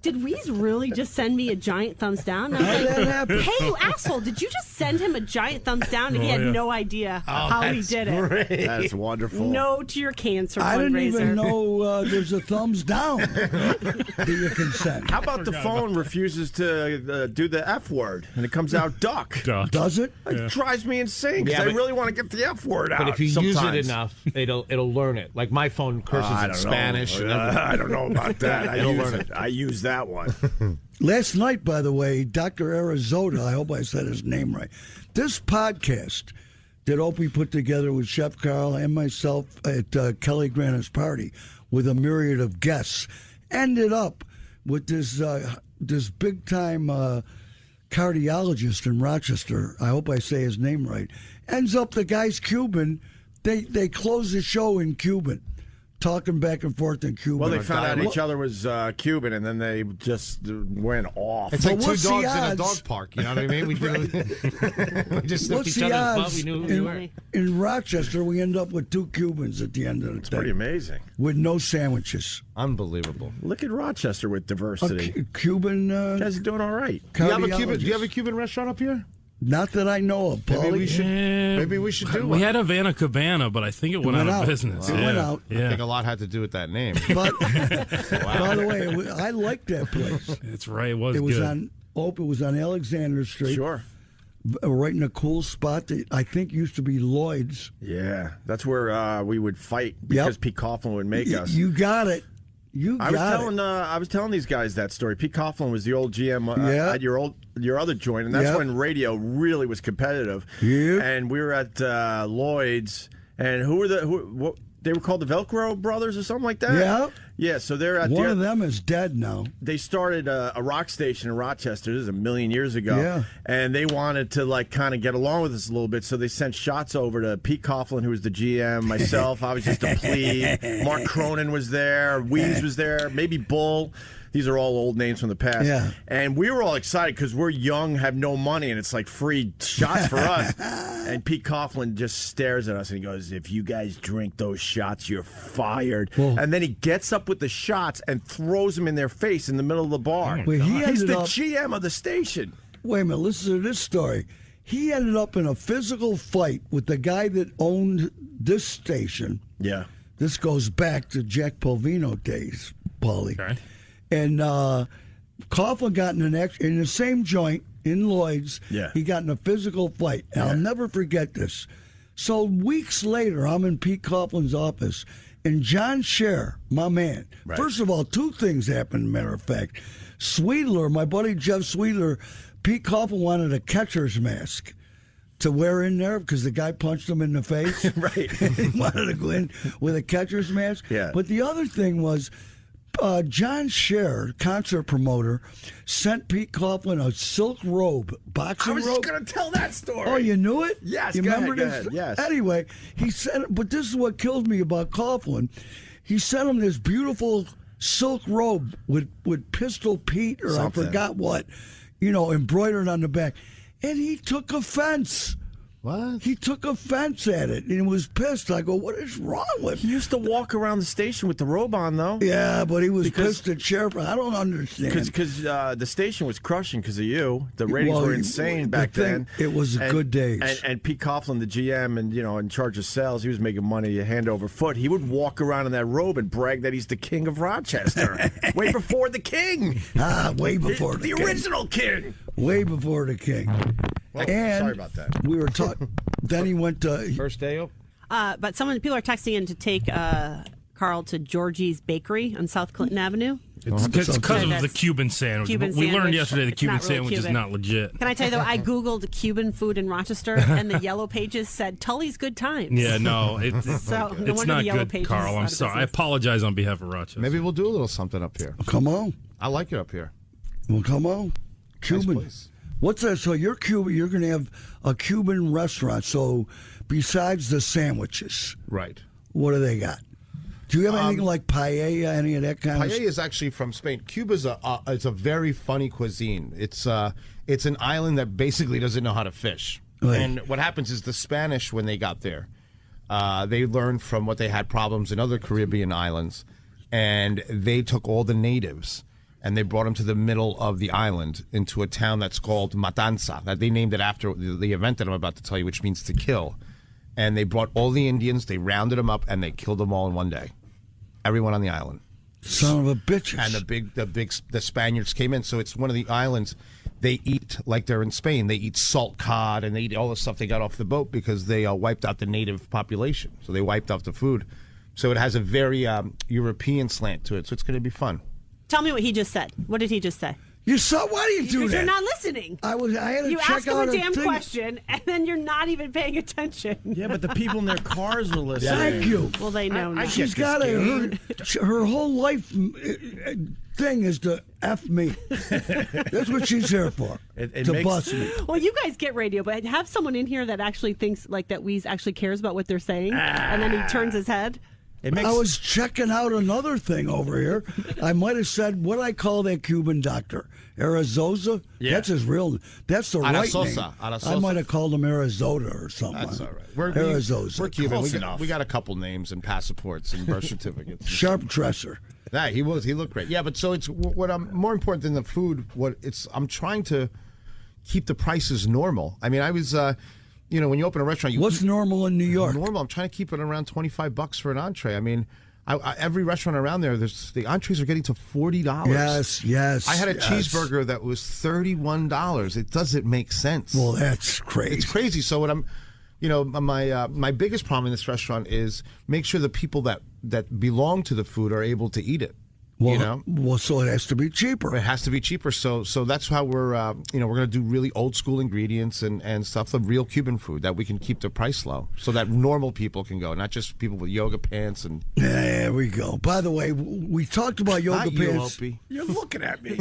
[SPEAKER 7] did Wease really just send me a giant thumbs down? And I was
[SPEAKER 9] How did that
[SPEAKER 7] like,
[SPEAKER 9] happen?
[SPEAKER 7] hey, you asshole, did you just send him a giant thumbs down? And he had no idea how he did it.
[SPEAKER 12] That's wonderful.
[SPEAKER 7] No to your cancer
[SPEAKER 9] I didn't even
[SPEAKER 7] fundraiser.
[SPEAKER 9] know there's a thumbs down that you can send.
[SPEAKER 12] How about the phone refuses to do the F word and it comes out duck?
[SPEAKER 9] Does it?
[SPEAKER 12] It drives me insane because
[SPEAKER 6] Yeah,
[SPEAKER 12] I
[SPEAKER 6] but-
[SPEAKER 12] really want to get the F word out.
[SPEAKER 6] But if you
[SPEAKER 12] sometimes.
[SPEAKER 6] use it enough, it'll learn it. Like my phone curses
[SPEAKER 12] I
[SPEAKER 6] in
[SPEAKER 12] don't
[SPEAKER 6] Spanish.
[SPEAKER 12] know.
[SPEAKER 6] and everything.
[SPEAKER 12] I don't know about that.
[SPEAKER 6] It'll learn it.
[SPEAKER 12] I use that one.
[SPEAKER 9] Last night, by the way, Dr. Arizona, I hope I said his name right. This podcast that Opie put together with Chef Carl and myself at Kelly Granite's party with a myriad of guests ended up with this big time cardiologist in Rochester. I hope I say his name right. Ends up the guy's Cuban. They close the show in Cuban, talking back and forth in Cuban.
[SPEAKER 12] Well, they found out each other was Cuban, and then they just went off.
[SPEAKER 6] It's like
[SPEAKER 9] But
[SPEAKER 6] two
[SPEAKER 9] what's
[SPEAKER 6] dogs
[SPEAKER 9] the
[SPEAKER 6] in a
[SPEAKER 9] odds?
[SPEAKER 6] dog park. You know what I mean? We just sniffed
[SPEAKER 9] What's
[SPEAKER 6] each
[SPEAKER 9] the
[SPEAKER 6] other's butt.
[SPEAKER 9] odds?
[SPEAKER 6] We knew who we were.
[SPEAKER 9] In Rochester, we end up with 2 Cubans at the end of the day.
[SPEAKER 12] Pretty amazing.
[SPEAKER 9] With no sandwiches.
[SPEAKER 6] Unbelievable.
[SPEAKER 12] Look at Rochester with diversity.
[SPEAKER 9] Cuban.
[SPEAKER 12] You guys are doing all right.
[SPEAKER 6] Do you have a Cuban restaurant up here?
[SPEAKER 9] Not that I know of, Paulie.
[SPEAKER 6] Maybe we should do
[SPEAKER 10] We
[SPEAKER 6] one.
[SPEAKER 10] had Havana Cabana, but I think it went out of business.
[SPEAKER 9] It went out.
[SPEAKER 6] I think a lot had to do with that name.
[SPEAKER 9] But by the way, I liked that place.
[SPEAKER 10] It's right. It was
[SPEAKER 9] It was
[SPEAKER 10] good.
[SPEAKER 9] on It was on Alexander Street.
[SPEAKER 12] Sure.
[SPEAKER 9] Right in a cool spot that I think used to be Lloyd's.
[SPEAKER 12] Yeah, that's where we would fight because Pete Coughlin would make us.
[SPEAKER 9] You got it. You got
[SPEAKER 12] I was telling these guys that story. Pete Coughlin was the old GM at your other joint, and that's when radio really was competitive.
[SPEAKER 9] Yep.
[SPEAKER 12] And we were at Lloyd's, and what they were called the Velcro Brothers or something like that.
[SPEAKER 9] Yeah.
[SPEAKER 12] Yeah, so they're at
[SPEAKER 9] One of them is dead now.
[SPEAKER 12] They started a rock station in Rochester. This is a million years ago.
[SPEAKER 9] Yeah.
[SPEAKER 12] And they wanted to kind of get along with us a little bit, so they sent shots over to Pete Coughlin, who was the GM, myself. I was just a plebe. Mark Cronin was there. Wease was there. Maybe Bull. These are all old names from the past.
[SPEAKER 9] Yeah.
[SPEAKER 12] And we were all excited because we're young, have no money, and it's like free shots for us. And Pete Coughlin just stares at us and he goes, "If you guys drink those shots, you're fired."
[SPEAKER 9] Well,
[SPEAKER 12] and then he gets up with the shots and throws them in their face in the middle of the bar.
[SPEAKER 9] Well, he
[SPEAKER 12] He's
[SPEAKER 9] ended
[SPEAKER 12] the
[SPEAKER 9] up-
[SPEAKER 12] GM of the station.
[SPEAKER 9] Wait a minute, listen to this story. He ended up in a physical fight with the guy that owned this station.
[SPEAKER 12] Yeah.
[SPEAKER 9] This goes back to Jack Polvino days, Paulie.
[SPEAKER 10] Okay.
[SPEAKER 9] And Coughlin got in in the same joint in Lloyd's.
[SPEAKER 12] Yeah.
[SPEAKER 9] He got in a physical fight. And I'll never forget this. So weeks later, I'm in Pete Coughlin's office, and John Scher, my man.
[SPEAKER 12] Right.
[SPEAKER 9] First of all, 2 things happened, matter of fact. Sweetler, my buddy Jeff Sweetler, Pete Coughlin wanted a catcher's mask to wear in there because the guy punched him in the face.
[SPEAKER 12] Right.
[SPEAKER 9] He wanted to go in with a catcher's mask.
[SPEAKER 12] Yeah.
[SPEAKER 9] But the other thing was, John Scher, concert promoter, sent Pete Coughlin a silk robe, boxing
[SPEAKER 12] I was
[SPEAKER 9] robe.
[SPEAKER 12] just going to tell that story.
[SPEAKER 9] Oh, you knew it?
[SPEAKER 12] Yes,
[SPEAKER 9] You
[SPEAKER 12] go
[SPEAKER 9] remember
[SPEAKER 12] ahead,
[SPEAKER 9] this?
[SPEAKER 12] go ahead, yes.
[SPEAKER 9] Anyway, he sent, but this is what kills me about Coughlin. He sent him this beautiful silk robe with Pistol Pete, or
[SPEAKER 12] Something.
[SPEAKER 9] I forgot what, embroidered on the back. And he took offense.
[SPEAKER 6] What?
[SPEAKER 9] He took offense at it and was pissed. I go, what is wrong with
[SPEAKER 12] He
[SPEAKER 9] him?
[SPEAKER 12] used to walk around the station with the robe on, though.
[SPEAKER 9] Yeah, but he was
[SPEAKER 12] Because-
[SPEAKER 9] pissed at Sheriff. I don't understand.
[SPEAKER 12] Because the station was crushing because of you. The ratings
[SPEAKER 9] Well,
[SPEAKER 12] were insane
[SPEAKER 9] the
[SPEAKER 12] back
[SPEAKER 9] thing-
[SPEAKER 12] then.
[SPEAKER 9] it was good days.
[SPEAKER 12] And Pete Coughlin, the GM, and in charge of sales, he was making money hand over foot. He would walk around in that robe and brag that he's the king of Rochester. Way before the king.
[SPEAKER 9] Way before the king.
[SPEAKER 12] original king.
[SPEAKER 9] Way before the king.
[SPEAKER 6] Well,
[SPEAKER 9] And
[SPEAKER 6] sorry about that.
[SPEAKER 9] we were talking. Then he went to.
[SPEAKER 6] First day up?
[SPEAKER 7] But people are texting in to take Carl to Georgie's Bakery on South Clinton Avenue.
[SPEAKER 10] It's because of the Cuban sandwich.
[SPEAKER 7] Cuban
[SPEAKER 10] we learned
[SPEAKER 7] sandwich.
[SPEAKER 10] yesterday the
[SPEAKER 7] It's
[SPEAKER 10] Cuban
[SPEAKER 7] not really
[SPEAKER 10] sandwich is
[SPEAKER 7] Cuban.
[SPEAKER 10] not legit.
[SPEAKER 7] Can I tell you, though, I Googled Cuban food in Rochester, and the Yellow Pages said Tully's Good Times.
[SPEAKER 10] Yeah, no, it's
[SPEAKER 7] So, no
[SPEAKER 10] it's
[SPEAKER 7] wonder
[SPEAKER 10] not
[SPEAKER 7] the Yellow
[SPEAKER 10] good,
[SPEAKER 7] Pages
[SPEAKER 10] Carl.
[SPEAKER 7] is
[SPEAKER 10] I'm
[SPEAKER 7] out of
[SPEAKER 10] sorry. I
[SPEAKER 7] business.
[SPEAKER 10] apologize on behalf of Rochester.
[SPEAKER 6] Maybe we'll do a little something up here.
[SPEAKER 9] Come on.
[SPEAKER 6] I like it up here.
[SPEAKER 9] Well, come on. Cuban.
[SPEAKER 6] place.
[SPEAKER 9] What's that? So you're Cuban. You're going to have a Cuban restaurant. So besides the sandwiches,
[SPEAKER 6] Right.
[SPEAKER 9] what do they got? Do you have anything like paella, any of that kind of
[SPEAKER 6] Paella is actually from Spain. Cuba's it's a very funny cuisine. It's an island that basically doesn't know how to fish.
[SPEAKER 9] Right.
[SPEAKER 6] And what happens is the Spanish, when they got there, they learned from what they had problems in other Caribbean islands, and they took all the natives and they brought him to the middle of the island into a town that's called Matanza. That they named it after the event that I'm about to tell you, which means to kill. And they brought all the Indians, they rounded them up, and they killed them all in one day. Everyone on the island.
[SPEAKER 9] Son of a bitch.
[SPEAKER 6] And the Spaniards came in. So it's one of the islands. They eat like they're in Spain. They eat salt cod and they eat all the stuff they got off the boat because they wiped out the native population. So they wiped off the food. So it has a very European slant to it. So it's going to be fun.
[SPEAKER 7] Tell me what he just said. What did he just say?
[SPEAKER 9] You saw? Why do you do that?
[SPEAKER 7] You're not listening.
[SPEAKER 9] I had to
[SPEAKER 7] you
[SPEAKER 9] check
[SPEAKER 7] ask him
[SPEAKER 9] out
[SPEAKER 7] a damn
[SPEAKER 9] thing.
[SPEAKER 7] question, and then you're not even paying attention.
[SPEAKER 12] Yeah, but the people in their cars are listening.
[SPEAKER 9] Thank you.
[SPEAKER 7] Well, they know now.
[SPEAKER 9] She's got her whole life thing is to F me. That's what she's here for. To bust me.
[SPEAKER 7] Well, you guys get radio, but have someone in here that actually thinks like that Wease actually cares about what they're saying, and then he turns his head.
[SPEAKER 9] I was checking out another thing over here. I might have said, what I call that Cuban doctor? Arizosa?
[SPEAKER 6] Yeah.
[SPEAKER 9] That's his real name. That's the right name. I might have called him Arizota or something.
[SPEAKER 6] That's all right.
[SPEAKER 9] Arizosa.
[SPEAKER 6] We're Cuban.
[SPEAKER 9] Close
[SPEAKER 6] We got a couple names and passports and birth certificates.
[SPEAKER 9] Sharp dresser.
[SPEAKER 6] Yeah, he looked great. Yeah, but so it's what I'm more important than the food. I'm trying to keep the prices normal. I mean, I was. When you open a restaurant,
[SPEAKER 9] what's normal in New York?
[SPEAKER 6] Normal. I'm trying to keep it around $25 for an entree. I mean, every restaurant around there, the entrees are getting to $40.
[SPEAKER 9] Yes.
[SPEAKER 6] I had a cheeseburger that was $31. It doesn't make sense.
[SPEAKER 9] Well, that's crazy.
[SPEAKER 6] It's crazy. So what I'm, my biggest problem in this restaurant is make sure the people that belong to the food are able to eat it.
[SPEAKER 9] Well, so it has to be cheaper.
[SPEAKER 6] It has to be cheaper. So that's how we're, we're going to do really old school ingredients and stuff, the real Cuban food that we can keep the price low, so that normal people can go, not just people with yoga pants and.
[SPEAKER 9] There we go. By the way, we talked about yoga pants.
[SPEAKER 6] Opie.
[SPEAKER 12] You're looking at me.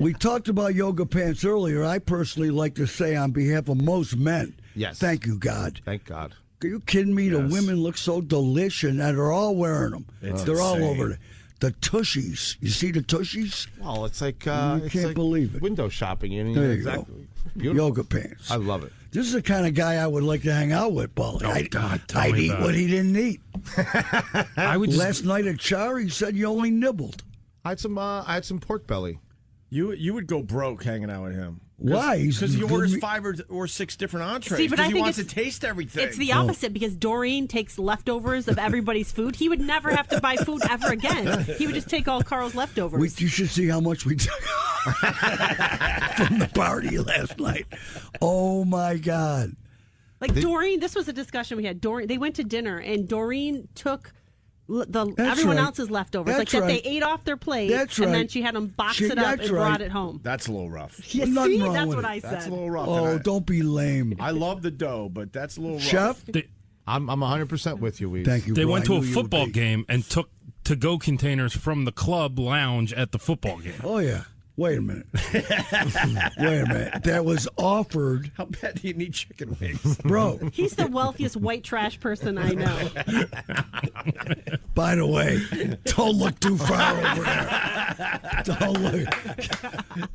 [SPEAKER 9] We talked about yoga pants earlier. I personally like to say, on behalf of most men,
[SPEAKER 6] yes,
[SPEAKER 9] thank you, God.
[SPEAKER 6] Thank God.
[SPEAKER 9] Are you kidding me?
[SPEAKER 6] Yes.
[SPEAKER 9] The women look so delicious, and they're all wearing them. They're all over it. The tushies. You see the tushies?
[SPEAKER 6] Well, it's like
[SPEAKER 9] you can't believe it.
[SPEAKER 6] Window shopping.
[SPEAKER 9] There you
[SPEAKER 6] go. Beautiful.
[SPEAKER 9] Yoga pants.
[SPEAKER 6] I love it.
[SPEAKER 9] This is the kind of guy I would like to hang out with, Paulie. I'd eat what he didn't eat. Last night at Char, he said you only nibbled.
[SPEAKER 6] I had some pork belly.
[SPEAKER 12] You would go broke hanging out with him.
[SPEAKER 9] Why?
[SPEAKER 12] Because he orders 5 or 6 different entrees.
[SPEAKER 7] See, but I
[SPEAKER 12] he
[SPEAKER 7] think
[SPEAKER 12] wants to taste everything.
[SPEAKER 7] It's the opposite because Doreen takes leftovers of everybody's food. He would never have to buy food ever again. He would just take all Carl's leftovers.
[SPEAKER 9] You should see how much we took from the party last night. Oh my God!
[SPEAKER 7] Like Doreen, this was a discussion we had. Doreen, they went to dinner and Doreen took everyone else's leftovers, that they ate off their plate, and then she had them box it up and brought it home.
[SPEAKER 12] That's a little rough.
[SPEAKER 7] You see, that's what I said.
[SPEAKER 12] That's a little rough.
[SPEAKER 9] Oh, don't be lame.
[SPEAKER 12] I love the dough, but that's a little rough.
[SPEAKER 9] Chef,
[SPEAKER 6] I'm 100% with you, Wease.
[SPEAKER 9] Thank you.
[SPEAKER 10] They
[SPEAKER 9] bro.
[SPEAKER 10] went to a football game and took to-go containers from the club lounge at the football game.
[SPEAKER 9] Oh yeah. Wait a minute. That was offered.
[SPEAKER 12] How bad do you need chicken wings?
[SPEAKER 9] Bro.
[SPEAKER 7] He's the wealthiest white trash person I know.
[SPEAKER 9] By the way, don't look too far over there. Don't look.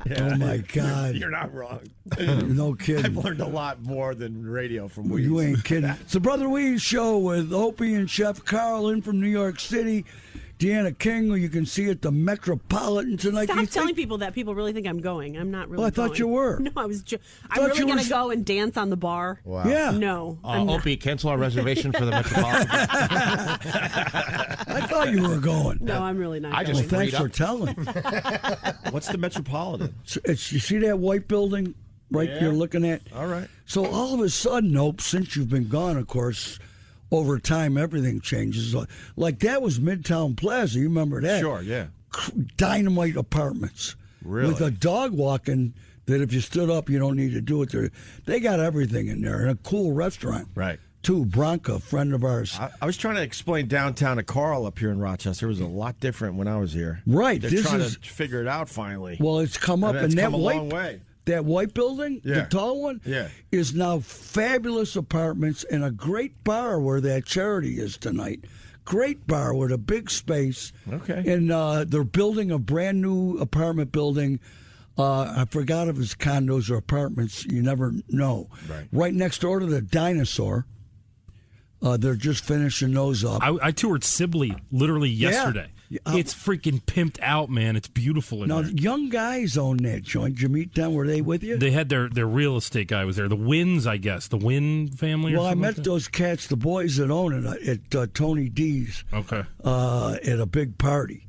[SPEAKER 12] Yeah.
[SPEAKER 9] Oh, my God.
[SPEAKER 12] You're not wrong.
[SPEAKER 9] No kidding.
[SPEAKER 12] I've learned a lot more than radio from Wease.
[SPEAKER 9] You ain't kidding. It's the Brother Wease Show with Opie and Chef Carl in from New York City. Deanna King, who you can see at the Metropolitan tonight.
[SPEAKER 7] Stop telling people that. People really think I'm going. I'm not really
[SPEAKER 9] Well, I thought
[SPEAKER 7] going.
[SPEAKER 9] you were.
[SPEAKER 7] No, I was I'm really going to go and dance on the bar.
[SPEAKER 6] Wow.
[SPEAKER 9] Yeah.
[SPEAKER 7] No. I'm not.
[SPEAKER 6] Opie, cancel our reservation for the Metropolitan.
[SPEAKER 9] I thought you were going.
[SPEAKER 7] No, I'm really not going.
[SPEAKER 6] just
[SPEAKER 9] Well, thanks
[SPEAKER 6] freed
[SPEAKER 9] for telling.
[SPEAKER 12] What's the Metropolitan?
[SPEAKER 9] You see that white building you're looking at?
[SPEAKER 12] All right.
[SPEAKER 9] So all of a sudden, Hope, since you've been gone, of course, over time, everything changes. Like that was Midtown Plaza. You remember that?
[SPEAKER 12] Sure, yeah.
[SPEAKER 9] Dynamite apartments.
[SPEAKER 12] Really?
[SPEAKER 9] With a dog walking that if you stood up, you don't need to do it. They got everything in there. And a cool restaurant.
[SPEAKER 12] Right.
[SPEAKER 9] Too, Bronca, a friend of ours.
[SPEAKER 12] I was trying to explain downtown to Carl up here in Rochester. It was a lot different when I was here.
[SPEAKER 9] Right.
[SPEAKER 12] They're trying to figure it out finally.
[SPEAKER 9] Well, it's come up.
[SPEAKER 12] And it's come a long way.
[SPEAKER 9] That white building, the tall one, is now fabulous apartments and a great bar where that charity is tonight. Great bar with a big space.
[SPEAKER 12] Okay.
[SPEAKER 9] And they're building a brand new apartment building. I forgot if it's condos or apartments. You never know. Right next door to the Dinosaur. They're just finishing those up.
[SPEAKER 10] I toured Sibley literally yesterday. It's freaking pimped out, man. It's beautiful in
[SPEAKER 9] Now,
[SPEAKER 10] there.
[SPEAKER 9] young guys own that joint. Did you meet them? Were they with you?
[SPEAKER 10] They had their real estate guy was there. The Wins, I guess. The Win family or
[SPEAKER 9] Well, I
[SPEAKER 10] something
[SPEAKER 9] met
[SPEAKER 10] like that?
[SPEAKER 9] those cats, the boys that own it, at Tony D's.
[SPEAKER 10] Okay.
[SPEAKER 9] At a big party.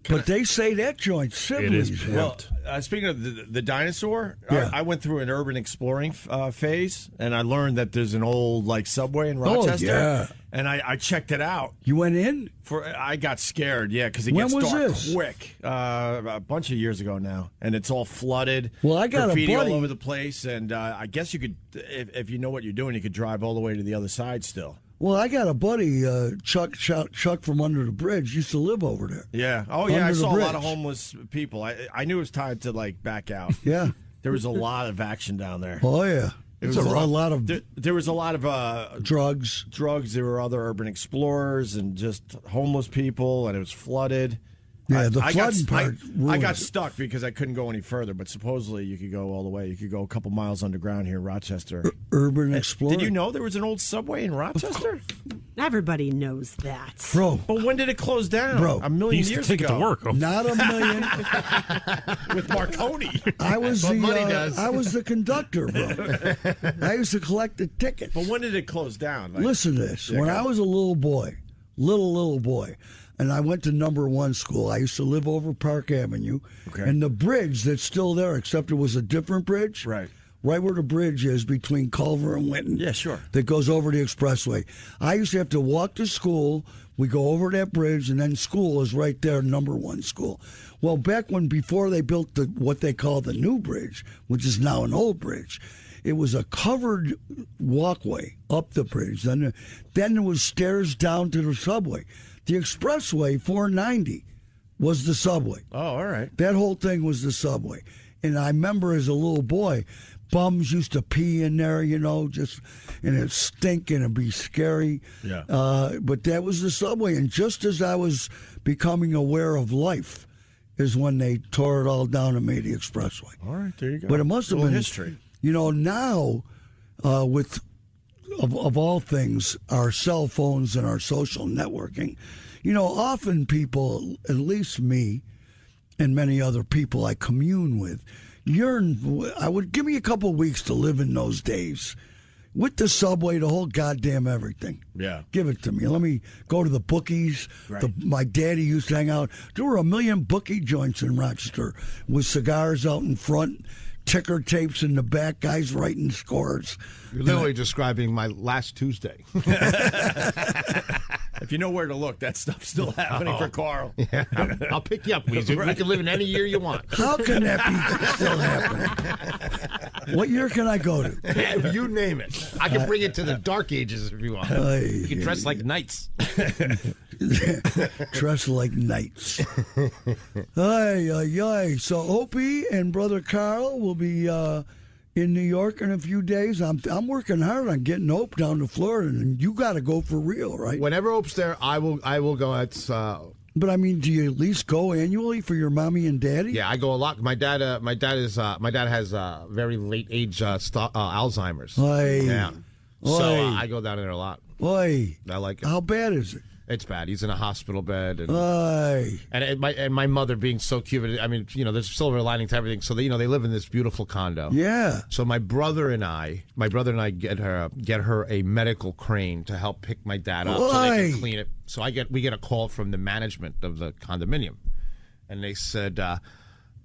[SPEAKER 9] But they say that joint's Sibley's.
[SPEAKER 12] Well, speaking of the dinosaur,
[SPEAKER 9] Yeah.
[SPEAKER 12] I went through an urban exploring phase, and I learned that there's an old subway in
[SPEAKER 9] Oh,
[SPEAKER 12] Rochester.
[SPEAKER 9] yeah.
[SPEAKER 12] And I checked it out.
[SPEAKER 9] You went in?
[SPEAKER 12] I got scared, because it
[SPEAKER 9] When
[SPEAKER 12] gets
[SPEAKER 9] was
[SPEAKER 12] dark
[SPEAKER 9] this?
[SPEAKER 12] quick. A bunch of years ago now, and it's all flooded.
[SPEAKER 9] Well, I got a
[SPEAKER 12] graffiti
[SPEAKER 9] buddy-
[SPEAKER 12] all over the place, and I guess you could, if you know what you're doing, you could drive all the way to the other side still.
[SPEAKER 9] Well, I got a buddy, Chuck from Under the Bridge, used to live over there.
[SPEAKER 12] Yeah. Oh, yeah. I
[SPEAKER 9] Under the
[SPEAKER 12] saw a lot of
[SPEAKER 9] bridge.
[SPEAKER 12] homeless people. I knew it was time to back out.
[SPEAKER 9] Yeah.
[SPEAKER 12] There was a lot of action down there.
[SPEAKER 9] Oh, yeah.
[SPEAKER 12] It
[SPEAKER 9] It's
[SPEAKER 12] was
[SPEAKER 9] a lot of
[SPEAKER 12] there was a lot of
[SPEAKER 9] drugs.
[SPEAKER 12] There were other urban explorers and just homeless people, and it was flooded.
[SPEAKER 9] Yeah, the
[SPEAKER 12] I
[SPEAKER 9] flooding part
[SPEAKER 12] I
[SPEAKER 9] ruins
[SPEAKER 12] got
[SPEAKER 9] it.
[SPEAKER 12] stuck because I couldn't go any further. But supposedly you could go all the way. You could go a couple miles underground here in Rochester.
[SPEAKER 9] Urban explorer.
[SPEAKER 12] Did you know there was an old subway in Rochester?
[SPEAKER 7] Everybody knows that.
[SPEAKER 9] Bro.
[SPEAKER 12] But when did it close down?
[SPEAKER 9] Bro.
[SPEAKER 12] A million years ago.
[SPEAKER 9] Not a million.
[SPEAKER 12] With Marconi.
[SPEAKER 9] I was
[SPEAKER 12] But money does.
[SPEAKER 9] I was the conductor, bro. I used to collect the tickets.
[SPEAKER 12] But when did it close down?
[SPEAKER 9] Listen to this.
[SPEAKER 12] Yeah,
[SPEAKER 9] When
[SPEAKER 12] go
[SPEAKER 9] I
[SPEAKER 12] ahead.
[SPEAKER 9] was a little boy, little boy, and I went to number 1 school, I used to live over Park Avenue.
[SPEAKER 12] Okay.
[SPEAKER 9] And the bridge that's still there, except it was a different bridge.
[SPEAKER 12] Right.
[SPEAKER 9] Right where the bridge is between Culver and Winton.
[SPEAKER 12] Yeah, sure.
[SPEAKER 9] That goes over the expressway. I used to have to walk to school. We go over that bridge, and then school is right there, number 1 school. Well, before they built what they call the new bridge, which is now an old bridge, it was a covered walkway up the bridge. Then there was stairs down to the subway. The expressway, 490, was the subway.
[SPEAKER 12] Oh, all right.
[SPEAKER 9] That whole thing was the subway. And I remember as a little boy, bums used to pee in there, and it'd stink and it'd be scary.
[SPEAKER 12] Yeah.
[SPEAKER 9] But that was the subway. And just as I was becoming aware of life is when they tore it all down and made the expressway.
[SPEAKER 12] All right, there you go.
[SPEAKER 9] But it must have
[SPEAKER 12] Little
[SPEAKER 9] been
[SPEAKER 12] history.
[SPEAKER 9] Now, with of all things, our cell phones and our social networking, often people, at least me and many other people I commune with, I would give me a couple of weeks to live in those days. With the subway, the whole goddamn everything.
[SPEAKER 12] Yeah.
[SPEAKER 9] Give it to me. Let me go to the bookies.
[SPEAKER 12] Right.
[SPEAKER 9] My daddy used to hang out. There were a million bookie joints in Rochester with cigars out in front, ticker tapes in the back, guys writing scores.
[SPEAKER 6] You're literally describing my last Tuesday.
[SPEAKER 12] If you know where to look, that stuff's still happening for Carl.
[SPEAKER 6] Yeah, I'll pick you up, Weezy. We can live in any year you want.
[SPEAKER 9] How can that be still happening? What year can I go to?
[SPEAKER 6] You name it. I can bring it to the dark ages if you want. You can dress like knights.
[SPEAKER 9] Dress like knights. Ay. So Opie and Brother Carl will be in New York in a few days. I'm working hard on getting Ope down to Florida, and you got to go for real, right?
[SPEAKER 6] Whenever Ope's there, I will go. It's
[SPEAKER 9] But I mean, do you at least go annually for your mommy and daddy?
[SPEAKER 6] yeah, I go a lot. My dad has very late age Alzheimer's.
[SPEAKER 9] Oy.
[SPEAKER 6] Yeah, so
[SPEAKER 9] Oy.
[SPEAKER 6] I go down there a lot.
[SPEAKER 9] Oy.
[SPEAKER 6] I like it.
[SPEAKER 9] How bad is it?
[SPEAKER 6] It's bad. He's in a hospital bed, and
[SPEAKER 9] Oy.
[SPEAKER 6] my mother being so cute. I mean, there's silver lining to everything. So they live in this beautiful condo.
[SPEAKER 9] Yeah.
[SPEAKER 6] So my brother and I get her a medical crane to help pick my dad up so they
[SPEAKER 9] Oy.
[SPEAKER 6] can clean it. So we get a call from the management of the condominium, and they said,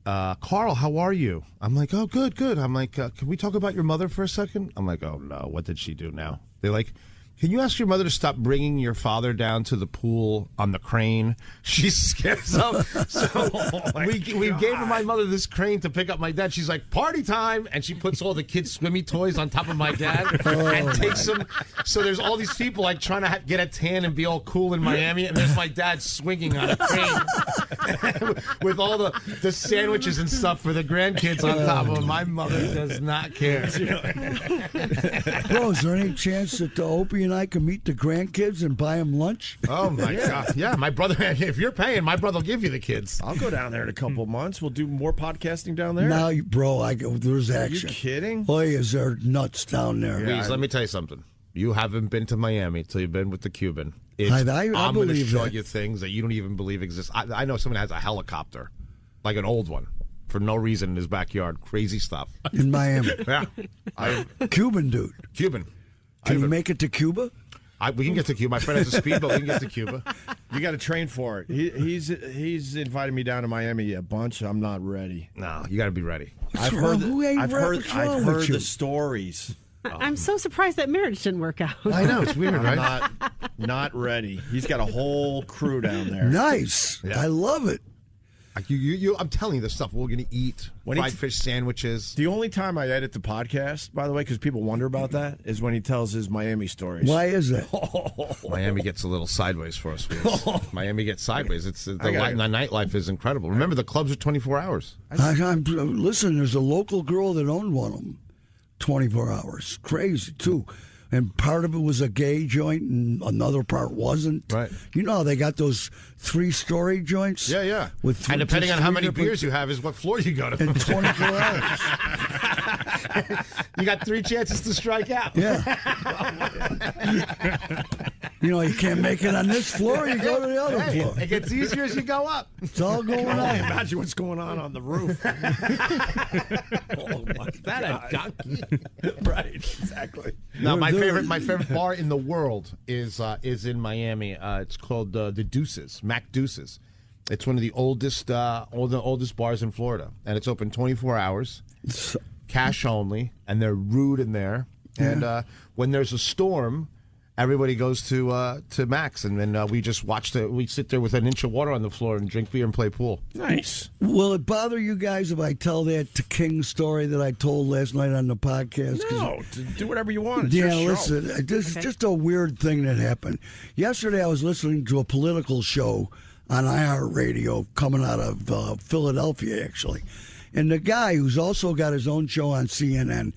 [SPEAKER 6] Carl, how are you? I'm like, oh, good. I'm like, can we talk about your mother for a second? I'm like, oh no, what did she do now? They're like, can you ask your mother to stop bringing your father down to the pool on the crane? She's scared. So we gave my mother this crane to pick up my dad. She's like, party time. And she puts all the kids' swimmy toys on top of my dad and takes them. So there's all these people like trying to get a tan and be all cool in Miami. And there's my dad swinging on a crane with all the sandwiches and stuff for the grandkids on top of him. My mother does not care.
[SPEAKER 9] Bro, is there any chance that Opie and I can meet the grandkids and buy them lunch?
[SPEAKER 6] Oh my God! Yeah, my brother. If you're paying, my brother will give you the kids.
[SPEAKER 12] I'll go down there in a couple of months. We'll do more podcasting down there.
[SPEAKER 9] Now, bro, there's
[SPEAKER 12] Are you
[SPEAKER 9] action.
[SPEAKER 12] kidding?
[SPEAKER 9] Boy, is there nuts down there.
[SPEAKER 6] Please, let me tell you something. You haven't been to Miami till you've been with the Cuban.
[SPEAKER 9] I
[SPEAKER 6] I'm going to
[SPEAKER 9] believe
[SPEAKER 6] show
[SPEAKER 9] that.
[SPEAKER 6] you things that you don't even believe exist. I know someone has a helicopter, like an old one, for no reason in his backyard. Crazy stuff.
[SPEAKER 9] In Miami.
[SPEAKER 6] Yeah.
[SPEAKER 9] Cuban dude.
[SPEAKER 6] Cuban.
[SPEAKER 9] Can you make it to Cuba?
[SPEAKER 6] We can get to Cuba. My friend has a speedboat. We can get to Cuba.
[SPEAKER 12] You got to train for it. He's invited me down to Miami a bunch. I'm not ready.
[SPEAKER 6] No, you got to be ready.
[SPEAKER 12] I've heard
[SPEAKER 9] with you?
[SPEAKER 12] the stories.
[SPEAKER 7] I'm so surprised that marriage didn't work out.
[SPEAKER 6] I know, it's weird, right?
[SPEAKER 12] I'm not ready. He's got a whole crew down there.
[SPEAKER 9] Nice.
[SPEAKER 6] Yeah.
[SPEAKER 9] I love it.
[SPEAKER 6] Like I'm telling you the stuff we're going to eat. Fried fish sandwiches.
[SPEAKER 12] The only time I edit the podcast, by the way, because people wonder about that, is when he tells his Miami stories.
[SPEAKER 9] Why is that?
[SPEAKER 6] Miami gets a little sideways for us. Miami gets sideways. The nightlife is incredible. Remember, the clubs are 24 hours.
[SPEAKER 9] Listen, there's a local girl that owned one of them, 24 hours. Crazy, too. And part of it was a gay joint, and another part wasn't.
[SPEAKER 6] Right.
[SPEAKER 9] You know how they got those 3-story joints?
[SPEAKER 6] Yeah.
[SPEAKER 9] With
[SPEAKER 6] And depending on how many
[SPEAKER 9] different-
[SPEAKER 6] beers you have is what floor you go to.
[SPEAKER 9] In 24 hours.
[SPEAKER 6] You got 3 chances to strike out.
[SPEAKER 9] Yeah. You know, you can't make it on this floor, you go to the other floor.
[SPEAKER 6] It gets easier as you go up.
[SPEAKER 9] It's all going on.
[SPEAKER 12] Imagine what's going on the roof.
[SPEAKER 6] Oh my God. A donkey?
[SPEAKER 12] Right, exactly.
[SPEAKER 6] Now, my favorite bar in the world is in Miami. It's called the Deuces, Mac Deuces. It's one of the oldest bars in Florida, and it's open 24 hours, cash only, and they're rude in there.
[SPEAKER 9] Yeah.
[SPEAKER 6] And when there's a storm, everybody goes to Max, and then we just we sit there with an inch of water on the floor and drink beer and play pool.
[SPEAKER 12] Nice.
[SPEAKER 9] Will it bother you guys if I tell that King story that I told last night on the podcast?
[SPEAKER 12] No, do whatever you want. It's
[SPEAKER 9] Yeah,
[SPEAKER 12] your show.
[SPEAKER 9] listen, this is just a weird thing that happened. Yesterday I was listening to a political show on OpieRadio coming out of Philadelphia, actually. And the guy who's also got his own show on CNN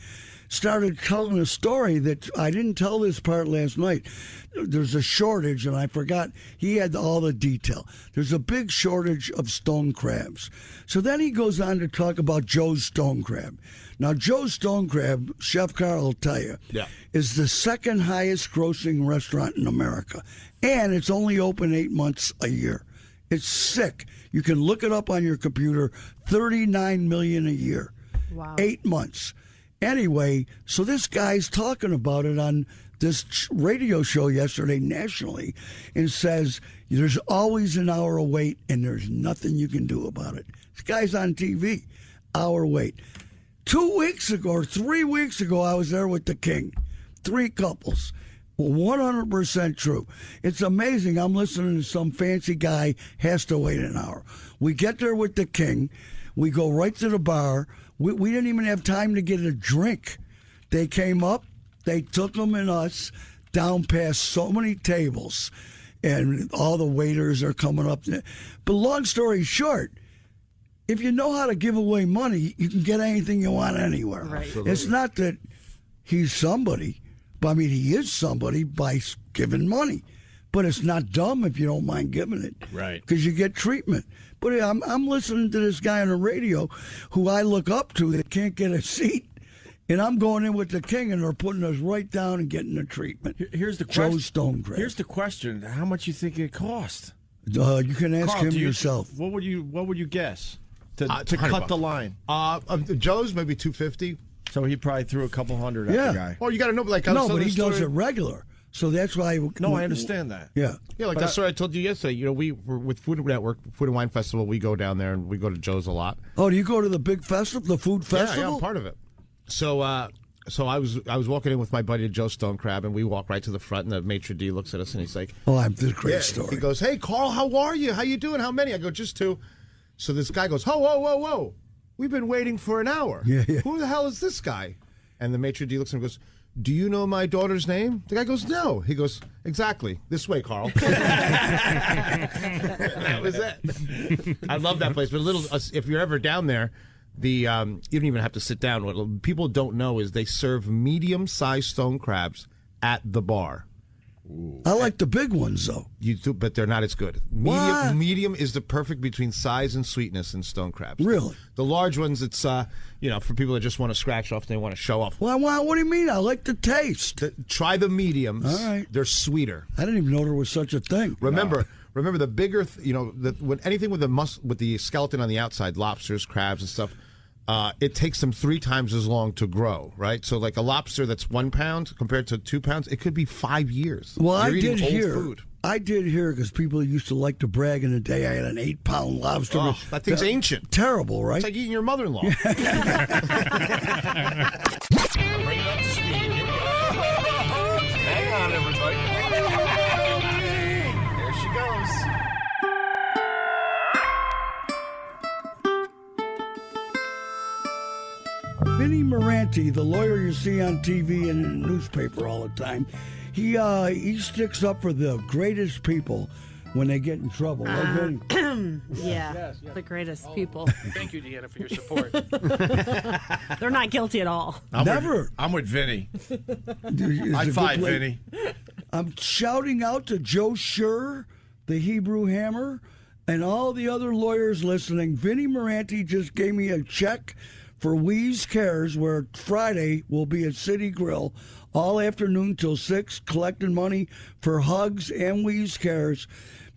[SPEAKER 9] started telling a story that I didn't tell this part last night. There's a shortage, and I forgot. He had all the detail. There's a big shortage of stone crabs. So then he goes on to talk about Joe's Stone Crab. Now, Joe's Stone Crab, Chef Carl will tell you, is the second highest grossing restaurant in America. And it's only open 8 months a year. It's sick. You can look it up on your computer, $39 million a year.
[SPEAKER 7] Wow.
[SPEAKER 9] 8 months. Anyway, so this guy's talking about it on this radio show yesterday nationally and says there's always an hour wait and there's nothing you can do about it. This guy's on TV. Hour wait. 2 weeks ago or 3 weeks ago, I was there with the King. 3 couples. 100% true. It's amazing. I'm listening to some fancy guy has to wait an hour. We get there with the King. We go right to the bar. We didn't even have time to get a drink. They came up. They took them and us down past so many tables. And all the waiters are coming up. But long story short, if you know how to give away money, you can get anything you want anywhere.
[SPEAKER 7] Right.
[SPEAKER 9] It's not that he's somebody. But I mean, he is somebody by giving money. But it's not dumb if you don't mind giving it.
[SPEAKER 12] Right.
[SPEAKER 9] Because you get treatment. But I'm listening to this guy on the radio who I look up to that can't get a seat. And I'm going in with the King, and they're putting us right down and getting the treatment.
[SPEAKER 12] Here's the
[SPEAKER 9] Joe
[SPEAKER 12] question.
[SPEAKER 9] Stone Crab.
[SPEAKER 12] Here's the question: how much you think it cost?
[SPEAKER 9] You can ask
[SPEAKER 12] Carl,
[SPEAKER 9] him yourself.
[SPEAKER 12] What would you guess to
[SPEAKER 6] $100
[SPEAKER 12] cut the line?
[SPEAKER 6] Joe's maybe $250.
[SPEAKER 12] So he probably threw a couple hundred at the guy.
[SPEAKER 6] Well, you got to know, like,
[SPEAKER 9] No, but he does it regular. So that's why.
[SPEAKER 12] No, I understand that.
[SPEAKER 9] Yeah.
[SPEAKER 6] Yeah, like that story I told you yesterday. You know, we're with Food Network, Food and Wine Festival. We go down there and we go to Joe's a lot.
[SPEAKER 9] Oh, do you go to the big festival, the food festival?
[SPEAKER 6] Yeah, I'm part of it. So I was walking in with my buddy Joe Stone Crab, and we walk right to the front, and the maitre d' looks at us, and he's like,
[SPEAKER 9] "Oh, this is a great story."
[SPEAKER 6] He goes, "Hey, Carl, how are you? How you doing? How many?" I go, "Just 2." So this guy goes, "Whoa! We've been waiting for an hour.
[SPEAKER 9] Yeah.
[SPEAKER 6] Who the hell is this guy?" And the maitre d' looks at him and goes, "Do you know my daughter's name?" The guy goes, "No." He goes, "Exactly. This way, Carl." That was it. I love that place. But if you're ever down there, you don't even have to sit down. What people don't know is they serve medium-sized stone crabs at the bar.
[SPEAKER 9] I like the big ones, though.
[SPEAKER 6] You do, but they're not as good.
[SPEAKER 9] What?
[SPEAKER 6] Medium is the perfect between size and sweetness in stone crabs.
[SPEAKER 9] Really?
[SPEAKER 6] The large ones, it's for people that just want to scratch off, they want to show off.
[SPEAKER 9] Well, what do you mean? I like the taste.
[SPEAKER 6] Try the mediums.
[SPEAKER 9] All right.
[SPEAKER 6] They're sweeter.
[SPEAKER 9] I didn't even know there was such a thing.
[SPEAKER 6] Remember the bigger, when anything with the skeleton on the outside, lobsters, crabs, and stuff. It takes them 3 times as long to grow, right? So, like a lobster that's 1 pound compared to 2 pounds, it could be 5 years.
[SPEAKER 9] Well,
[SPEAKER 6] You're eating old food.
[SPEAKER 9] I did hear because people used to like to brag in the day. I had an 8-pound lobster.
[SPEAKER 6] Oh, that thing's ancient.
[SPEAKER 9] Terrible, right?
[SPEAKER 6] It's like eating your mother-in-law.
[SPEAKER 11] Bring it up to speed. Here we go. Hang on, everybody. There she goes.
[SPEAKER 9] Vinny Moranti, the lawyer you see on TV and in the newspaper all the time, he sticks up for the greatest people when they get in trouble. Right, Vinny?
[SPEAKER 7] Yeah, the greatest people.
[SPEAKER 11] Thank you, Deanna, for your support.
[SPEAKER 7] They're not guilty at all.
[SPEAKER 12] I'm with Vinny. High five, Vinny.
[SPEAKER 9] I'm shouting out to Joe Schur, the Hebrew Hammer, and all the other lawyers listening. Vinny Moranti just gave me a check for Wease Cares, where Friday will be at City Grill all afternoon till 6, collecting money for Hugs and Wease Cares.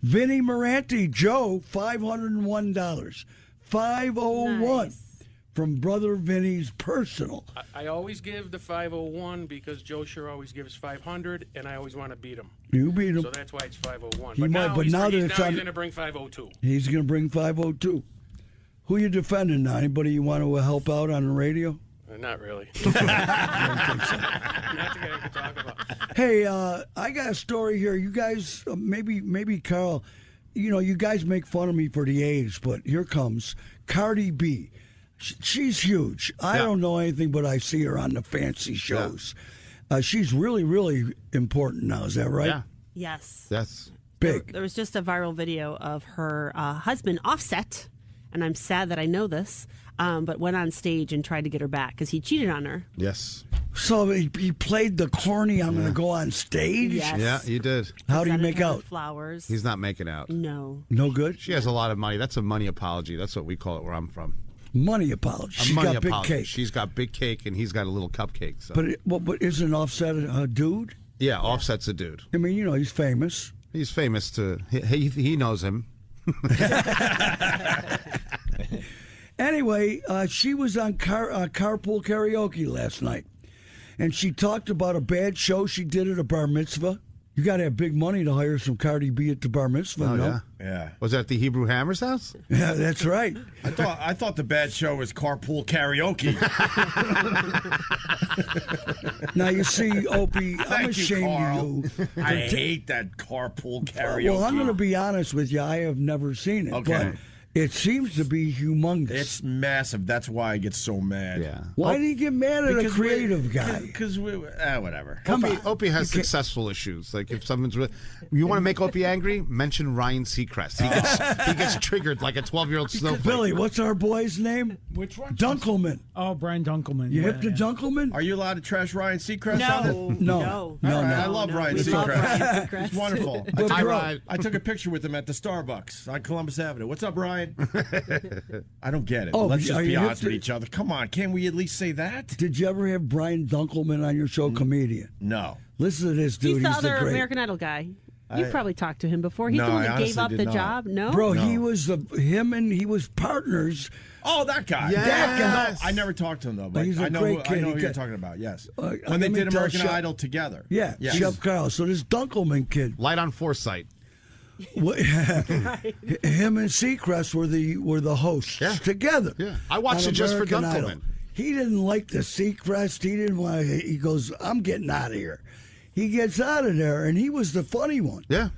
[SPEAKER 9] Vinny Moranti, Joe, $501. 501
[SPEAKER 7] Nice.
[SPEAKER 9] from Brother Vinny's personal.
[SPEAKER 18] I always give the 501 because Joe sure always gives 500, and I always want to beat him.
[SPEAKER 9] You beat him.
[SPEAKER 18] So that's why it's 501.
[SPEAKER 9] He
[SPEAKER 18] But
[SPEAKER 9] might,
[SPEAKER 18] now,
[SPEAKER 9] but
[SPEAKER 18] he's,
[SPEAKER 9] now that
[SPEAKER 18] he's,
[SPEAKER 9] it's
[SPEAKER 18] now
[SPEAKER 9] on-
[SPEAKER 18] he's going to bring 502.
[SPEAKER 9] He's going to bring 502. Who you defending now? Anybody you want to help out on the radio?
[SPEAKER 18] Not really.
[SPEAKER 9] I don't think so.
[SPEAKER 18] Not the guy I could talk about.
[SPEAKER 9] Hey, I got a story here. You guys, maybe Carl, you guys make fun of me for the age, but here comes Cardi B. She's huge. I don't know anything, but I see her on the fancy shows. She's really, really important now. Is that right?
[SPEAKER 6] Yeah.
[SPEAKER 7] Yes.
[SPEAKER 6] That's
[SPEAKER 9] big.
[SPEAKER 7] There was just a viral video of her husband, Offset, and I'm sad that I know this, but went on stage and tried to get her back because he cheated on her.
[SPEAKER 6] Yes.
[SPEAKER 9] So he played the corny, I'm going to go on stage?
[SPEAKER 7] Yes.
[SPEAKER 6] Yeah, you did.
[SPEAKER 9] How do you make out?
[SPEAKER 7] Flowers.
[SPEAKER 6] He's not making out.
[SPEAKER 7] No.
[SPEAKER 9] No good?
[SPEAKER 6] She has a lot of money. That's a money apology. That's what we call it where I'm from.
[SPEAKER 9] Money apology.
[SPEAKER 6] A
[SPEAKER 9] She's
[SPEAKER 6] money
[SPEAKER 9] got big
[SPEAKER 6] apology.
[SPEAKER 9] cake.
[SPEAKER 6] She's got big cake, and he's got a little cupcake. So.
[SPEAKER 9] But isn't Offset a dude?
[SPEAKER 6] Yeah, Offset's a dude.
[SPEAKER 9] I mean, he's famous.
[SPEAKER 6] He's famous to. He knows him.
[SPEAKER 9] Anyway, she was on Carpool Karaoke last night, and she talked about a bad show she did at a bar mitzvah. You got to have big money to hire some Cardi B at the bar mitzvah,
[SPEAKER 6] Oh,
[SPEAKER 9] no?
[SPEAKER 12] Yeah.
[SPEAKER 6] Was that at the Hebrew Hammer's house?
[SPEAKER 9] Yeah, that's right.
[SPEAKER 12] I thought the bad show was carpool karaoke.
[SPEAKER 9] Now, you see, Opie, I'm
[SPEAKER 12] Thank you,
[SPEAKER 9] ashamed
[SPEAKER 12] Carl.
[SPEAKER 9] of you.
[SPEAKER 12] I hate that carpool karaoke.
[SPEAKER 9] Well, I'm going to be honest with you. I have never seen it.
[SPEAKER 12] Okay.
[SPEAKER 9] But it seems to be humongous.
[SPEAKER 12] It's massive. That's why I get so mad.
[SPEAKER 6] Yeah.
[SPEAKER 9] Why do you get mad at a
[SPEAKER 12] Because
[SPEAKER 9] creative guy?
[SPEAKER 12] Because whatever.
[SPEAKER 6] Opie has successful issues. Like if someone's you want to make Opie angry, mention Ryan Seacrest. He gets triggered like a 12-year-old snowflake.
[SPEAKER 9] Billy, what's our boy's name?
[SPEAKER 8] Which one?
[SPEAKER 9] Dunkelman.
[SPEAKER 8] Oh, Brian Dunkelman.
[SPEAKER 9] You
[SPEAKER 8] yeah,
[SPEAKER 9] hip to Dunkelman?
[SPEAKER 12] Are you allowed to trash Ryan Seacrest?
[SPEAKER 7] No.
[SPEAKER 9] No.
[SPEAKER 12] All right, I love Ryan
[SPEAKER 7] we love Ryan
[SPEAKER 12] Seacrest.
[SPEAKER 7] Seacrest.
[SPEAKER 12] He's wonderful. I took a picture with him at the Starbucks on Columbus Avenue. What's up, Ryan? I don't get it.
[SPEAKER 9] Oh,
[SPEAKER 12] Let's just
[SPEAKER 9] are
[SPEAKER 12] be
[SPEAKER 9] you
[SPEAKER 12] honest
[SPEAKER 9] hip
[SPEAKER 12] with
[SPEAKER 9] to-
[SPEAKER 12] each other. Come on, can't we at least say that?
[SPEAKER 9] Did you ever have Brian Dunkelman on your show, comedian?
[SPEAKER 12] No.
[SPEAKER 9] Listen to this dude.
[SPEAKER 7] He's the other
[SPEAKER 9] great.
[SPEAKER 7] American Idol guy. You've probably talked to him before. He's
[SPEAKER 12] No,
[SPEAKER 7] the one
[SPEAKER 12] I
[SPEAKER 7] that gave
[SPEAKER 12] honestly
[SPEAKER 7] up
[SPEAKER 12] did
[SPEAKER 7] the
[SPEAKER 12] not.
[SPEAKER 7] job. No?
[SPEAKER 9] Bro,
[SPEAKER 12] No.
[SPEAKER 9] he was he was partners.
[SPEAKER 12] Oh, that guy.
[SPEAKER 6] Yes.
[SPEAKER 12] That guy. No, I never talked to him though. But
[SPEAKER 9] He's a
[SPEAKER 12] I know.
[SPEAKER 9] great
[SPEAKER 12] I
[SPEAKER 9] kid.
[SPEAKER 12] know
[SPEAKER 9] He
[SPEAKER 12] who you're
[SPEAKER 9] got-
[SPEAKER 12] talking about. Yes.
[SPEAKER 9] let
[SPEAKER 12] When they
[SPEAKER 9] me
[SPEAKER 12] did
[SPEAKER 9] tell
[SPEAKER 12] American
[SPEAKER 9] Chef-
[SPEAKER 12] Idol together.
[SPEAKER 9] Yeah,
[SPEAKER 12] Yes.
[SPEAKER 9] Chef Carl. So this Dunkelman kid,
[SPEAKER 6] Light on foresight.
[SPEAKER 9] him and Seacrest were the hosts together.
[SPEAKER 6] Yeah. I watched
[SPEAKER 9] on
[SPEAKER 6] it just for
[SPEAKER 9] American Idol.
[SPEAKER 6] Dunkelman.
[SPEAKER 9] He didn't like the Seacrest. He didn't want. He goes, "I'm getting out of here." He gets out of there, and he was the funny one.
[SPEAKER 6] Yeah.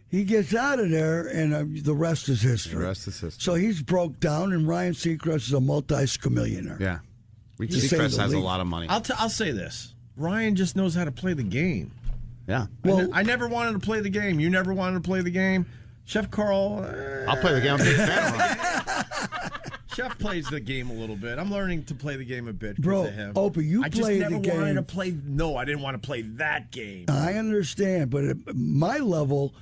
[SPEAKER 9] He gets out of there, and the rest is history.
[SPEAKER 6] The rest is history.
[SPEAKER 9] So he's broke down, and Ryan Seacrest is a multi-scamillionaire.
[SPEAKER 6] Yeah.
[SPEAKER 9] To say
[SPEAKER 6] Seacrest
[SPEAKER 9] the
[SPEAKER 6] has a
[SPEAKER 9] least.
[SPEAKER 6] lot of money.
[SPEAKER 12] I'll say this. Ryan just knows how to play the game.
[SPEAKER 6] Yeah.
[SPEAKER 9] Well,
[SPEAKER 12] I never wanted to play the game. You never wanted to play the game. Chef Carl.
[SPEAKER 6] I'll play the game. I'm a big fan of Ryan.
[SPEAKER 12] Chef plays the game a little bit. I'm learning to play the game a bit.
[SPEAKER 9] Bro,
[SPEAKER 12] of him.
[SPEAKER 9] Opie, you
[SPEAKER 12] I just
[SPEAKER 9] play
[SPEAKER 12] never
[SPEAKER 9] the game.
[SPEAKER 12] wanted to play. No, I didn't want to play that game.
[SPEAKER 9] I understand, but at my level,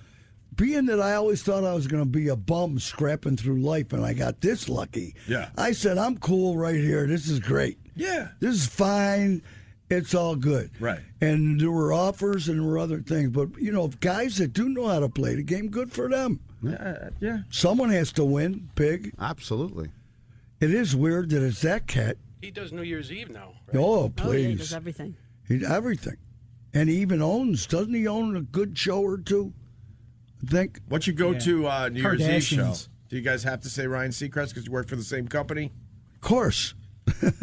[SPEAKER 9] being that I always thought I was going to be a bum scrapping through life, and I got this lucky.
[SPEAKER 12] Yeah.
[SPEAKER 9] I said, I'm cool right here. This is great.
[SPEAKER 12] Yeah.
[SPEAKER 9] This is fine. It's all good.
[SPEAKER 12] Right.
[SPEAKER 9] And there were offers and there were other things. But, guys that do know how to play the game, good for them.
[SPEAKER 12] Yeah.
[SPEAKER 9] Someone has to win, big.
[SPEAKER 6] Absolutely.
[SPEAKER 9] It is weird that it's that cat.
[SPEAKER 18] He does New Year's Eve now.
[SPEAKER 9] Oh, please.
[SPEAKER 7] Oh, yeah, he does everything.
[SPEAKER 9] Everything. And he even doesn't he own a good show or two? I think.
[SPEAKER 12] What's your go-to New Year's Eve show?
[SPEAKER 19] Kardashians.
[SPEAKER 12] Do you guys have to say Ryan Seacrest because you work for the same company?
[SPEAKER 9] Of course.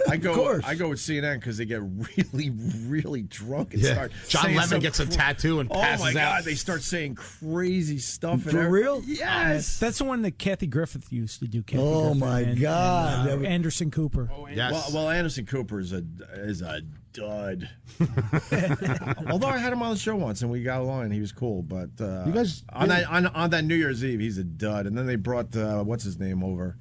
[SPEAKER 12] I go
[SPEAKER 9] course.
[SPEAKER 12] with CNN because they get really, really drunk and
[SPEAKER 6] Yeah.
[SPEAKER 12] start.
[SPEAKER 6] John
[SPEAKER 12] saying
[SPEAKER 6] Levin
[SPEAKER 12] some
[SPEAKER 6] gets a tattoo and
[SPEAKER 12] oh
[SPEAKER 6] passes
[SPEAKER 12] my God!
[SPEAKER 6] out.
[SPEAKER 12] They start saying crazy stuff.
[SPEAKER 9] For real?
[SPEAKER 12] Yes.
[SPEAKER 19] That's the one that Kathy Griffith used to do. Kathy
[SPEAKER 9] Oh,
[SPEAKER 19] Griffith
[SPEAKER 9] my
[SPEAKER 19] and,
[SPEAKER 9] God.
[SPEAKER 19] And, Anderson Cooper.
[SPEAKER 6] Yes.
[SPEAKER 12] Well, Anderson Cooper is a dud. Although I had him on the show once and we got along and he was cool, but
[SPEAKER 6] You guys-
[SPEAKER 12] on that New Year's Eve he's a dud. And then they brought what's his name over.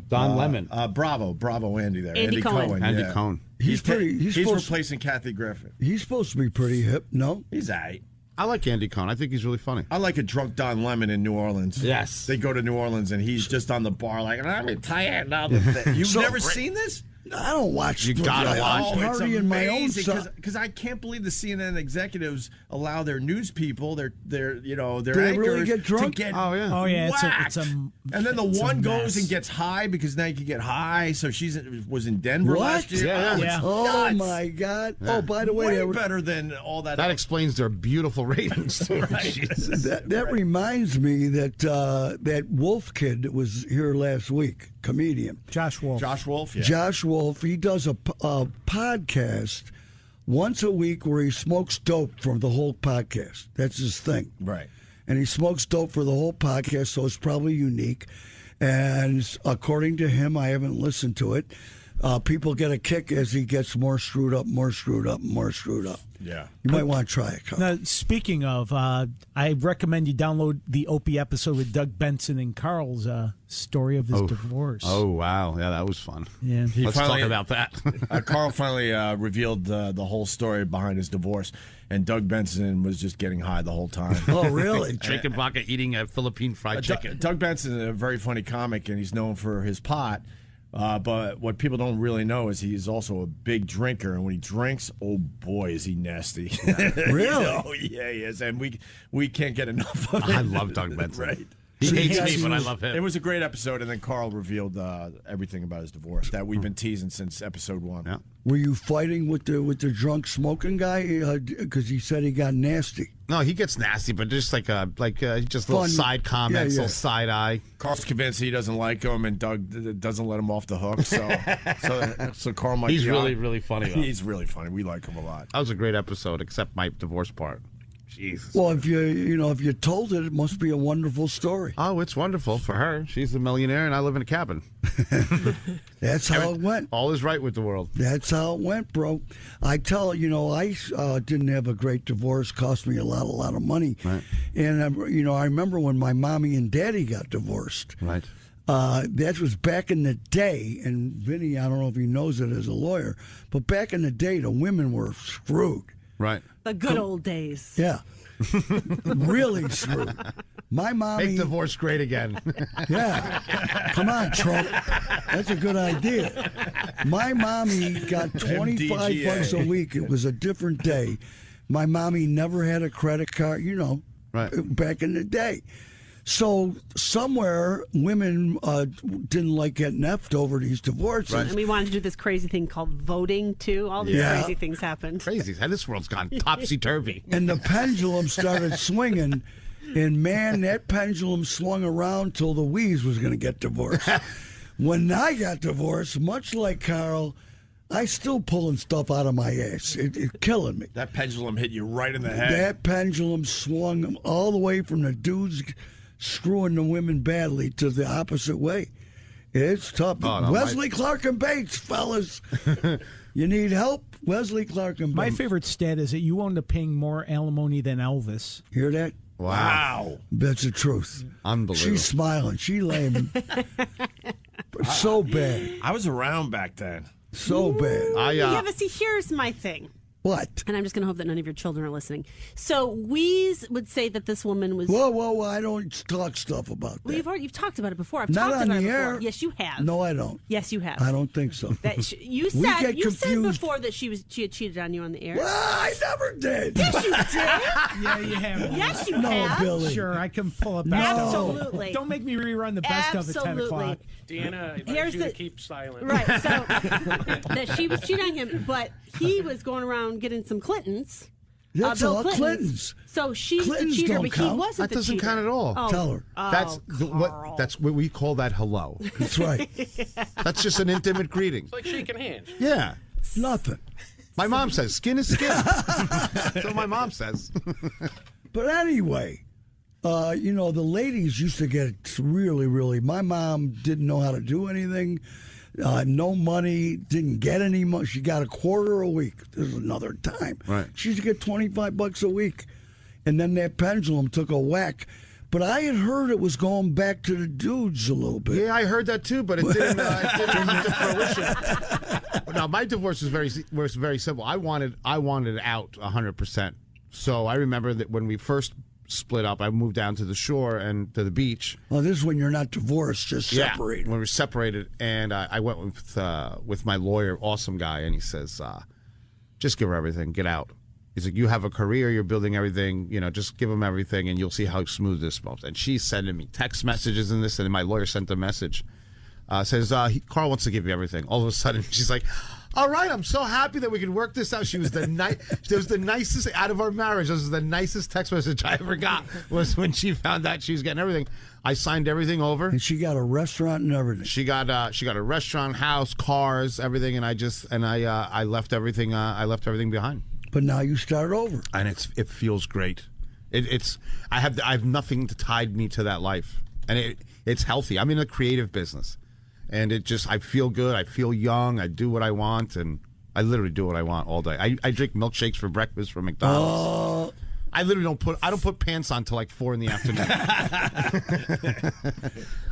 [SPEAKER 6] Don Lemon.
[SPEAKER 12] Bravo Andy there.
[SPEAKER 7] Andy Cohen.
[SPEAKER 6] Andy
[SPEAKER 12] yeah.
[SPEAKER 6] Cohen.
[SPEAKER 9] He's pretty.
[SPEAKER 12] He's
[SPEAKER 9] supposed,
[SPEAKER 12] replacing Kathy Griffin.
[SPEAKER 9] he's supposed to be pretty hip, no?
[SPEAKER 12] He's aight.
[SPEAKER 6] I like Andy Cohen. I think he's really funny.
[SPEAKER 12] I like a drunk Don Lemon in New Orleans.
[SPEAKER 6] Yes.
[SPEAKER 12] They go to New Orleans and he's just on the bar like, let me tell you another thing. You've never seen this?
[SPEAKER 9] I don't watch.
[SPEAKER 6] You gotta watch
[SPEAKER 12] Oh, it's
[SPEAKER 9] Party in my own
[SPEAKER 12] amazing
[SPEAKER 9] son.
[SPEAKER 12] because I can't believe the CNN executives allow their news people, their
[SPEAKER 9] Do they
[SPEAKER 12] anchors
[SPEAKER 9] really get drunk?
[SPEAKER 12] to get
[SPEAKER 6] Oh, yeah.
[SPEAKER 19] Oh yeah,
[SPEAKER 12] whacked. And then the
[SPEAKER 19] it's a
[SPEAKER 12] one goes
[SPEAKER 19] mess.
[SPEAKER 12] and gets high because now you can get high. So was in Denver
[SPEAKER 9] What?
[SPEAKER 12] last year.
[SPEAKER 6] Yeah,
[SPEAKER 12] Oh,
[SPEAKER 6] yeah.
[SPEAKER 12] it's
[SPEAKER 9] Oh
[SPEAKER 12] nuts.
[SPEAKER 9] my God! Oh, by the way,
[SPEAKER 12] Way
[SPEAKER 9] there were-
[SPEAKER 12] better than all that.
[SPEAKER 6] That explains their beautiful ratings. Jesus.
[SPEAKER 9] that reminds me that that Wolf kid that was here last week, comedian
[SPEAKER 19] Josh Wolf.
[SPEAKER 12] Josh Wolf. Yeah.
[SPEAKER 9] Josh Wolf. He does a podcast once a week where he smokes dope for the whole podcast. That's his thing.
[SPEAKER 12] Right.
[SPEAKER 9] And he smokes dope for the whole podcast, so it's probably unique. And according to him, I haven't listened to it. People get a kick as he gets more screwed up.
[SPEAKER 12] Yeah.
[SPEAKER 9] You might want to try it, Carl.
[SPEAKER 19] Now, speaking of, I recommend you download the Opie episode with Doug Benson and Carl's story of his divorce.
[SPEAKER 6] Oh, wow. Yeah, that was fun.
[SPEAKER 19] Yeah.
[SPEAKER 6] Let's talk about that.
[SPEAKER 12] Carl finally revealed the whole story behind his divorce, and Doug Benson was just getting high the whole time.
[SPEAKER 9] Oh, really?
[SPEAKER 6] Drinking vodka, eating a Philippine fried chicken.
[SPEAKER 12] Doug Benson is a very funny comic, and he's known for his pot. But what people don't really know is he's also a big drinker, and when he drinks, oh boy, is he nasty!
[SPEAKER 9] Really?
[SPEAKER 12] Oh yeah, he is, and we can't get enough of it.
[SPEAKER 6] I love Doug Benson.
[SPEAKER 12] Right.
[SPEAKER 6] He
[SPEAKER 9] So
[SPEAKER 6] hates
[SPEAKER 9] you
[SPEAKER 6] me,
[SPEAKER 9] guys-
[SPEAKER 6] but I love him.
[SPEAKER 12] It was a great episode, and then Carl revealed everything about his divorce that we've been teasing since episode 1.
[SPEAKER 6] Yeah.
[SPEAKER 9] Were you fighting with the drunk smoking guy? Because he said he got nasty.
[SPEAKER 6] No, he gets nasty, but just just little
[SPEAKER 9] Fun.
[SPEAKER 6] side comments,
[SPEAKER 9] Yeah, yeah.
[SPEAKER 6] little side eye.
[SPEAKER 12] Carl's convinced he doesn't like him, and Doug doesn't let him off the hook. So Carl might.
[SPEAKER 6] He's
[SPEAKER 12] be
[SPEAKER 6] really,
[SPEAKER 12] on.
[SPEAKER 6] really funny, though.
[SPEAKER 12] He's really funny. We like him a lot.
[SPEAKER 6] That was a great episode, except my divorce part. Jesus.
[SPEAKER 9] Well, if you told it, it must be a wonderful story.
[SPEAKER 6] Oh, it's wonderful for her. She's a millionaire, and I live in a cabin.
[SPEAKER 9] That's how it went.
[SPEAKER 6] All is right with the world.
[SPEAKER 9] That's how it went, bro. I tell I didn't have a great divorce. Cost me a lot of money.
[SPEAKER 6] Right.
[SPEAKER 9] And I remember when my mommy and daddy got divorced.
[SPEAKER 6] Right.
[SPEAKER 9] That was back in the day, and Vinny, I don't know if he knows it as a lawyer, but back in the day, the women were screwed.
[SPEAKER 6] Right.
[SPEAKER 7] The good old days.
[SPEAKER 9] Yeah. Really screwed. My mommy.
[SPEAKER 6] Make divorce great again.
[SPEAKER 9] Yeah. Come on, Trump. That's a good idea. My mommy got $25 a week. It was a different day. My mommy never had a credit card,
[SPEAKER 6] Right.
[SPEAKER 9] back in the day. So somewhere women didn't like getting effed over these divorces.
[SPEAKER 7] And we wanted to do this crazy thing called voting, too. All these
[SPEAKER 9] Yeah.
[SPEAKER 7] crazy things happened.
[SPEAKER 6] Crazy. This world's gone topsy-turvy.
[SPEAKER 9] And the pendulum started swinging. And, man, that pendulum swung around till the Wease was going to get divorced. When I got divorced, much like Carl, I still pulling stuff out of my ass. It's killing me.
[SPEAKER 12] That pendulum hit you right in the head.
[SPEAKER 9] That pendulum swung all the way from the dudes screwing the women badly to the opposite way. It's tough.
[SPEAKER 6] Oh, no,
[SPEAKER 9] Wesley Clark and Bates, fellas. You need help? Wesley Clark and Bates.
[SPEAKER 19] My favorite stat is that you wound up paying more alimony than Elvis.
[SPEAKER 9] Hear that?
[SPEAKER 6] Wow.
[SPEAKER 9] That's the truth.
[SPEAKER 6] Unbelievable.
[SPEAKER 9] She's smiling. She lame. So bad.
[SPEAKER 12] I was around back then.
[SPEAKER 9] So bad.
[SPEAKER 7] Yeah, but see, here's my thing.
[SPEAKER 9] What?
[SPEAKER 7] And I'm just going to hope that none of your children are listening. So Wease would say that this woman was.
[SPEAKER 9] Whoa! I don't talk stuff about that.
[SPEAKER 7] Well, you've talked about it before. I've
[SPEAKER 9] Not
[SPEAKER 7] talked
[SPEAKER 9] on
[SPEAKER 7] about it
[SPEAKER 9] the
[SPEAKER 7] before.
[SPEAKER 9] air.
[SPEAKER 7] Yes, you have.
[SPEAKER 9] No, I don't.
[SPEAKER 7] Yes, you have.
[SPEAKER 9] I don't think so.
[SPEAKER 7] You
[SPEAKER 9] We
[SPEAKER 7] said
[SPEAKER 9] get
[SPEAKER 7] you said
[SPEAKER 9] confused.
[SPEAKER 7] before that she had cheated on you on the air.
[SPEAKER 9] Well, I never did.
[SPEAKER 7] Yes, you did.
[SPEAKER 19] Yeah, you have.
[SPEAKER 7] Yes, you
[SPEAKER 9] No,
[SPEAKER 7] have.
[SPEAKER 9] Billy.
[SPEAKER 19] Sure, I can pull up best of.
[SPEAKER 7] Absolutely.
[SPEAKER 19] Don't make me rerun the best of at 10 o'clock.
[SPEAKER 18] Deanna, I advise
[SPEAKER 7] Here's
[SPEAKER 18] you to
[SPEAKER 7] the-
[SPEAKER 18] keep silent.
[SPEAKER 7] Right, so that she was cheating on him, but he was going around getting some Clintons.
[SPEAKER 9] That's
[SPEAKER 7] Bill
[SPEAKER 9] all
[SPEAKER 7] Clintons. So she's
[SPEAKER 9] Clintons
[SPEAKER 7] the cheater,
[SPEAKER 9] don't
[SPEAKER 7] but
[SPEAKER 9] count.
[SPEAKER 7] he wasn't
[SPEAKER 6] That
[SPEAKER 7] the
[SPEAKER 6] doesn't
[SPEAKER 7] cheater.
[SPEAKER 6] count at all.
[SPEAKER 7] Oh.
[SPEAKER 9] Tell her.
[SPEAKER 7] Oh,
[SPEAKER 6] That's what we call that hello.
[SPEAKER 9] That's right.
[SPEAKER 6] That's just an intimate greeting.
[SPEAKER 18] It's like shaking hands.
[SPEAKER 6] Yeah.
[SPEAKER 9] Nothing.
[SPEAKER 6] My mom says skin is skin. That's what my mom says.
[SPEAKER 9] But anyway, the ladies used to get really, really. My mom didn't know how to do anything. No money, didn't get any money. She got $25 a week. This is another time.
[SPEAKER 6] Right.
[SPEAKER 9] She used to get $25 a week. And then that pendulum took a whack. But I had heard it was going back to the dudes a little bit.
[SPEAKER 6] Yeah, I heard that too, but it didn't come to fruition. No, my divorce was very simple. I wanted it out 100%. So I remember that when we first split up, I moved down to the shore and to the beach.
[SPEAKER 9] Well, this is when you're not divorced, just separated.
[SPEAKER 6] When we were separated, and I went with my lawyer, awesome guy, and he says, just give her everything, get out. He's like, you have a career, you're building everything, just give him everything, and you'll see how smooth this moves. And she's sending me text messages and this, and my lawyer sent a message, says, Carl wants to give you everything. All of a sudden, she's like, all right, I'm so happy that we can work this out. She was the nicest out of our marriage. This was the nicest text message I ever got, was when she found out she was getting everything. I signed everything over.
[SPEAKER 9] And she got a restaurant and everything.
[SPEAKER 6] She got a restaurant, house, cars, everything, and I left everything. I left everything behind.
[SPEAKER 9] But now you start over,
[SPEAKER 6] and it feels great. I have nothing to tie me to that life, and it's healthy. I'm in a creative business, and I feel good. I feel young. I do what I want, and I literally do what I want all day. I drink milkshakes for breakfast from McDonald's. I literally don't put pants on till like 4 in the afternoon.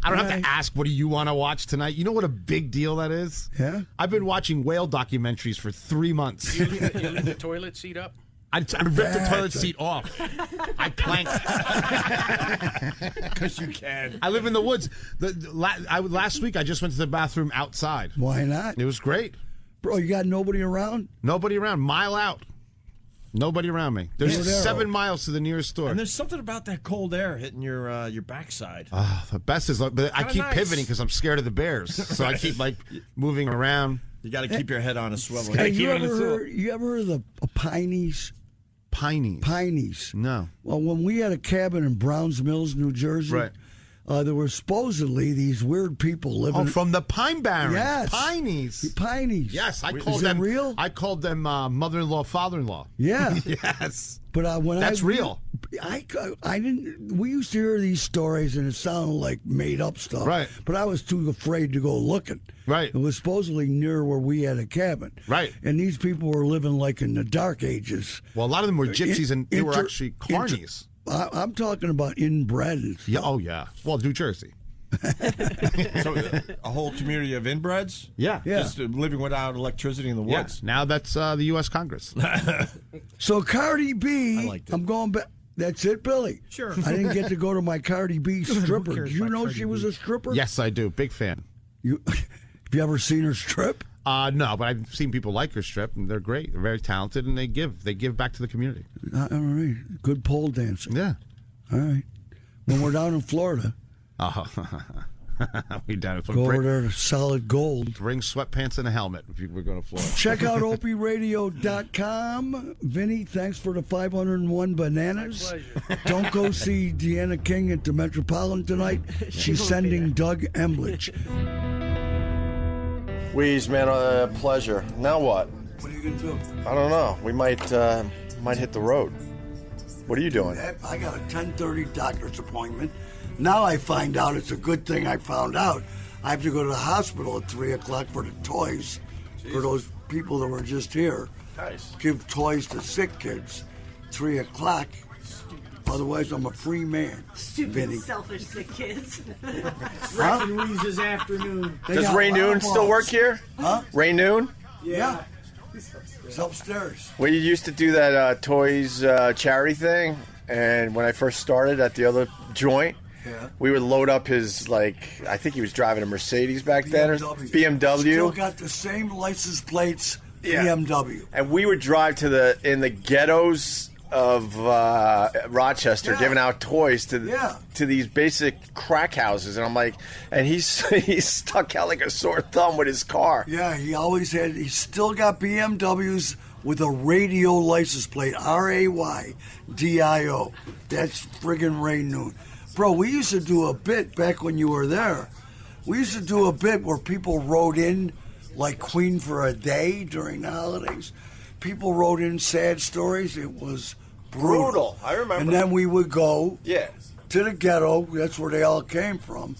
[SPEAKER 6] I don't have to ask, what do you want to watch tonight? You know what a big deal that is?
[SPEAKER 9] Yeah.
[SPEAKER 6] I've been watching whale documentaries for 3 months.
[SPEAKER 18] You leave the toilet seat up?
[SPEAKER 6] I ripped the toilet seat off. I planked.
[SPEAKER 12] Because you can.
[SPEAKER 6] I live in the woods. Last week, I just went to the bathroom outside.
[SPEAKER 9] Why not?
[SPEAKER 6] It was great.
[SPEAKER 9] Bro, you got nobody around?
[SPEAKER 6] Nobody around. Mile out. Nobody around me. There's 7 miles to the nearest store.
[SPEAKER 12] And there's something about that cold air hitting your backside.
[SPEAKER 6] The best is, but I keep pivoting because I'm scared of the bears. So I keep moving around.
[SPEAKER 12] You got to keep your head on a swivel.
[SPEAKER 9] Hey, you ever heard of the pineys?
[SPEAKER 6] Pineys? No.
[SPEAKER 9] Well, when we had a cabin in Browns Mills, New Jersey,
[SPEAKER 6] right.
[SPEAKER 9] There were supposedly these weird people living.
[SPEAKER 6] Oh, from the Pine Barrens.
[SPEAKER 9] Yes.
[SPEAKER 6] Pineys.
[SPEAKER 9] Pineys.
[SPEAKER 6] Yes, I
[SPEAKER 9] Is
[SPEAKER 6] called
[SPEAKER 9] that
[SPEAKER 6] them
[SPEAKER 9] real?
[SPEAKER 6] I called them mother-in-law, father-in-law.
[SPEAKER 9] Yeah.
[SPEAKER 6] Yes.
[SPEAKER 9] But when
[SPEAKER 6] that's real.
[SPEAKER 9] I didn't. We used to hear these stories, and it sounded like made up stuff.
[SPEAKER 6] Right.
[SPEAKER 9] But I was too afraid to go looking.
[SPEAKER 6] Right.
[SPEAKER 9] It was supposedly near where we had a cabin.
[SPEAKER 6] Right.
[SPEAKER 9] And these people were living like in the Dark Ages.
[SPEAKER 6] Well, a lot of them were gypsies, and they were actually carnies.
[SPEAKER 9] I'm talking about inbred.
[SPEAKER 6] Yeah. Oh, yeah. Well, New Jersey.
[SPEAKER 12] So a whole community of inbreds?
[SPEAKER 6] Yeah.
[SPEAKER 12] Just living without electricity in the woods.
[SPEAKER 6] Yes. Now that's the U.S. Congress.
[SPEAKER 9] So Cardi B,
[SPEAKER 12] I liked it.
[SPEAKER 9] I'm going back. That's it, Billy.
[SPEAKER 19] Sure.
[SPEAKER 9] I didn't get to go to my Cardi B stripper. Did you know she was a stripper?
[SPEAKER 6] Yes, I do. Big fan.
[SPEAKER 9] Have you ever seen her strip?
[SPEAKER 6] No, but I've seen people like her strip, and they're great. They're very talented, and they give back to the community.
[SPEAKER 9] All right. Good pole dancing.
[SPEAKER 6] Yeah.
[SPEAKER 9] All right. When we're down in Florida,
[SPEAKER 6] we down
[SPEAKER 9] go over there to Solid Gold.
[SPEAKER 6] Bring sweatpants and a helmet if we're going to Florida.
[SPEAKER 9] Check out OpieRadio.com. Vinny, thanks for the 501 bananas.
[SPEAKER 18] My pleasure.
[SPEAKER 9] Don't go see Deanna King at the Metropolitan tonight. She's sending Doug Emblich.
[SPEAKER 3] Wease, man, pleasure. Now what?
[SPEAKER 9] What are you going to do?
[SPEAKER 3] I don't know. We might hit the road. What are you doing?
[SPEAKER 9] I got a 10:30 doctor's appointment. Now I find out it's a good thing I found out. I have to go to the hospital at 3 o'clock for the toys for those people that were just here.
[SPEAKER 3] Nice.
[SPEAKER 9] Give toys to sick kids. 3 o'clock. Otherwise, I'm a free man.
[SPEAKER 7] Stupid,
[SPEAKER 9] Vinny.
[SPEAKER 7] selfish, sick kids.
[SPEAKER 8] Wrecking Wease this afternoon.
[SPEAKER 3] Does Ray Noon still work here?
[SPEAKER 9] Huh?
[SPEAKER 3] Ray Noon?
[SPEAKER 9] Yeah. It's upstairs.
[SPEAKER 3] We used to do that toys charity thing, and when I first started at the other joint,
[SPEAKER 9] Yeah.
[SPEAKER 3] we would load up his, like, I think he was driving a Mercedes back then, or BMW.
[SPEAKER 9] Still got the same license plates, BMW.
[SPEAKER 3] And we would drive in the ghettos of Rochester, giving out toys to these basic crack houses, and I'm like, and he's stuck out like a sore thumb with his car.
[SPEAKER 9] Yeah, he still got BMWs with a radio license plate, RAYDIO. That's friggin' Ray Noon. Bro, we used to do a bit back when you were there. We used to do a bit where people wrote in like Queen for a day during the holidays. People wrote in sad stories. It was brutal.
[SPEAKER 3] I remember.
[SPEAKER 9] And then we would go
[SPEAKER 3] Yeah.
[SPEAKER 9] to the ghetto. That's where they all came from.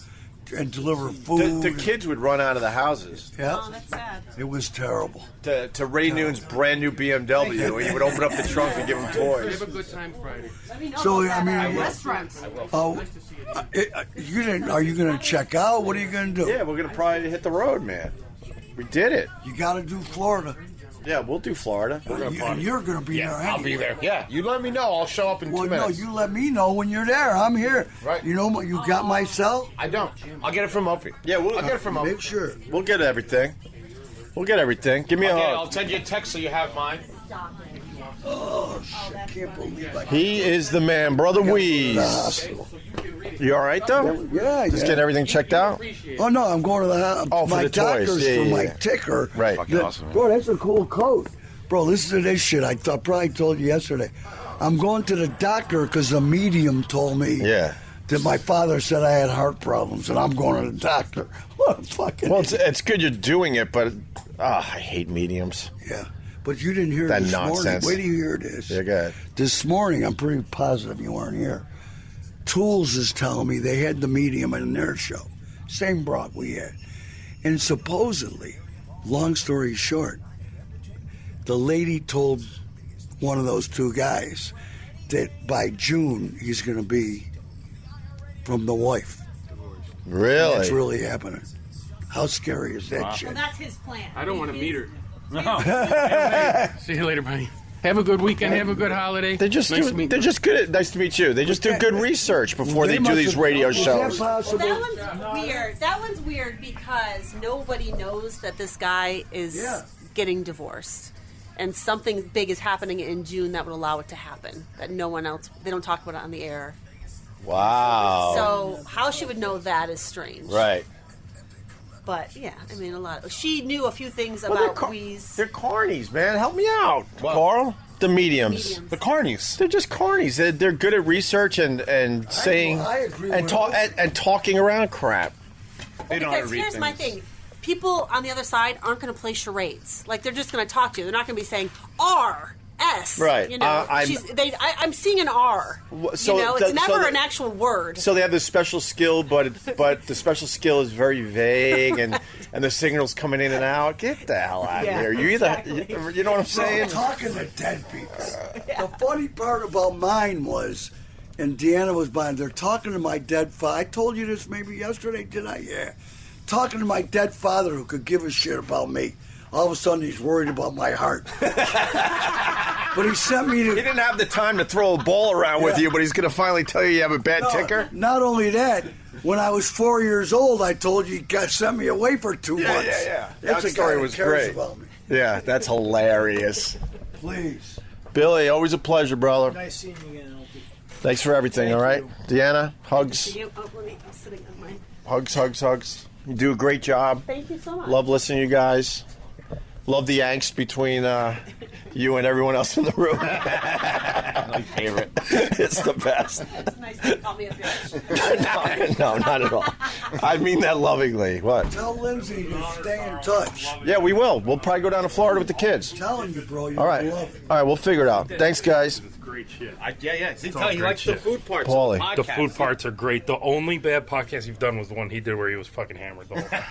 [SPEAKER 9] And deliver food.
[SPEAKER 3] The kids would run out of the houses.
[SPEAKER 9] Yeah.
[SPEAKER 7] Oh, that's sad.
[SPEAKER 9] It was terrible.
[SPEAKER 3] To Ray Noon's brand new BMW, and he would open up the trunk and give them
[SPEAKER 18] We
[SPEAKER 3] toys.
[SPEAKER 18] have a good time Friday.
[SPEAKER 9] So, I mean,
[SPEAKER 7] restaurants.
[SPEAKER 9] Oh, you didn't? Are you going to check out? What are you going to do?
[SPEAKER 3] Yeah, we're going to probably hit the road, man. We did it.
[SPEAKER 9] You got to do Florida.
[SPEAKER 3] Yeah, we'll do Florida.
[SPEAKER 9] And you're going to be there anyway.
[SPEAKER 13] I'll be there. Yeah, you let me know. I'll show up in 2
[SPEAKER 9] No,
[SPEAKER 13] minutes.
[SPEAKER 9] you let me know when you're there. I'm here.
[SPEAKER 13] Right.
[SPEAKER 9] You know, you got my cell?
[SPEAKER 13] I don't. I'll get it from Opie.
[SPEAKER 3] Yeah,
[SPEAKER 13] I'll get it from Opie.
[SPEAKER 9] Make sure.
[SPEAKER 3] We'll get everything. We'll get everything. Give me a
[SPEAKER 13] I'll
[SPEAKER 3] hug.
[SPEAKER 13] send you a text so you have mine.
[SPEAKER 9] Oh, shit. I can't believe I
[SPEAKER 3] He is the man, Brother Wease. You all right, though?
[SPEAKER 9] Yeah,
[SPEAKER 3] Just getting everything checked out?
[SPEAKER 9] Oh, no, I'm going to the
[SPEAKER 3] Oh, for
[SPEAKER 9] my
[SPEAKER 3] the toys.
[SPEAKER 9] doctor's
[SPEAKER 3] Yeah,
[SPEAKER 9] for
[SPEAKER 3] yeah,
[SPEAKER 9] my
[SPEAKER 3] yeah.
[SPEAKER 9] ticker.
[SPEAKER 3] Right. Fucking awesome.
[SPEAKER 9] Bro, that's a cool coat. Bro, listen to this shit. I probably told you yesterday. I'm going to the doctor because the medium told me that my father said I had heart problems, and I'm going to the doctor. What a fucking...
[SPEAKER 3] Well, it's good you're doing it, but I hate mediums.
[SPEAKER 9] Yeah. But you didn't hear
[SPEAKER 3] That
[SPEAKER 9] this
[SPEAKER 3] nonsense.
[SPEAKER 9] morning. Wait till you hear this.
[SPEAKER 3] Yeah, go ahead.
[SPEAKER 9] This morning, I'm pretty positive you weren't here. Tools is telling me they had the medium in their show. Same broad we had. And supposedly, long story short, the lady told one of those two guys that by June he's going to be from the wife.
[SPEAKER 3] Really?
[SPEAKER 9] That's really happening. How scary is that shit?
[SPEAKER 7] Well, that's his plan.
[SPEAKER 18] I don't want to meet her. See you later, buddy. Have a good weekend. Have a good holiday.
[SPEAKER 3] They're just
[SPEAKER 18] nice to meet
[SPEAKER 3] they're
[SPEAKER 18] you.
[SPEAKER 3] just good at, nice to meet you. They just do good research before they do these radio shows.
[SPEAKER 7] Well, that one's weird. That one's weird because nobody knows that this guy is getting divorced. And something big is happening in June that would allow it to happen. That no one else, they don't talk about it on the air.
[SPEAKER 3] Wow.
[SPEAKER 7] So how she would know that is strange.
[SPEAKER 3] Right.
[SPEAKER 7] But yeah, I mean, she knew a few things
[SPEAKER 3] Well, they're
[SPEAKER 7] about Wease.
[SPEAKER 3] They're carnies, man. Help me out, Carl. The mediums.
[SPEAKER 7] Mediums.
[SPEAKER 3] The carnies. They're just carnies. They're good at research and saying
[SPEAKER 9] I agree
[SPEAKER 3] and
[SPEAKER 9] with
[SPEAKER 3] and talking around crap.
[SPEAKER 7] Well, because here's my thing. People on the other side aren't going to play charades. Like, they're just going to talk to you. They're not going to be saying R, S.
[SPEAKER 3] Right.
[SPEAKER 7] You know, I'm seeing an R.
[SPEAKER 3] So
[SPEAKER 7] you know, it's never an actual word.
[SPEAKER 3] So they have this special skill, but the special skill is very vague, and the signals coming in and out. Get the hell out of here! You you know what I'm saying?
[SPEAKER 9] Bro, talking to dead people. The funny part about mine was, and Deanna was behind. They're talking to my dead father. I told you this maybe yesterday, did I? Yeah. Talking to my dead father who could give a shit about me. All of a sudden, he's worried about my heart. But he sent me to...
[SPEAKER 3] He didn't have the time to throw a ball around with you, but he's going to finally tell you have a bad ticker?
[SPEAKER 9] Not only that, when I was 4 years old, I told you he sent me away for 2 months.
[SPEAKER 3] Yeah.
[SPEAKER 9] That's
[SPEAKER 3] That
[SPEAKER 9] a
[SPEAKER 3] story
[SPEAKER 9] guy
[SPEAKER 3] was
[SPEAKER 9] that cares
[SPEAKER 3] great.
[SPEAKER 9] about me.
[SPEAKER 3] Yeah, that's hilarious.
[SPEAKER 9] Please.
[SPEAKER 3] Billy, always a pleasure, brother.
[SPEAKER 8] Nice seeing you again, Opie.
[SPEAKER 3] Thanks for everything, all right? Deanna, hugs.
[SPEAKER 7] I'm sitting on mine.
[SPEAKER 3] Hugs. You do a great job.
[SPEAKER 7] Thank you so much.
[SPEAKER 3] Love listening to you guys. Love the angst between you and everyone else in the room. My favorite. It's the best.
[SPEAKER 7] It's nice to call me a bitch.
[SPEAKER 3] No, not at all. I mean that lovingly. What?
[SPEAKER 9] Tell Lindsay to stay in touch.
[SPEAKER 3] Yeah, we will. We'll probably go down to Florida with the kids.
[SPEAKER 9] I'm telling you, bro. You're
[SPEAKER 3] All right.
[SPEAKER 9] gonna love it.
[SPEAKER 3] All right, we'll figure it out. Thanks, guys.
[SPEAKER 10] great shit.
[SPEAKER 20] Yeah. You
[SPEAKER 10] It's
[SPEAKER 20] can
[SPEAKER 10] all
[SPEAKER 20] tell he
[SPEAKER 10] great
[SPEAKER 20] likes
[SPEAKER 10] shit.
[SPEAKER 20] the food parts.
[SPEAKER 12] Paulie.
[SPEAKER 20] Of
[SPEAKER 10] The food parts are great. The only bad podcast you've done was the one he did where he was fucking hammered the whole time.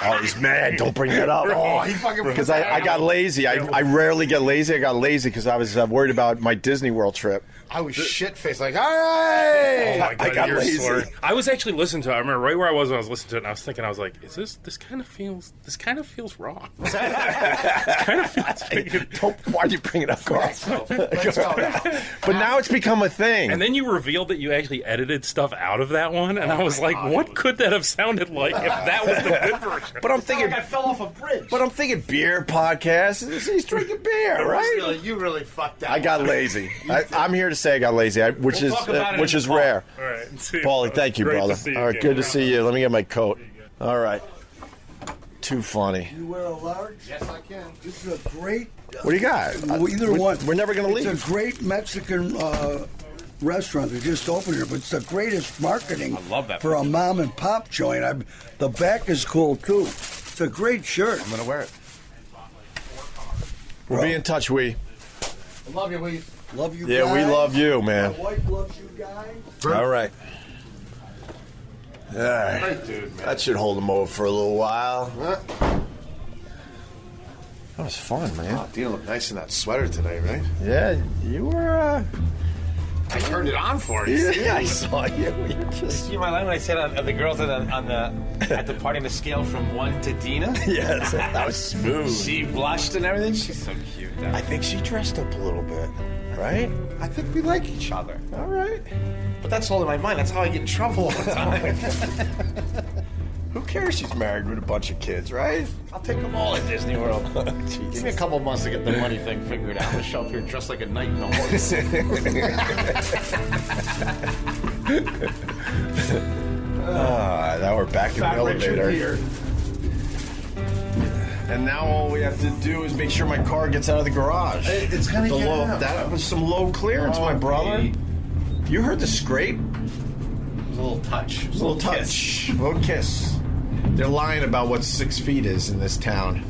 [SPEAKER 12] Oh, he's mad. Don't bring that up.
[SPEAKER 10] Oh, he fucking
[SPEAKER 12] Because I got lazy. I rarely get lazy. I got lazy because I was worried about my Disney World trip.
[SPEAKER 13] I was shit-faced, like, hey!
[SPEAKER 10] Oh my God,
[SPEAKER 12] I got
[SPEAKER 10] you're
[SPEAKER 12] lazy.
[SPEAKER 10] sorry. I was actually listening to it. I remember right where I was when I was listening to it, and I was thinking, I was like, this kind of feels wrong.
[SPEAKER 12] Why'd you bring it up, Carl?
[SPEAKER 10] Let's go now.
[SPEAKER 12] But now it's become a thing.
[SPEAKER 10] And then you revealed that you actually edited stuff out of that one, and I was like, what could that have sounded like if that was the good version?
[SPEAKER 12] But I'm thinking,
[SPEAKER 20] I fell off a bridge.
[SPEAKER 12] But I'm thinking beer podcast. He's drinking beer, right?
[SPEAKER 13] You really fucked that.
[SPEAKER 12] I got lazy. I'm here to say I got lazy, which
[SPEAKER 13] We'll talk about it
[SPEAKER 12] is
[SPEAKER 13] in the
[SPEAKER 12] rare.
[SPEAKER 10] All right.
[SPEAKER 12] Paulie, thank you,
[SPEAKER 10] Great to
[SPEAKER 12] brother.
[SPEAKER 10] see you
[SPEAKER 12] All right,
[SPEAKER 10] again.
[SPEAKER 12] good to see you. Let me get my coat. All right. Too funny.
[SPEAKER 9] You wear a large?
[SPEAKER 13] Yes, I can.
[SPEAKER 9] This is a great.
[SPEAKER 12] What do you got?
[SPEAKER 9] Either one.
[SPEAKER 12] We're never going to leave.
[SPEAKER 9] It's a great Mexican restaurant. They just opened here, but it's the greatest marketing.
[SPEAKER 20] I love that.
[SPEAKER 9] For a mom and pop joint. The back is cool too. It's a great shirt.
[SPEAKER 13] I'm gonna wear it.
[SPEAKER 12] We'll be in touch, we.
[SPEAKER 13] I love you, Wease.
[SPEAKER 9] Love you.
[SPEAKER 12] Yeah,
[SPEAKER 9] guys.
[SPEAKER 12] we love you, man.
[SPEAKER 9] My wife loves you guys.
[SPEAKER 12] All right. All right.
[SPEAKER 13] Great dude, man.
[SPEAKER 12] That should hold him over for a little while. That was fun, man.
[SPEAKER 13] Oh, Dina looked nice in that sweater today, right?
[SPEAKER 12] Yeah, you were.
[SPEAKER 13] I turned it on for you.
[SPEAKER 12] Yeah, I saw you. You
[SPEAKER 20] You
[SPEAKER 12] just.
[SPEAKER 20] see my line when I said on the girls at the party on the scale from 1 to Dina?
[SPEAKER 12] Yes, that was smooth.
[SPEAKER 20] She blushed and everything. She's so cute.
[SPEAKER 12] I think she dressed up a little bit, right?
[SPEAKER 20] I think we like each other.
[SPEAKER 12] All right.
[SPEAKER 20] But that's all in my mind. That's how I get in trouble all the time.
[SPEAKER 12] Who cares? She's married with a bunch of kids, right?
[SPEAKER 20] I'll take them all at Disney World. Give me a couple months to get the money thing figured out. I'm gonna show up here dressed like a knight in a horse.
[SPEAKER 12] Now we're back in the elevator. And now all we have to do is make sure my car gets out of the garage.
[SPEAKER 13] It's gonna get out.
[SPEAKER 12] That was some low clearance, my brother. You heard the scrape?
[SPEAKER 20] It was a little touch. It was
[SPEAKER 12] A little touch. A little kiss. They're lying about what 6 feet is in this town.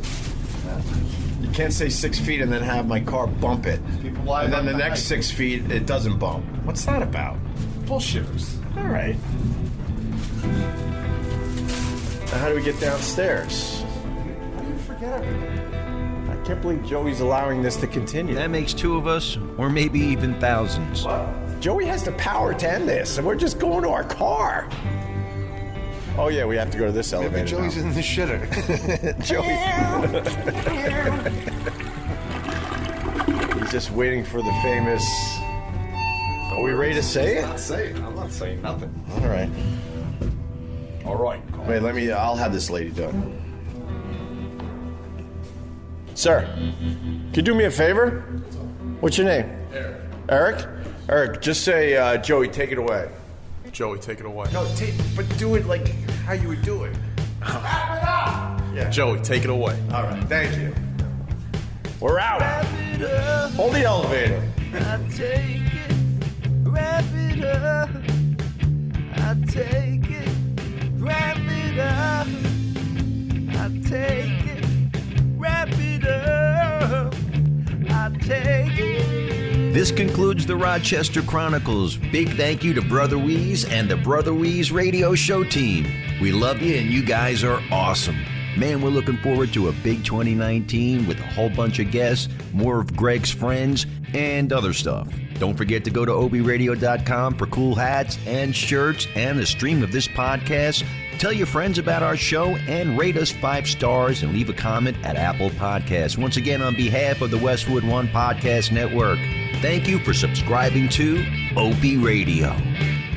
[SPEAKER 12] You can't say 6 feet and then have my car bump it.
[SPEAKER 13] People lie
[SPEAKER 12] And then
[SPEAKER 13] about
[SPEAKER 12] the
[SPEAKER 13] the
[SPEAKER 12] next
[SPEAKER 13] height.
[SPEAKER 12] 6 feet, it doesn't bump. What's that about?
[SPEAKER 13] Bullshitters.
[SPEAKER 12] All right. Now how do we get downstairs?
[SPEAKER 13] How do you forget everything?
[SPEAKER 12] I can't believe Joey's allowing this to continue.
[SPEAKER 1] That makes 2 of us, or maybe even thousands.
[SPEAKER 12] Joey has the power to end this, and we're just going to our car. Oh, yeah, we have to go to this elevator.
[SPEAKER 13] Maybe Joey's
[SPEAKER 12] now.
[SPEAKER 13] in the shitter.
[SPEAKER 12] Joey. He's just waiting for the famous. Are we ready to say it?
[SPEAKER 20] I'm not saying nothing.
[SPEAKER 12] All right.
[SPEAKER 20] All right.
[SPEAKER 12] Wait, I'll have this lady do it. Sir, can you do me a favor? What's your name?
[SPEAKER 3] Eric.
[SPEAKER 12] Eric? Eric, just say, Joey, take it away.
[SPEAKER 3] Joey, take it away.
[SPEAKER 12] No, but do it like how you would do it.
[SPEAKER 3] Yeah. Joey, take it away.
[SPEAKER 12] All right, thank you. We're out. Hold the elevator.
[SPEAKER 11] I take it, wrap it up. I take it, wrap it up. I take it, wrap it up. I take it.
[SPEAKER 1] This concludes the Rochester Chronicles. Big thank you to Brother Wease and the Brother Wease radio show team. We love you and you guys are awesome. Man, we're looking forward to a big 2019 with a whole bunch of guests, more of Greg's friends, and other stuff. Don't forget to go to OpieRadio.com for cool hats and shirts and the stream of this podcast. Tell your friends about our show and rate us 5 stars and leave a comment at Apple Podcasts. Once again, on behalf of the Westwood One Podcast Network, thank you for subscribing to Opie Radio.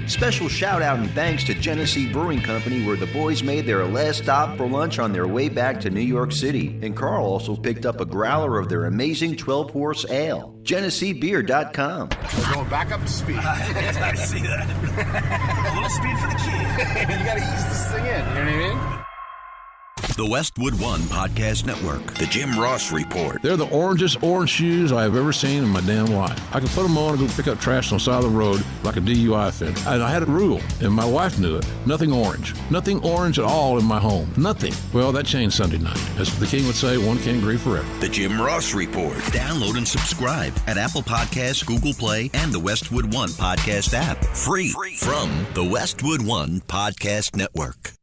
[SPEAKER 1] Special shout out and thanks to Genesee Brewing Company, where the boys made their last stop for lunch on their way back to New York City. And Carl also picked up a growler of their amazing 12-horse ale. GeneseeBeer.com.
[SPEAKER 13] We're going back up to speed.
[SPEAKER 20] I see that. A little speed for the kid.
[SPEAKER 13] You gotta ease this thing in, you know what I mean?
[SPEAKER 1] The Westwood One Podcast Network. The Jim Ross Report.
[SPEAKER 21] They're the orangest orange shoes I have ever seen in my damn life. I could put them on and go pick up trash on the side of the road like a DUI offender. And I had a rule, and my wife knew it. Nothing orange. Nothing orange at all in my home. Nothing. Well, that changed Sunday night. As the king would say, one can't grieve forever.
[SPEAKER 1] The Jim Ross Report. Download and subscribe at Apple Podcasts, Google Play, and the Westwood One Podcast app. Free from the Westwood One Podcast Network.